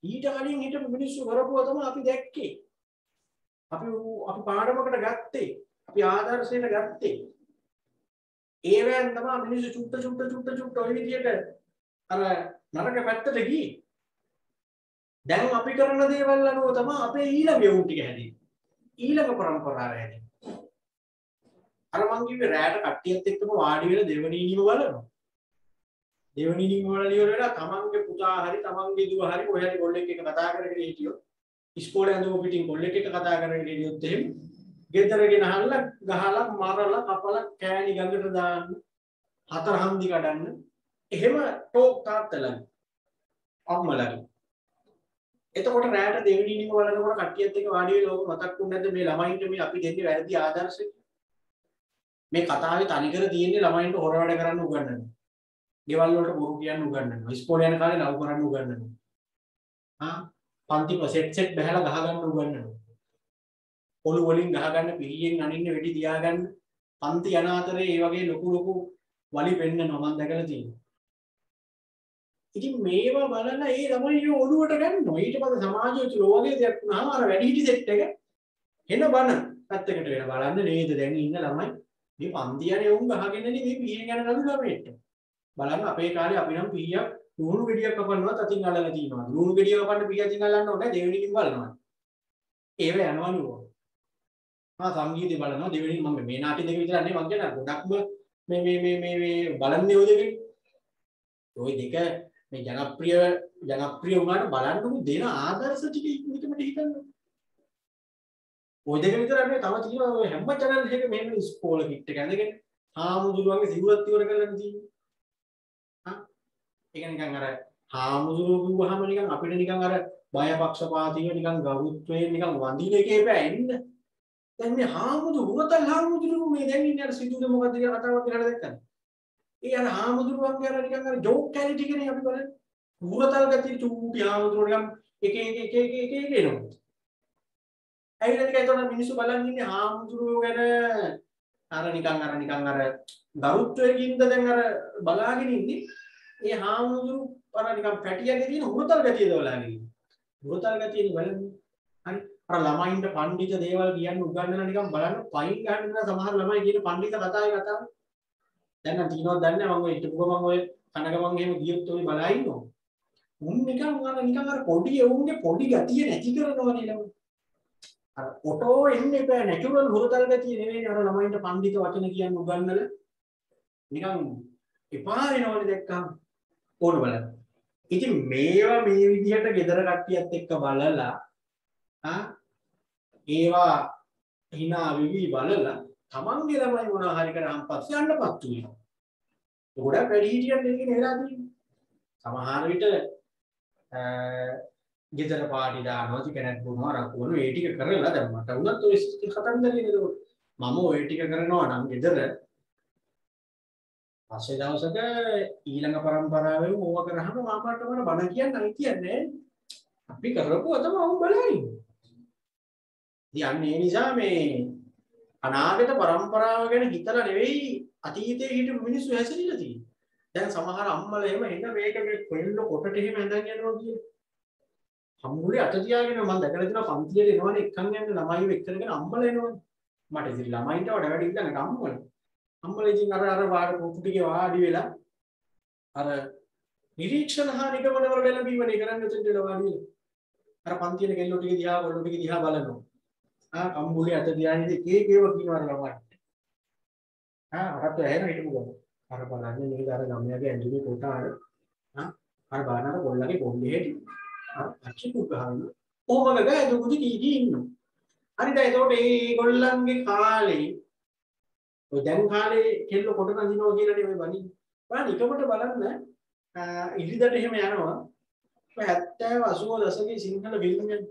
ඊට කලින් හිටපු මිනිස්සු කරපුවා තමයි අපි දැක්කේ. අපි පාඩමකට ගත්තේ. අපි ආදර්ශයට ගත්තේ. ඒවෙන් තමයි මිනිස්සු චුට්ට ඔය විදියට අර නරක පැත්තට ගියේ. දැන් අපි කරන දේවල් අනුව තමයි අපේ ඊළඟ යවුන් ටික හැදෙන්නේ. ඊළඟ પરම්පරාව හැදෙන්නේ. අර මං කිව්වේ රැයට කට්ටියත් එක්කම වාඩි වෙලා දෙවනීනිම බලනවා. දෙවනීනිම බලලා ඉවර වෙලා තමන්ගේ පුතා හරි තමන්ගේ දුව හරි කොහේ හරි කොල්ලෙක් එක්ක කතා කරගෙන හිටියොත් ඉස්කෝලේ ඇඳුම පිටින් කොල්ලෙක් එක්ක කතා කරගෙන හිටියොත් එහෙම ගෙදරගෙන අහලා ගහලා මරලා කපලා කෑණි ගඟට දාන්න හතර හන්දි කඩන්න එහෙම ටෝක් තාත්තලා අම්මලාගේ එතකොට රැට දෙවෙනි ඉනිම බලනකොට කට්ටියත් එක්ක වාඩි වෙලා ඕක මතක් වුනේ නැද්ද මේ ළමයින්ට මේ අපි දෙන්නේ වැරදි ආදර්ශය? මේ කතාවේ තනිකර තියෙන්නේ ළමයින්ට හොර වැඩ කරන්න උගන්වනවා. ගෙවල් වලට බොරු කියන්න උගන්වනවා. ඉස්කෝලේ යන කාලේ ලව් කරන්න උගන්වනවා. පන්ති සෙට් බහලා ගහ ගන්න උගන්වනවා. පොළු වලින් ගහ ගන්න පිහියෙන් අනින්න වෙඩි තියාගන්න පන්ති යන අතරේ මේ වගේ ලොකු වලි පෙන්නනවා මම දැකලා තියෙනවා. ඉතින් මේවා බලලා ඒ ළමයි ඔළුවට ගන්නවා. ඊට පස්සේ සමාජයේ තුල දෙයක් වුණාම අර වැඩිහිටි සෙට් එක එන බන පැත්තකට වෙන බලන්න නේද දැන් ඉන්න ළමයි මේ පන්ති යන්නේ උන් ගහගෙන නේ මේ පිහියෙන් යන නඩු ළමයිට. බලන්න අපේ කාලේ අපි නම් පිහියක් ලුණු ගෙඩියක් කපන්නවත් අතින් අල්ලලා තියනවා. ලුණු ගෙඩිය කපන්න පිහිය අතින් අල්ලන්න ඕනේ දෙවෙනිකින් බලනවා. ඒව යනවලු. සංගීතය බලනවා දෙවෙනි මම මේ නාට්‍ය දෙක විතර නෙවෙයි මම කියන ගොඩක්ම මේ බලන්නේ ඔය දෙකේ. ඔය දෙක මේ ජනප්‍රිය වුණාට බලන්නකො දෙන ආදර්ශ ටික ඉක්මනට හිතන්න. ඔය දෙක විතර නෙවෙයි තව තියෙනවා ඔය හැම channel එකක මෙහෙම ස්කෝල කිට් එක ඇඳගෙන හාමුදුරුවන්ගේ සිවුරත් ඉවර කරලා තියෙනවා. ඒක නිකන් අර හාමුදුරුවෝ කිව්වහම නිකන් අපිට නිකන් අර බයපක්ෂපාතීව නිකන් ගෞරවයෙන් නිකන් වඳින එකේ බෑන්න. දැන් මේ හාමුදුරුවෝ මේ දැන් ඉන්නේ අර සිතුවේ මොකද්ද කියලා කතාවක් කියලා දැක්කද? ඒ අර හාමුදුරුවන්ගේ අර නිකන් අර ජෝක් කැලිටි කෙනේ අපි බලන්නේ. උරතල් ගතිය චූටි හාමුදුරුවෝ නිකන් එක එනවා. ඇයිද නිකන් එතකොට මිනිස්සු බලන් ඉන්නේ හාමුදුරුවෝ ගැන අර නිකන් අර ගෞරවයෙන්ද දැන් අර බලාගෙන ඉන්නේ. ඒ හාමුදුරුවෝ අර නිකන් පැටියගේ තියෙන උරතල් ගතියද බලාගෙන ඉන්නේ. උරතල් ගතියනේ බලන්නේ. හරි. අර ළමයින්ට පඬිත දේවල් කියන්න උගන්වලා නිකන් බලන්න පයින් ගන්න සමහර ළමයි කියන පඬිත කතාවේ කතාව. දැන් නම් තියනවද දන්නේ නැහැ මම ඔය හිටපුව මම ඔය කනගමන් එහෙම ගියොත් ඔය බලා ඉන්නවා. උන් නිකන් අර පොඩි එවුන්ගේ පොඩි ගතිය නැති කරනවනේ ළමයි. අර ඔටෝ එන්නේ බෑ නැචරල් හුරතල් ගතිය නෙවෙයි අර ළමයින්ට පඬිත වචන කියන්න උගන්වලා නිකන් එපා වෙනවනේ දැක්කම ඕන බලන්න. ඉතින් මේවා මේ විදිහට gedara කට්ටියත් එක්ක බලලා ඒවා hina විවි බලලා තමන්ගේ ළමයි මොනවා හරි කරාම පස්සේ යන්නපත් වෙනවා. ගොඩක් වැඩි හිටියන් දෙකේ නෙලා තියෙන්නේ. සමහර විට ගෙදර පාටි දානවා ටිකක් බොනවා රකුණු ඒ ටික කරලා දැන් මට වුණත් ඔය කතන්දරේ නේද මම ඔය ටික කරනවා නම් ගෙදර පස්සේ දවසක ඊළඟ પરම්පරාවෙම ඕවා කරාම මාමට මම බණ කියන්නේ කියන්නේ අපි කරපුවා තමයි බලන්නේ. ඒ නිසා මේ අනාගත પરම්පරාව ගැන හිතලා නෙවෙයි අතීතයේ හිටපු මිනිස්සු හැසිරෙලා තියෙන්නේ. දැන් සමහර අම්මලා එහෙම එන්න මේක මේ කොල්ල කොටට එහෙම ඇඳන් යනවා කියන. අම්මුලේ අත තියාගෙන මම දැකලා තියෙනවා පන්තියට එනවනේ එක්කන් යන ළමයිව එක්කගෙන අම්මලා එනවනේ. මට ඉතින් ළමයින්ට වඩා වැඩි ඉඳන් අම්මලා. අම්මලා ඉතින් අර වාඩි පොතු ටිකේ වාඩි වෙලා අර නිරීක්ෂණ හා නිගමන වල ලැබීමනේ කරන්නේ උතෙන් දෙලා වාඩි වෙලා. අර පන්තියේ කෙල්ලෝ ටික දිහා කොල්ලෝ ටික දිහා බලනවා. අම්මුලේ අත තියාගෙන ඒකේව කියනවා ළමයි. අරත් ඇහෙන හිටපු ගමන්. අර බලන්නේ මේක අර ළමයාගේ ඇඳුමේ කොට අර බානර කොල්ලගේ පොඩි හැටි. අච්චු ගහන. ඕමග ගෑ දුකුදි කීකී ඉන්නවා. හරිද? එතකොට ඒගොල්ලන්ගේ කාලේ ඔය දැන් කාලේ කෙල්ල කොට නඳිනවා කියලා නේ ඔය බණින්නේ. බලන්න එකමට බලන්න ඉරිදට එහෙම යනවා. 70 80 දශකයේ සිංහල ෆිල්ම් එක.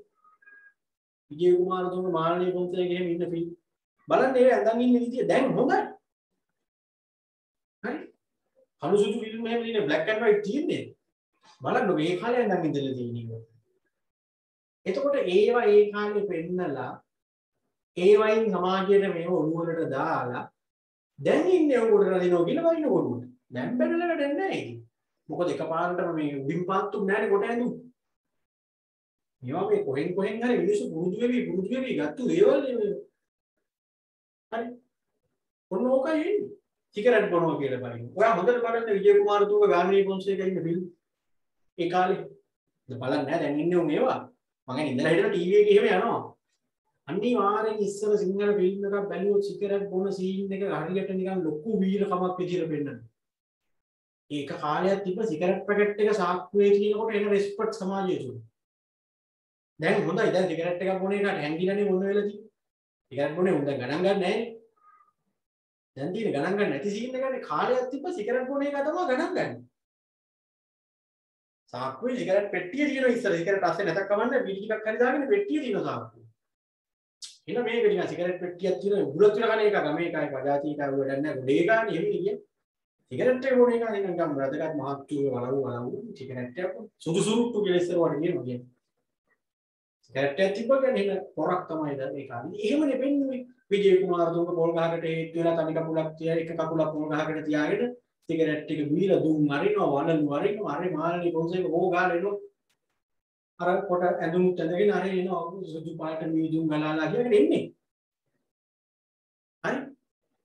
විජේ කුමාරතුංග මාළනී පොන්සේගේ එහෙම ඉන්න ෆිල්ම්. බලන්න ඒ ඇඳන් ඉන්න විදිය දැන් හොඳයි. හරි? කළු සුදු ෆිල්ම් එහෙම ඉන්නේ බ්ලැක් ඇන්ඩ් වයිට් තියෙන්නේ. බලන්න මේ කාලේ ඇඳන් ඉඳලා තියෙන්නේ. එතකොට ඒවා ඒ කාලේ පෙන්නලා ඒ වයින් සමාජයට මේව ඔළුවලට දාලා දැන් ඉන්නේ උඩට නදිනවා කියලා වයින් ඔළුවට. දැන් බැලලා වැඩක් නැහැ ඉතින්. මොකද එකපාරටම මේ උඩින් පාත්තුක් නැහැනේ කොට ඇඳුම්. මේවා මේ කොහෙන් හරි මිනිස්සු පුරුදු වෙවි ගත්තු දේවල් නෙමෙයි. හරි. ඔන්න ඕකයි එන්නේ. සිගරට් බොනවා කියලා බලන්න. ඔයා හොඳට බලන්න විජේ කුමාරතුංග ගාමිණී පොන්සේකා ඉන්න ෆිල්ම්. ඒ කාලේ. බලන්න නෑ දැන් ඉන්නේ උන් ඒවා. මම ඉඳලා හිටලා ටීවී එකේ එහෙම යනවා. අනිවාර්යෙන් ඉස්සර සිංහල ෆිල්ම් එකක් බැලුවොත් සිගරට් බොන සීන් එක හරියට නිකන් ලොකු වීරකමක් විදියට පෙන්නනවා. ඒක කාලයක් තිබ්බ සිගරට් පැකට් එක සාක්කුවේ කියනකොට එන රෙස්පෙක්ට් සමාජයේ තුල. දැන් හොඳයි දැන් සිගරට් එකක් බොන එකට හැංගිලානේ මොන වෙලා තියෙන්නේ. සිගරට් බොනේ උන් දැන් ගණන් ගන්න නැහැ. දැන් තියෙන ගණන් ගන්න නැති සීන් එකනේ කාලයක් තිබ්බ සිගරට් බොන එක තමයි ගණන් ගන්න. සාක්කුවේ සිගරට් පෙට්ටිය තියෙනවා ඉස්සර සිගරට් අස්සේ නැතක් කවන්න බීඩි ටිකක් හරි දාගෙන පෙට්ටිය තියෙනවා සාක්කුවේ. එන මේක නිකන් සිගරට් පෙට්ටියක් තියෙනවා උගුලක් විතර කන එක ගමේ එකයි පජාති එකයි වැඩක් නැහැ ගොඩේ ගානේ එහෙම කියන්නේ. සිගරට් එක බොන එක නිකන් වැදගත් මහත්තුවේ වලව් සිගරට් එක සුදුසුරුට්ටු කියලා ඉස්සර වගේ කියනවා කියන්නේ. සිගරට් එකක් තිබ්බ කියන්නේ පොරක් තමයි ඒ කාලේ. එහෙමනේ වෙන්නේ. විජේ කුමාර දුක පොල් ගහකට හේතු වෙලා තනි කකුලක් තියා එක කකුලක් පොල් ගහකට තියාගෙන සිගරට් එක බීලා දුම් අරිනවා වලලු අරිනවා අර මාළේ පොන්සේක ඕ ගාලා එනවා. අර කොට ඇඳුම් ඇඳගෙන අර එනවා සුදු පාට මීදුම් ගලාලා කියගෙන එන්නේ. හරි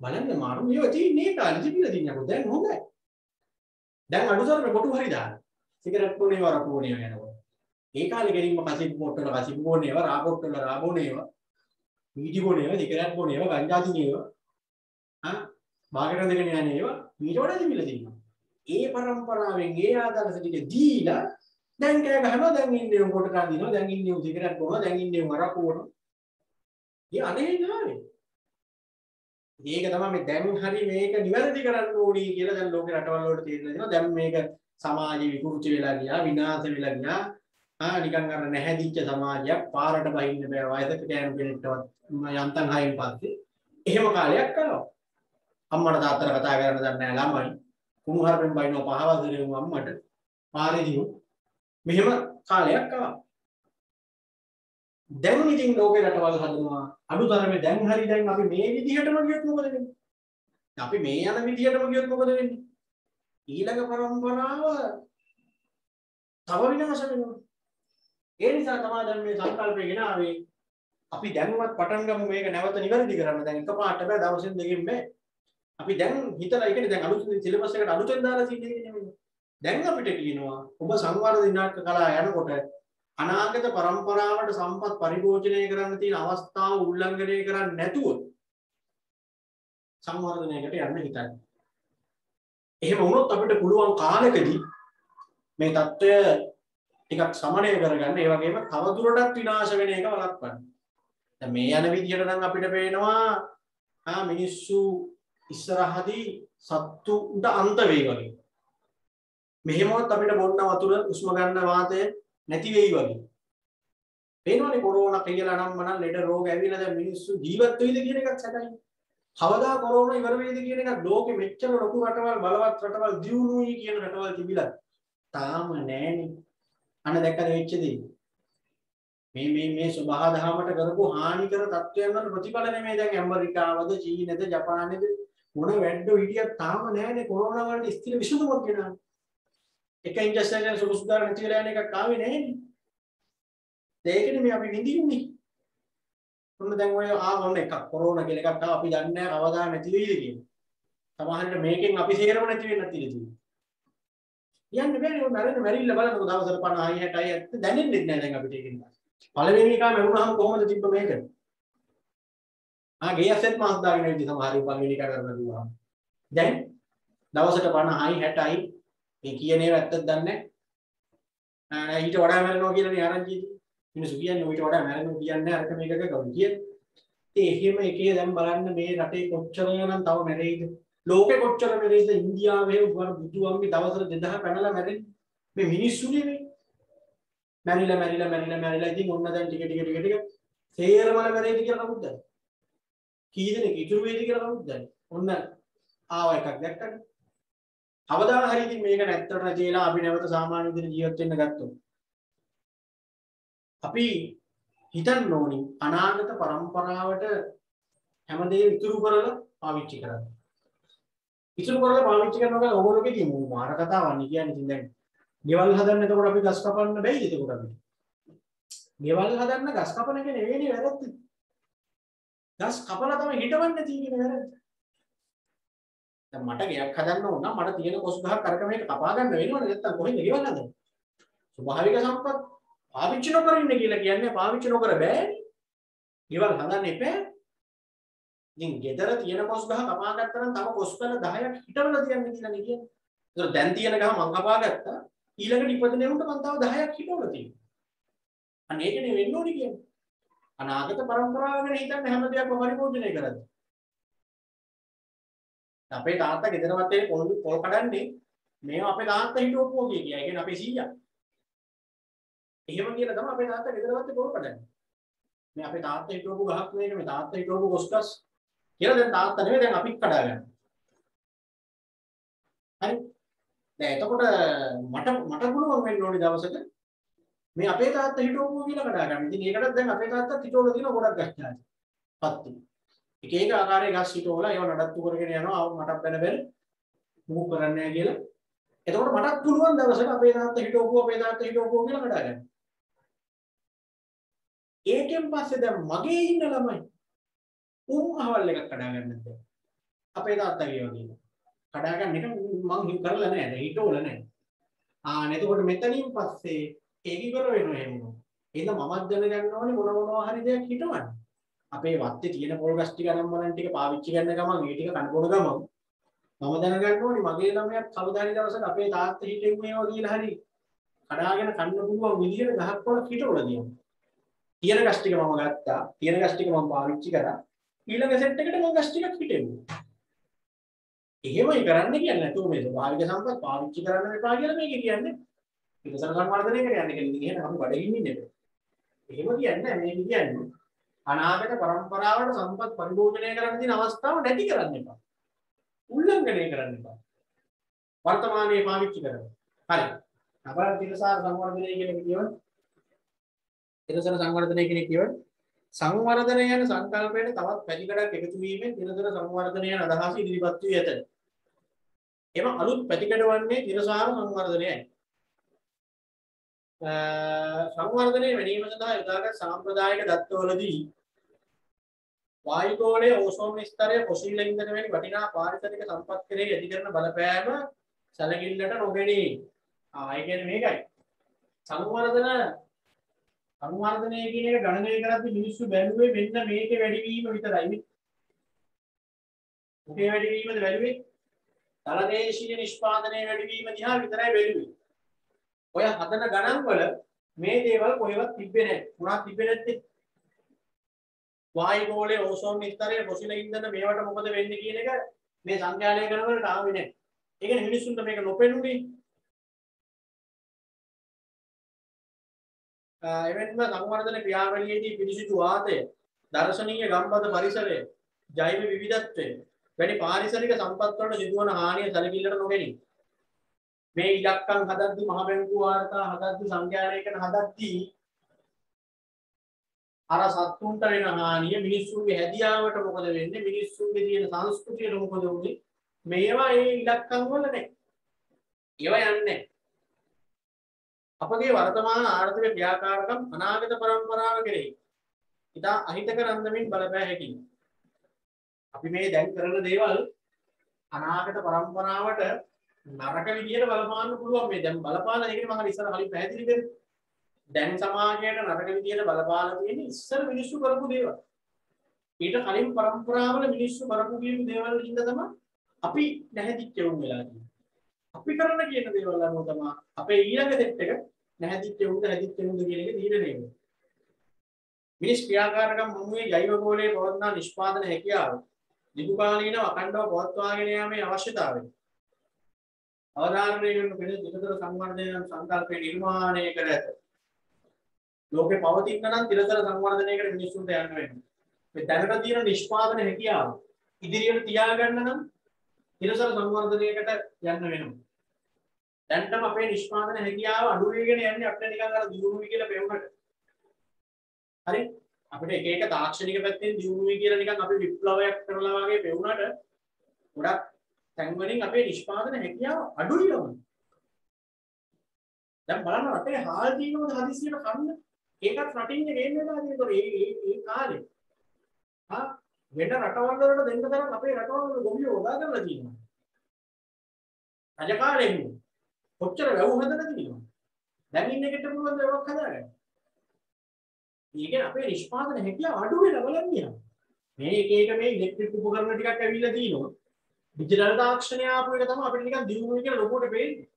බලන්න මාරු මේව තියෙන්නේ කාලේ තිබිලා තියනකො දැන් හොඳයි. දැන් අඩුතරම කොටු හරි දාන්න. සිගරට් බොනේ වර පොනේ යනවා. ඒ කාලේ ගෙරින්ම කසිප් පොට්ටල කසිප් බොනේව රා පොට්ටල රා බොනේව වීඩි බොනේව සිගරට් බොනේව ගංජා දිනේව බාගෙට දෙගෙන යන්නේ ඒවා ඊට වඩා තිබිලා තියෙනවා. ඒ પરම්පරාවෙන් ඒ ආදර්ශ ටික දීලා දැන් කෑ ගහනවා දැන් ඉන්නේ උන් කොට ගන්න දිනවා දැන් ඉන්නේ උන් සිගරට් බොනවා දැන් ඉන්නේ උන් අරක් බොනවා. ඒ අනේ නාවේ. ඒක තමයි මේ දැන් හරි මේක නිවැරදි කරන්න ඕනි කියලා දැන් ලෝකේ රටවල් වලට තීරණය දෙනවා. දැන් මේක සමාජෙ විකෘති වෙලා ගියා විනාශ වෙලා ගියා. නිකන් අර නැහැදිච්ච සමාජයක් පාරට බහින්න බෑ වයසක ගෑනු කෙනෙක්ටවත් යන්තම් හයින් පස්සේ එහෙම කාලයක් කරනවා. අම්මට තාත්තට කතා කරන්න දන්නේ නැහැ ළමයි. කුණු හරපෙන් බයිනවා පහවල් දෙනේ අම්මට. පාරේදී මෙහෙම කාලයක් ආවා. දැන් ඉතින් ලෝකේ රටවල් හදනවා. අනුතරමේ දැන් හරි දැන් අපි මේ විදිහටම ගියොත් මොකද වෙන්නේ? අපි මේ යන විදිහටම ගියොත් මොකද වෙන්නේ? ඊළඟ પરම්පරාව තව විනාශ වෙනවා. ඒ නිසා තමයි දැන් මේ සංකල්පය ගෙනාවේ. අපි දැන්වත් පටන් ගමු මේක නැවත නිවැරදි කරන්න. දැන් එකපාරට බෑ දවසෙන් දෙකකින් බෑ. අපි දැන් හිතලා ඒ කියන්නේ දැන් අලුතින් සිලබස් එකට අලුතෙන් දාලා තියෙන්නේ නෙමෙයි. දැන් අපිට කියනවා ඔබ සංවර්ධන දිනාට්‍ය කලාව යනකොට අනාගත પરම්පරාවට සම්පත් පරිභෝජනය කරන්න තියෙන අවස්ථාව උල්ලංඝනය කරන්නේ නැතුව සංවර්ධනයකට යන්න හිතන්නේ. එහෙම වුණොත් අපිට පුළුවන් කාලෙකදී මේ தত্ত্বය ටිකක් සමනය කරගන්න ඒ වගේම තවදුරටත් විනාශ වෙන එක වළක්වන්න. දැන් මේ යන විදියට නම් අපිට පේනවා මිනිස්සු ඉස්සරහදී සත්තුන්ට අන්ත වෙයි වගේ. මෙහෙමවත් අපිට බොන්න වතුර උස්ම ගන්න වාතය නැති වෙයි වගේ. පේනවනේ කොරෝනා කියලා නම් මනම් ලෙඩ රෝග ඇවිල්ලා දැන් මිනිස්සු ජීවත් වෙයිද කියන එකත් සැකයි. කවදා කොරෝනා ඉවර වෙයිද කියන එකත් ලෝකෙ මෙච්චර ලොකු රටවල් බලවත් රටවල් දියුණුයි කියන රටවල් තිබිලා තාම නෑනේ. අන්න දැක්කද වෙච්ච දේ. මේ සබහා දහමට කරපු හානිකර තත්ත්වයන් වල ප්‍රතිඵල නෙමෙයි දැන් ඇමරිකාවද චීනද ජපානේද මොන වැඩෝ හිටියත් තාම නෑනේ කොරෝනා වලට ස්ථිර විසඳුමක් ගෙනාවේ. එක ඉන්ජෙක්ෂන් එකක් සුදුසුදාර නැති වෙලා යන එකක් ආවේ නෑනේ. ඒකනේ මේ අපි විඳින්නේ. මොන දැන් ඔය ආවොන්න එකක් කොරෝනා කියලා එකක් ආව අපි දන්නේ නෑ කවදා නැති වෙයිද කියලා. සමහරවිට මේකෙන් අපි සේරම නැති වෙන්න තියෙනවා. යන්නේ බැරි උන් අරගෙන මැරිල්ල බලනකො දවසට 50යි 60යි දැනෙන්නේ නැහැ දැන් අපිට ඒකෙන්. පළවෙනි එකම මැරුණාම කොහොමද තිබ්බ මේක? ගේයස්සෙත් මාස් දාගෙන ඉඳි සමහරවිට පළවෙනි එක කරලා දුවා. දැන් දවසට 50යි 60යි මේ කියන ඒවා ඇත්තද දන්නේ නැහැ. ඊට වඩා මැරෙනවා කියලානේ ආරංචි. මිනිස්සු කියන්නේ ඊට වඩා මැරෙනවා කියන්නේ අරක මේකක ගමු කියන්නේ. ඉතින් එහෙම එකේ දැන් බලන්න මේ රටේ කොච්චර නම් තව මැරෙයිද? ලෝකෙ කොච්චර මැරෙයිද? ඉන්දියාවේ උගර බුදුන්ගේ දවසට 2000 පැනලා මැරෙන්නේ. මේ මිනිස්සු නෙමෙයි. මැරිලා ඉතින් ඔන්න දැන් ටික සේරම මැරෙයිද කියලා කවුද දන්නේ? කී දෙනෙක් ඉතුරු වෙයිද කියලා කවුද දන්නේ? ඔන්න ආව එකක් දැක්කද? අවදාන හරි ඉතින් මේක නැත්තට නැතිලා අපි නැවත සාමාන්‍ය විදිහට ජීවත් වෙන්න ගත්තොත් අපි හිතන්න ඕනි අනාගත પરම්පරාවට හැමදේම ඉතුරු කරලා පාවිච්චි කරන්න. ඉතුරු කරලා පාවිච්චි කරනවා කියන්නේ ඕගොල්ලෝගේ තියෙන මාර කතාවක් කියන්නේ ඉතින් දැන් ගෙවල් හදන්න එතකොට අපි ගස් කපන්න බැයිද එතකොට අපි? ගෙවල් හදන්න ගස් කපන එක නෙවෙයිනේ වැරද්ද. ගස් කපලා තමයි හිටවන්න තියෙන්නේ වැරද්ද. දැන් මට ගෙයක් හදන්න ඕන නම් මට තියෙන කොස් ගහක් අරක මේක කපා ගන්න වෙනවනේ නැත්තම් කොහෙන්ද ගෙවල් හදන්නේ? ස්වභාවික සම්පත් පාවිච්චි නොකර ඉන්න කියලා කියන්නේ පාවිච්චි නොකර බෑනේ. ගෙවල් හදන්න එපා. ඉතින් ගෙදර තියෙන කොස් ගහ කපා ගත්තා නම් තව කොස් පැල 10ක් හිටවලා තියන්න කියලා නේ කියන්නේ. ඒතර දැන් තියෙන ගහ මං කපා ගත්තා ඊළඟට ඉපදෙන උන්ට මං තව 10ක් හිටවලා තියෙනවා. අන්න ඒකනේ වෙන්න ඕනේ කියන්නේ. අනාගත પરම්පරාව ගැන හිතන්න හැම දෙයක්ම පරිපෝෂණය කරද්දී. අපේ තාත්තා ගෙදර වත්තේ පොල් කඩන්නේ මේවා අපේ තාත්තා හිටවපුවා කිය. ඒ කියන්නේ අපේ සීයා. එහෙම කියලා තමයි අපේ තාත්තා ගෙදරවත් පොල් කඩන්නේ. මේ අපේ තාත්තා හිටවපු ගහක් මේක මේ තාත්තා හිටවපු ගොස්කස් කියලා දැන් තාත්තා නෙවෙයි දැන් අපිත් කඩාගන්න. හරි. දැන් එතකොට මට පුළුවන් වෙන්න ඕනේ දවසක මේ අපේ තාත්තා හිටවපු කියලා කඩාගන්න. ඉතින් ඒකටත් දැන් අපේ තාත්තාත් හිටවල තියෙන ගොඩක් ගස් තාත්තා. පත්ති. එක එක ආකාරයේ ගස් හිටවලා ඒව නඩත්තු කරගෙන යනවා. මටත් බැන බැන මුක් කරන්නේ නැහැ කියලා. එතකොට මටත් පුළුවන් දවසක අපේ තාත්තා හිටවපු කියලා කඩාගන්න. ඒකෙන් පස්සේ දැන් මගේ ඉන්න ළමයි අහවල් එකක් කඩාගන්න නැද්ද? අපේ තාත්තගේ වගේ. කඩාගන්න එක මං කරලා නැහැ. දැන් හිටවල නැහැ. එතකොට මෙතනින් පස්සේ ඒක ඉවර වෙනවා එහෙම. එහෙනම් මමත් දැනගන්න ඕනේ මොනවා හරි දෙයක් හිටවන්න. අපේ වත්තේ තියෙන පොල් ගස් ටික අනම්මනන් ටික පාවිච්චි කරන ගමන් ඒ ටික කනකොන ගමන් මම දැනගන්න ඕනේ මගේ ළමයාත් කවදාරි දවසක අපේ තාත්තා හිටෙමු ඒවා කියලා හරි කඩාගෙන කන්න පුළුවන් විදිහට ගහක් වල හිටවල දියුනේ. තියෙන ගස් ටික මම ගත්තා. තියෙන ගස් ටික මම පාවිච්චි කරා. ඊළඟ සෙට් එකට මම ගස් ටිකක් හිටෙව්වා. එහෙමයි කරන්න කියන්නේ නැතුව මේ ස්වභාවික සම්පත් පාවිච්චි කරන්න එපා කියලා මේක කියන්නේ. විකසන සංවර්ධනය කරන්න කියන්නේ ඉතින් එහෙනම් අපි බඩගින්න ඉන්නේ. එහෙම කියන්නේ මේ කියන්නේ අනාගත પરම්පරාවට සම්පත් පරිභෝජනය කරන්න තියෙන අවස්ථාව නැති කරන්න එපා. උල්ලංඝනය කරන්න එපා. වර්තමානයේ පාවිච්චි කරන්න. හරි. අපරාධ තිරසාර සංවර්ධනය කියන එක කියවනේ. තිරසන සංවර්ධනය කියන එක කියවනේ. සංවර්ධනය යන සංකල්පයට තවත් පැතිකඩක් එකතු වීමෙන් තිරසන සංවර්ධනය යන අදහස ඉදිරිපත් වී ඇත. එම අලුත් පැතිකඩ වන්නේ තිරසාර සංවර්ධනයයි. සංවර්ධනය වැඩිම සඳහා යොදාගත් සාම්ප්‍රදායික දත්තවලදී වායුගෝලයේ ඕසෝන් ස්තරය පොසිල් ඉන්ධන වැනි වටිනා පාරිසරික සම්පත් කෙරෙහි ඇති කරන බලපෑම සැලකිල්ලට නොගනී. ඒ කියන්නේ මේකයි. සංවර්ධනය කියන එක ගණනය කරද්දී මිනිස්සු බැලුවේ මෙන්න මේකේ වැඩිවීම විතරයි. මොකේ වැඩිවීමද බැලුවේ? තලදේශීය නිෂ්පාදනයේ වැඩිවීම දිහා විතරයි බැලුවේ. ඔය හදන ගණන් වල මේ දේවල් කොහෙවත් තිබ්බේ නැහැ. මොනවද තිබ්බේ නැත්තේ? වායුගෝලයේ ඕසෝන් ස්තරය පොසිල ඉන්ධන මේවට මොකද වෙන්නේ කියන එක මේ සංඛ්‍යාලය කරන වලට ආවේ නැහැ. ඒ කියන්නේ මිනිස්සුන්ට මේක නොපෙනුනේ. එවෙන්ම සංවර්ධන ක්‍රියාවලියේදී පිරිසිදු වාතය, දර්ශනීය ගම්බද පරිසරය, ජෛව විවිධත්වය වැනි පාරිසරික සම්පත් වලට සිදුවන හානිය සැලකිල්ලට නොගනී. මේ ඉලක්කම් හදද්දී මහ බැංකු වාර්තා හදද්දී සංඛ්‍යාලයකන හදද්දී අර සත්තුන්ට වෙන හානිය මිනිස්සුන්ගේ හැදියාවට මොකද වෙන්නේ මිනිස්සුන්ගේ තියෙන සංස්කෘතියට මොකද වුනේ මේවා ඒ ඉලක්කම් වල නැහැ. ඒවා යන්නේ අපගේ වර්තමාන ආර්ථික ක්‍රියාකාරකම් අනාගත પરම්පරාව කෙරෙහි ඉතා අහිතකර අන්දමින් බලපෑ හැකියි. අපි මේ දැන් කරන දේවල් අනාගත પરම්පරාවට නරක විදියට බලපාන්න පුළුවන්. මේ දැන් බලපාන එකනේ මම ඉස්සර කලින් පැහැදිලි කරේ. දැන් සමාජයට නරක විදියට බලපාලා තියෙන්නේ ඉස්සර මිනිස්සු කරපු දේවල්. ඊට කලින් પરම්පරාවල මිනිස්සු කරපු දේවල් හින්දා තමයි අපි නැහැදිච්ච වුන් වෙලා තියෙන්නේ. අපි කරන කියන දේවල් අනුව තමයි අපේ ඊළඟ සෙට් එක නැහැදිච්ච වුන්ද නැහැදිච්ච වුන්ද කියන එක තීරණය වෙන්නේ. මිනිස් ක්‍රියාකාරකම් මුමුවේ ජෛව ගෝලයේ පවත්නා නිෂ්පාදන හැකියාව දීර්ඝකාලීනව අඛණ්ඩව පවත්වාගෙන යාමේ අවශ්‍යතාවය අවධාරණය කරන පිළිතුර දිගතර සංවර්ධනය යන සංකල්පය නිර්මාණය කර ඇත. ලෝකේ පවතින නම් දිගතර සංවර්ධනයකට මිනිස්සුන්ට යන්න වෙනවා. මේ දැනට තියෙන නිෂ්පාදන හැකියාව ඉදිරියට තියාගන්න නම් දිගතර සංවර්ධනයකට යන්න වෙනවා. දැන්ටම අපේ නිෂ්පාදන හැකියාව අඩු වෙගෙන යන්නේ අපිට නිකන් අර දියුණුවයි කියලා පෙවුනට. හරි? අපිට එක එක තාක්ෂණික පැත්තෙන් දියුණුවයි කියලා නිකන් අපි විප්ලවයක් කරලා වගේ පෙවුනට ගොඩක් තැන් වලින් අපේ නිෂ්පාදන හැකියාව අඩුයි වගේ. දැන් බලන්න රටේ හාල් දිනවද හදිසියට කන්න. ඒකත් රටින් ගේන්න වෙනවා නේද? ඒ කාලේ. වෙන රටවල් වලට දෙන්න තරම් අපේ රටවල් වල ගොවියෝ උදා කරලා තියෙනවා. රජ කාලේ කොච්චර වැව් හදලා තියෙනවා. දැන් ඉන්න එකට පුළුවන් වැවක් හදාගන්න. ඊගෙන අපේ නිෂ්පාදන හැකියාව අඩු වෙලා බලන්න. මේ එක මේ ඉලෙක්ට්‍රික් උපකරණ ටිකක් ඇවිල්ලා තියෙනවා. ඩිජිටල් තාක්ෂණය ආපු එක තමයි අපිට නිකන් දියුණුවයි කියලා ලොකෝට පේන්නේ.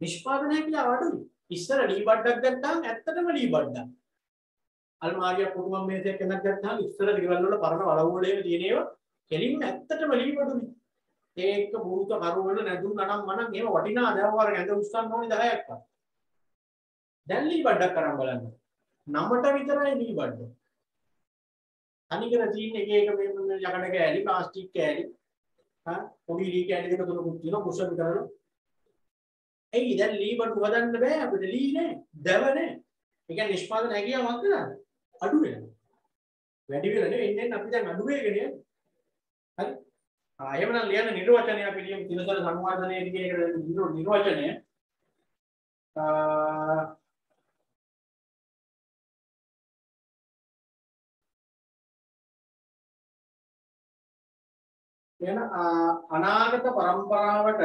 නිෂ්පාදන හැකියාව අඩුයි. ඉස්සර ලී බඩක් ගත්තාම ඇත්තටම ලී බඩක්. අල්මාරියක් පුටුවක් මේසයක් එකක් ගත්තාම ඉස්සර ගෙවල් වල පරණ වලව් වල එහෙම තියෙන ඒවා කෙලින්ම ඇත්තටම ලී බඩුයි. ඒක බුරුත කරු වල නැදුම් ගණන් මනම් එහෙම වටිනා දවවර ඇඳ උස්සන්න ඕනේ 10ක් වත්. දැන් ලී බඩක් අරන් බලන්න. නමට විතරයි ලී බඩ. අනිකර තියෙන එක එක මේ යකඩ කෑලි, ප්ලාස්ටික් කෑලි, පොඩි ලී කෑලි දෙක තුනකුත් තියෙනවා කුෂන් කරලා. එයි දැන් ලී බඩ හදන්න බෑ අපිට ලී නෑ, දැව නෑ. ඒ කියන්නේ නිෂ්පාදන හැකියාවක් නෑ. අඩු වෙනවා. වැඩි වෙලා නෙවෙයි ඉන්නේ අපි දැන් අඩු වෙගෙන යන්නේ. හරි. එහෙමනම් ලියන්න නිර්වචනය අපි ලියමු තිරසර සංවර්ධනයේ කියන එක නිර්වචනය. එන අනාගත પરම්පරාවට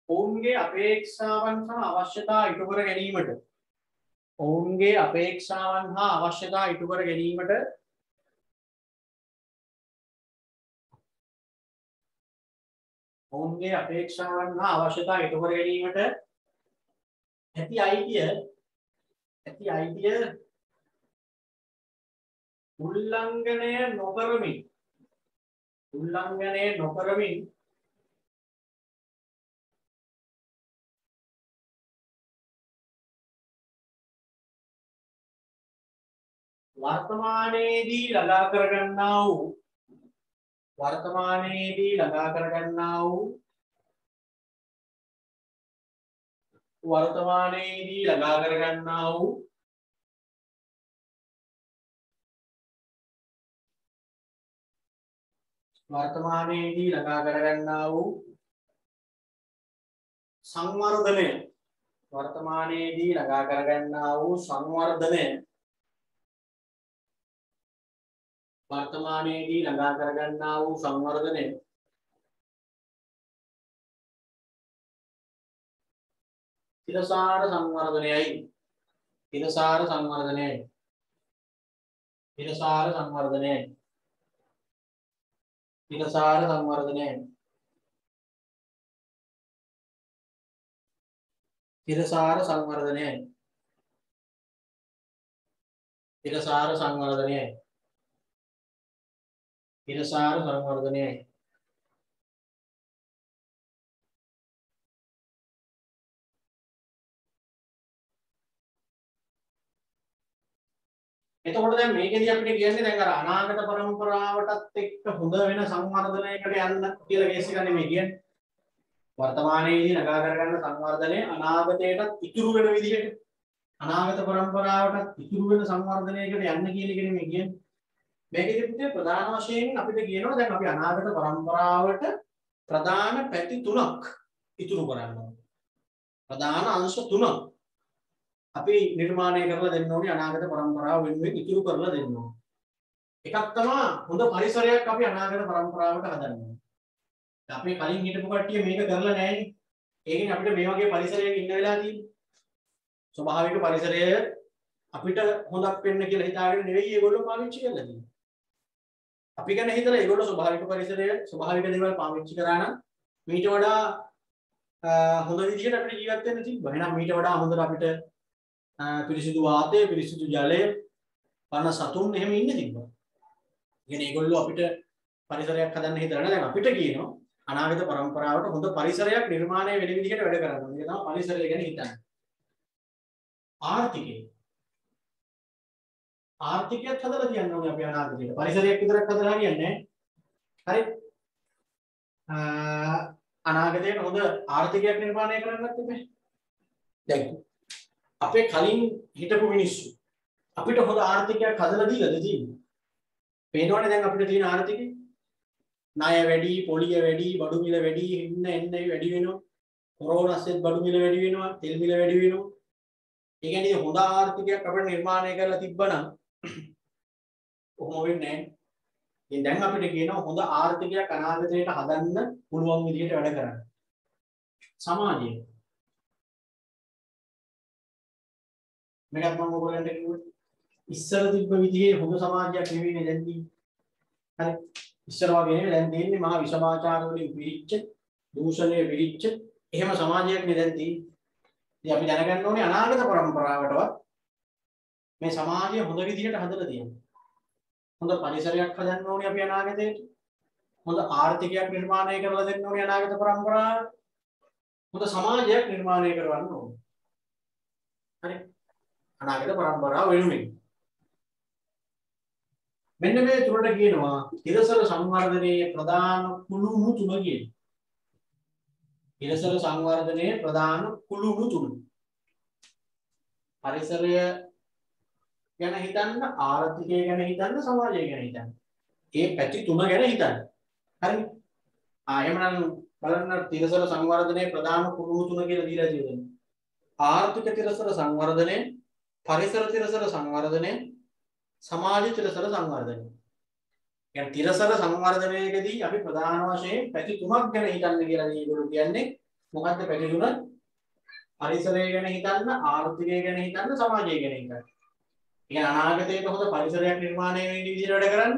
ඔවුන්ගේ අපේක්ෂාවන් සහ අවශ්‍යතා ඉටු කර ගැනීමට ඔවුන්ගේ අපේක්ෂාවන් හා අවශ්‍යතා ඉටු කර ගැනීමට ඇති අයිතිය උල්ලංඝනය නොකරමින් වර්තමානයේදී ළඟා කරගන්නා වූ සංවර්ධනය තිරසාර එතකොට දැන් මේකෙදී අපිට කියන්නේ දැන් අර අනාගත પરම්පරාවටත් එක්ක හොඳ වෙන සංවර්ධනයකට යන්න කියලා කේස් එකක් නෙමෙයි කියන්නේ. වර්තමානයේදී නගා කරගන්න සංවර්ධනය අනාගතයටත් ඉතුරු වෙන විදිහට අනාගත પરම්පරාවටත් ඉතුරු වෙන සංවර්ධනයකට යන්න කියන එක නෙමෙයි කියන්නේ. මේකෙදී පුතේ ප්‍රධාන වශයෙන් අපිට කියනවා දැන් අපි අනාගත પરම්පරාවට ප්‍රධාන පැති තුනක් ඉතුරු කරනවා. ප්‍රධාන අංශ තුනක් අපි නිර්මාණය කරලා දෙන්න ඕනේ අනාගත પરම්පරාව වෙනුවෙන් ඉතුරු කරලා දෙන්න ඕනේ. එකක් තමයි හොඳ පරිසරයක් අපි අනාගත પરම්පරාවට හදන්න ඕනේ. අපි කලින් හිටපු කට්ටිය මේක කරලා නැහැනේ. ඒකෙන් අපිට මේ වගේ පරිසරයක ඉන්න වෙලා තියෙන්නේ. ස්වභාවික පරිසරය අපිට හොඳක් වෙන්න කියලා හිතාගෙන නෙවෙයි ඒගොල්ලෝ පාවිච්චි කරලා තියෙන්නේ. අපි ගැන හිතලා ඒගොල්ලෝ ස්වභාවික පරිසරය ස්වභාවික දේවල් පාවිච්චි කරා නම් මීට වඩා හොඳ විදිහට අපිට ජීවත් වෙන්න තිබ්බා. එහෙනම් මීට වඩා හොඳට අපිට පිරිසිදු වාතය, පිරිසිදු ජලය, පන සතුන් එහෙම ඉන්න තිබ්බා. කියන්නේ ඒගොල්ලෝ අපිට පරිසරයක් හදන්න හිතලා දැන් අපිට කියනවා අනාගත પરම්පරාවට හොඳ පරිසරයක් නිර්මාණය වෙන විදිහට වැඩ කරන්න ඕනේ. ඒක තමයි පරිසරය ගැන හිතන්නේ. ආර්ථිකයත් හදලා තියන්න ඕනේ අපි අනාගතේට. පරිසරයක් විතරක් හදලා හරියන්නේ නැහැ. හරි. අනාගතේට හොඳ ආර්ථිකයක් නිර්මාණය කරන්නත් එපා. දැන් අපේ කලින් හිටපු මිනිස්සු අපිට හොඳ ආර්ථිකයක් හදලා දීලාද තියෙන්නේ? පේනවනේ දැන් අපිට තියෙන ආර්ථිකය. ණය වැඩි, පොලිය වැඩි, බඩු මිල වැඩි, එන්න වැඩි වෙනවා. කොරෝනාස්සෙත් බඩු මිල වැඩි වෙනවා, තෙල් මිල වැඩි වෙනවා. ඒ කියන්නේ හොඳ ආර්ථිකයක් අපිට නිර්මාණය කරලා තිබ්බනම් කොහොම වෙන්නේ නැහැ. දැන් අපිට කියනවා හොඳ ආර්ථිකයක් අනාගතයට හදන්න පුළුවන් විදිහට වැඩ කරන්න. සමාජය මේකත් මම ඔයගොල්ලන්ට කිව්වා. ඉස්සර තිබ්බ විදිහේ හොඳ සමාජයක් නෙවෙයිනේ දැන් තියෙන්නේ. හරි. ඉස්සර වගේ නෙවෙයි දැන් තියෙන්නේ මහා විෂමාචාර වලින් පිරිච්ච, දූෂණය පිරිච්ච එහෙම සමාජයක් නේ දැන් තියෙන්නේ. ඉතින් අපි දැනගන්න ඕනේ අනාගත પરම්පරාවටවත් මේ සමාජය හොඳ විදිහට හදලා තියෙනවා. හොඳ පරිසරයක් හදන්න ඕනේ අපි අනාගතේට. හොඳ ආර්ථිකයක් නිර්මාණය කරලා දෙන්න ඕනේ අනාගත පරම්පරාවට. හොඳ සමාජයක් නිර්මාණය කරවන්න ඕනේ. හරි. අනාගත පරම්පරාව වෙනුවෙන්. මෙන්න මේ තුනට කියනවා තිරසර සංවර්ධනයේ ප්‍රධාන කුළුණු තුන කියලා. තිරසර සංවර්ධනයේ ප්‍රධාන කුළුණු තුන. පරිසරය ගැන හිතන්න, ආර්ථිකය ගැන හිතන්න, සමාජය ගැන හිතන්න. මේ පැති තුන ගැන හිතන්න. හරිද? එහෙමනම් බලන්න තිරසර සංවර්ධනයේ ප්‍රධාන කුළුණු තුන කියලා දීලා තියෙනවා. ආර්ථික තිරසර සංවර්ධනය, පරිසර තිරසර සංවර්ධනය, සමාජ තිරසර සංවර්ධනය. يعني තිරසර සංවර්ධනයේදී අපි ප්‍රධාන වශයෙන් පැති තුනක් ගැන හිතන්න කියලා මේගොල්ලෝ කියන්නේ. මොකක්ද පැති තුන? පරිසරය ගැන හිතන්න, ආර්ථිකය ගැන හිතන්න, සමාජය ගැන හිතන්න. يعني අනාගතයට හොඳ පරිසරයක් නිර්මාණය වෙන විදිහට වැඩ කරන්න,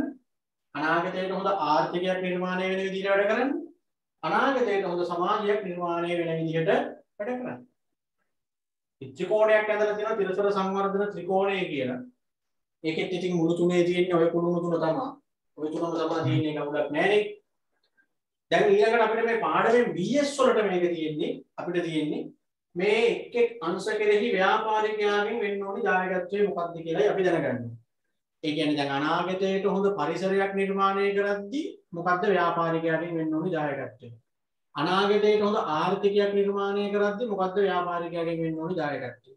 අනාගතයට හොඳ ආර්ථිකයක් නිර්මාණය වෙන විදිහට වැඩ කරන්න, අනාගතයට හොඳ සමාජයක් නිර්මාණය වෙන විදිහට වැඩ කරන්න. ත්‍රිකෝණයක් ඇඳලා තියෙනවා තිරසර සංවර්ධන ත්‍රිකෝණය කියලා. ඒකෙත් ඉතින් මුළු තුනේ තියෙන්නේ ඔය කුළුණු තුන තමයි. ඔය තුනම තමයි තියෙන්නේ කවුලක් නැහැනේ. දැන් ඊළඟට අපිට මේ පාඩමේ BS වලට මේක තියෙන්නේ අපිට තියෙන්නේ මේ එක් අංශ කෙරෙහි ව්‍යාපාරිකයාගෙන් වෙන්න ඕනි දායකත්වය මොකක්ද කියලායි අපි දැනගන්නේ. ඒ කියන්නේ දැන් අනාගතයට හොඳ පරිසරයක් නිර්මාණය කරද්දී මොකක්ද ව්‍යාපාරිකයාගෙන් වෙන්න ඕනි දායකත්වය. අනාගතයට හොඳ ආර්ථිකයක් නිර්මාණය කරද්දී මොකක්ද ව්‍යාපාරිකයාගෙන් වෙන්න ඕනි දායකත්වය.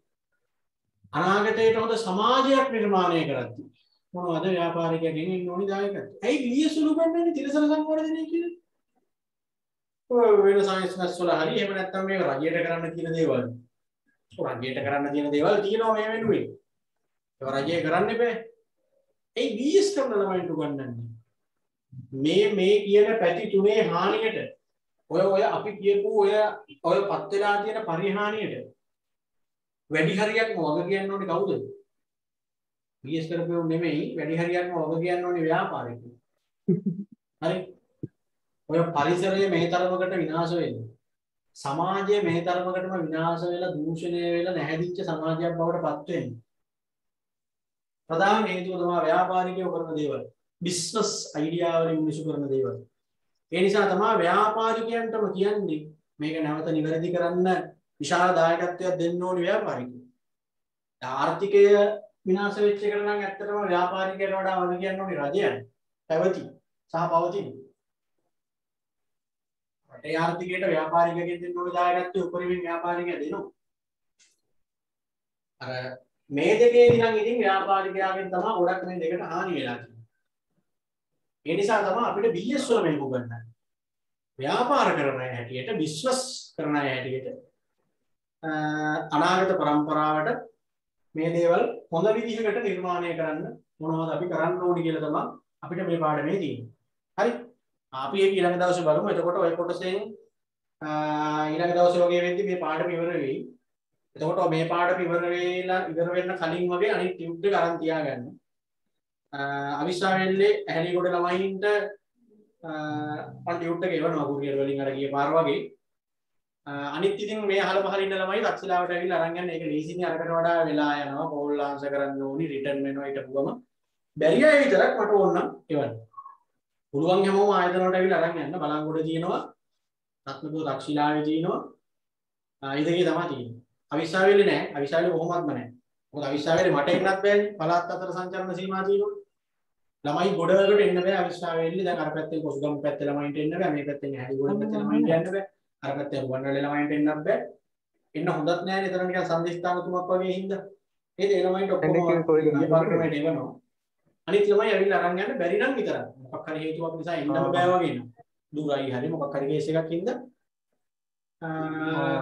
අනාගතයට හොඳ සමාජයක් නිර්මාණය කරද්දී මොනවද ව්‍යාපාරිකයෙක්ගෙන් ඉන්න ඕනි දායකත්වය. ඇයි BS උගන්වන්නේ තිරසර සංවර්ධනය කියලා? ඔය වෙන සයන්ස් මැත්ස් වල හරි එහෙම නැත්නම් මේක රජයට කරන්න තියෙන දේවල්. රජයට කරන්න තියෙන දේවල් තියෙනවා මේ වෙනුවේ. ඒක රජය කරන්න බෑ. ඇයි BS කරන ළමයින්ට උගන්වන්නේ? මේ කියන පැති තුනේ හානියට ඔය අපි කියපු ඔය පත් වෙලා තියෙන පරිහානියට වැඩි හරියක්ම වග කියන්න ඕනේ කවුද? BS කරපුවෝ නෙමෙයි වැඩි හරියක්ම වග කියන්න ඕනේ ව්‍යාපාරිකයෝ. හරි. ඔය පරිසරය මේ තරමකට විනාශ වෙන්නේ. සමාජය මේ තරමකටම විනාශ වෙලා දූෂණය වෙලා නැහැදිච්ච සමාජයක් බවට පත් වෙන්නේ. ප්‍රධාන හේතුව තමයි ව්‍යාපාරිකයෝ කරන දේවල්. බිස්නස් අයිඩියා වලින් මිනිසු කරන දේවල්. ඒ නිසා තමයි ව්‍යාපාරිකයන්ටම කියන්නේ මේක නැවත නිවැරදි කරන්න විශාල දායකත්වයක් දෙන්න ඕනේ ව්‍යාපාරිකයෝ. ආර්ථිකය විනාශ වෙච්ච එකට නම් ඇත්තටම ව්‍යාපාරිකයට වඩා වග කියන්න ඕනේ රජයන්. පැවති සහ පවතින. රටේ ආර්ථිකයට ව්‍යාපාරිකයෙක් දෙන්න ඕනේ දායකත්වය උපරිම ව්‍යාපාරිකයා දෙනවා. අර මේ දෙකේදී නම් ඉතින් ව්‍යාපාරිකයාගෙන් තමයි ගොඩක් මේ දෙකට හානි වෙලා තියෙන්නේ. ඒ නිසා තමයි අපිට BS වල මේක උගන්වන්නේ. ව්‍යාපාර කරන අය හැටියට, බිස්නස් කරන අය හැටියට අනාගත පරම්පරාවට මේ දේවල් හොඳ විදිහකට නිර්මාණය කරන්න මොනවද අපි කරන්න ඕනි කියලා තමයි අපිට මේ පාඩමේ තියෙන්නේ. හරි? අපි ඒක ඊළඟ දවසේ බලමු. එතකොට ඔය කොටසෙන් ඊළඟ දවසේ වගේ වෙද්දි මේ පාඩම ඉවර වෙයි. එතකොට මේ පාඩම ඉවර වෙන්න කලින් වගේ අනිත් ටියුට් එක අරන් තියාගන්න. අවිස්සාවෙල්ලේ ඇහැලිගොඩ ළමයින්ට මම ටියුට් එක එවනවා කුරියර් වලින් අර ගිය පාර වගේ. අනිත් ඉතින් මේ අහල පහල ඉන්න ළමයි තක්ෂිලාවට ඇවිල්ලා අරන් යන්න. ඒක ලීසිනේ අරකට වඩා වෙලා යනවා. කෝල් ආන්සර් කරන්න ඕනි, රිටර්න් වෙනවා ඊටපුවම. බැරි අය විතරක් මට ඕන නම් එවන්න. පුළුවන් හැමෝම ආයතන වලට ඇවිල්ලා අරන් යන්න. බලංගොඩ තියෙනවා, රත්නපුර තක්ෂිලාවේ තියෙනවා. ඉදගේ තමයි තියෙන්නේ. අවිස්සාවෙල්ලේ නෑ. අවිස්සාවෙල්ලේ කොහොමත්ම නෑ. මොකද අවිස්සාවෙල්ලේ මට එන්නත් බෑනේ. පළාත් අතර සංචරණ සීමා තියෙනවා. ළමයි ගොඩකට එන්න බෑ අවිස්සාවෙල්ලේ. දැන් අර පැත්තෙන් කොසුගම පැත්තේ ළමයින්ට එන්න බෑ. මේ පැත්තෙන් හැලිගොඩ පැත්තේ ළමයින්ට යන්න බෑ. අර පැත්තේ රුවන්වැලි ළමයින්ට එන්නත් බෑ. එන්න හොඳත් නෑනේ. එතන නිකන් සම්දිස්ථාන තුනක් වගේ හින්දා. ඒත් ඒ ළමයින්ට ඔක්කොම ඩිපාර්ට්මන්ට් එවනවා. අනිත් ළමයි ඇවිල්ලා අරන් යන්න බැරි නම් විතරක්. මොකක් හරි හේතුවක් නිසා එන්නම බෑ වගේ නෝ. දුරයි හරි මොකක් හරි කේස් එකක් හින්දා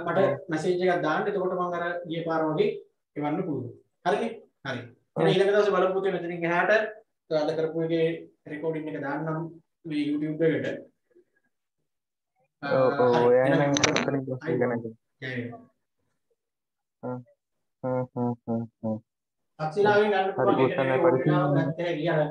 මට මැසේජ් එකක් දාන්න. එතකොට මම අර ගිය පාර වගේ එවන්න පුළුවන්. හරිනේ? හරි. එහෙනම් ඊළඟ දවසේ බලමු පුතේ මෙතනින් එහාට අද කරපු එකේ රෙකෝඩින් එක දාන්නම් මේ YouTube එකට. අක්ෂිලාවෙන් ගන්න පුළුවන්.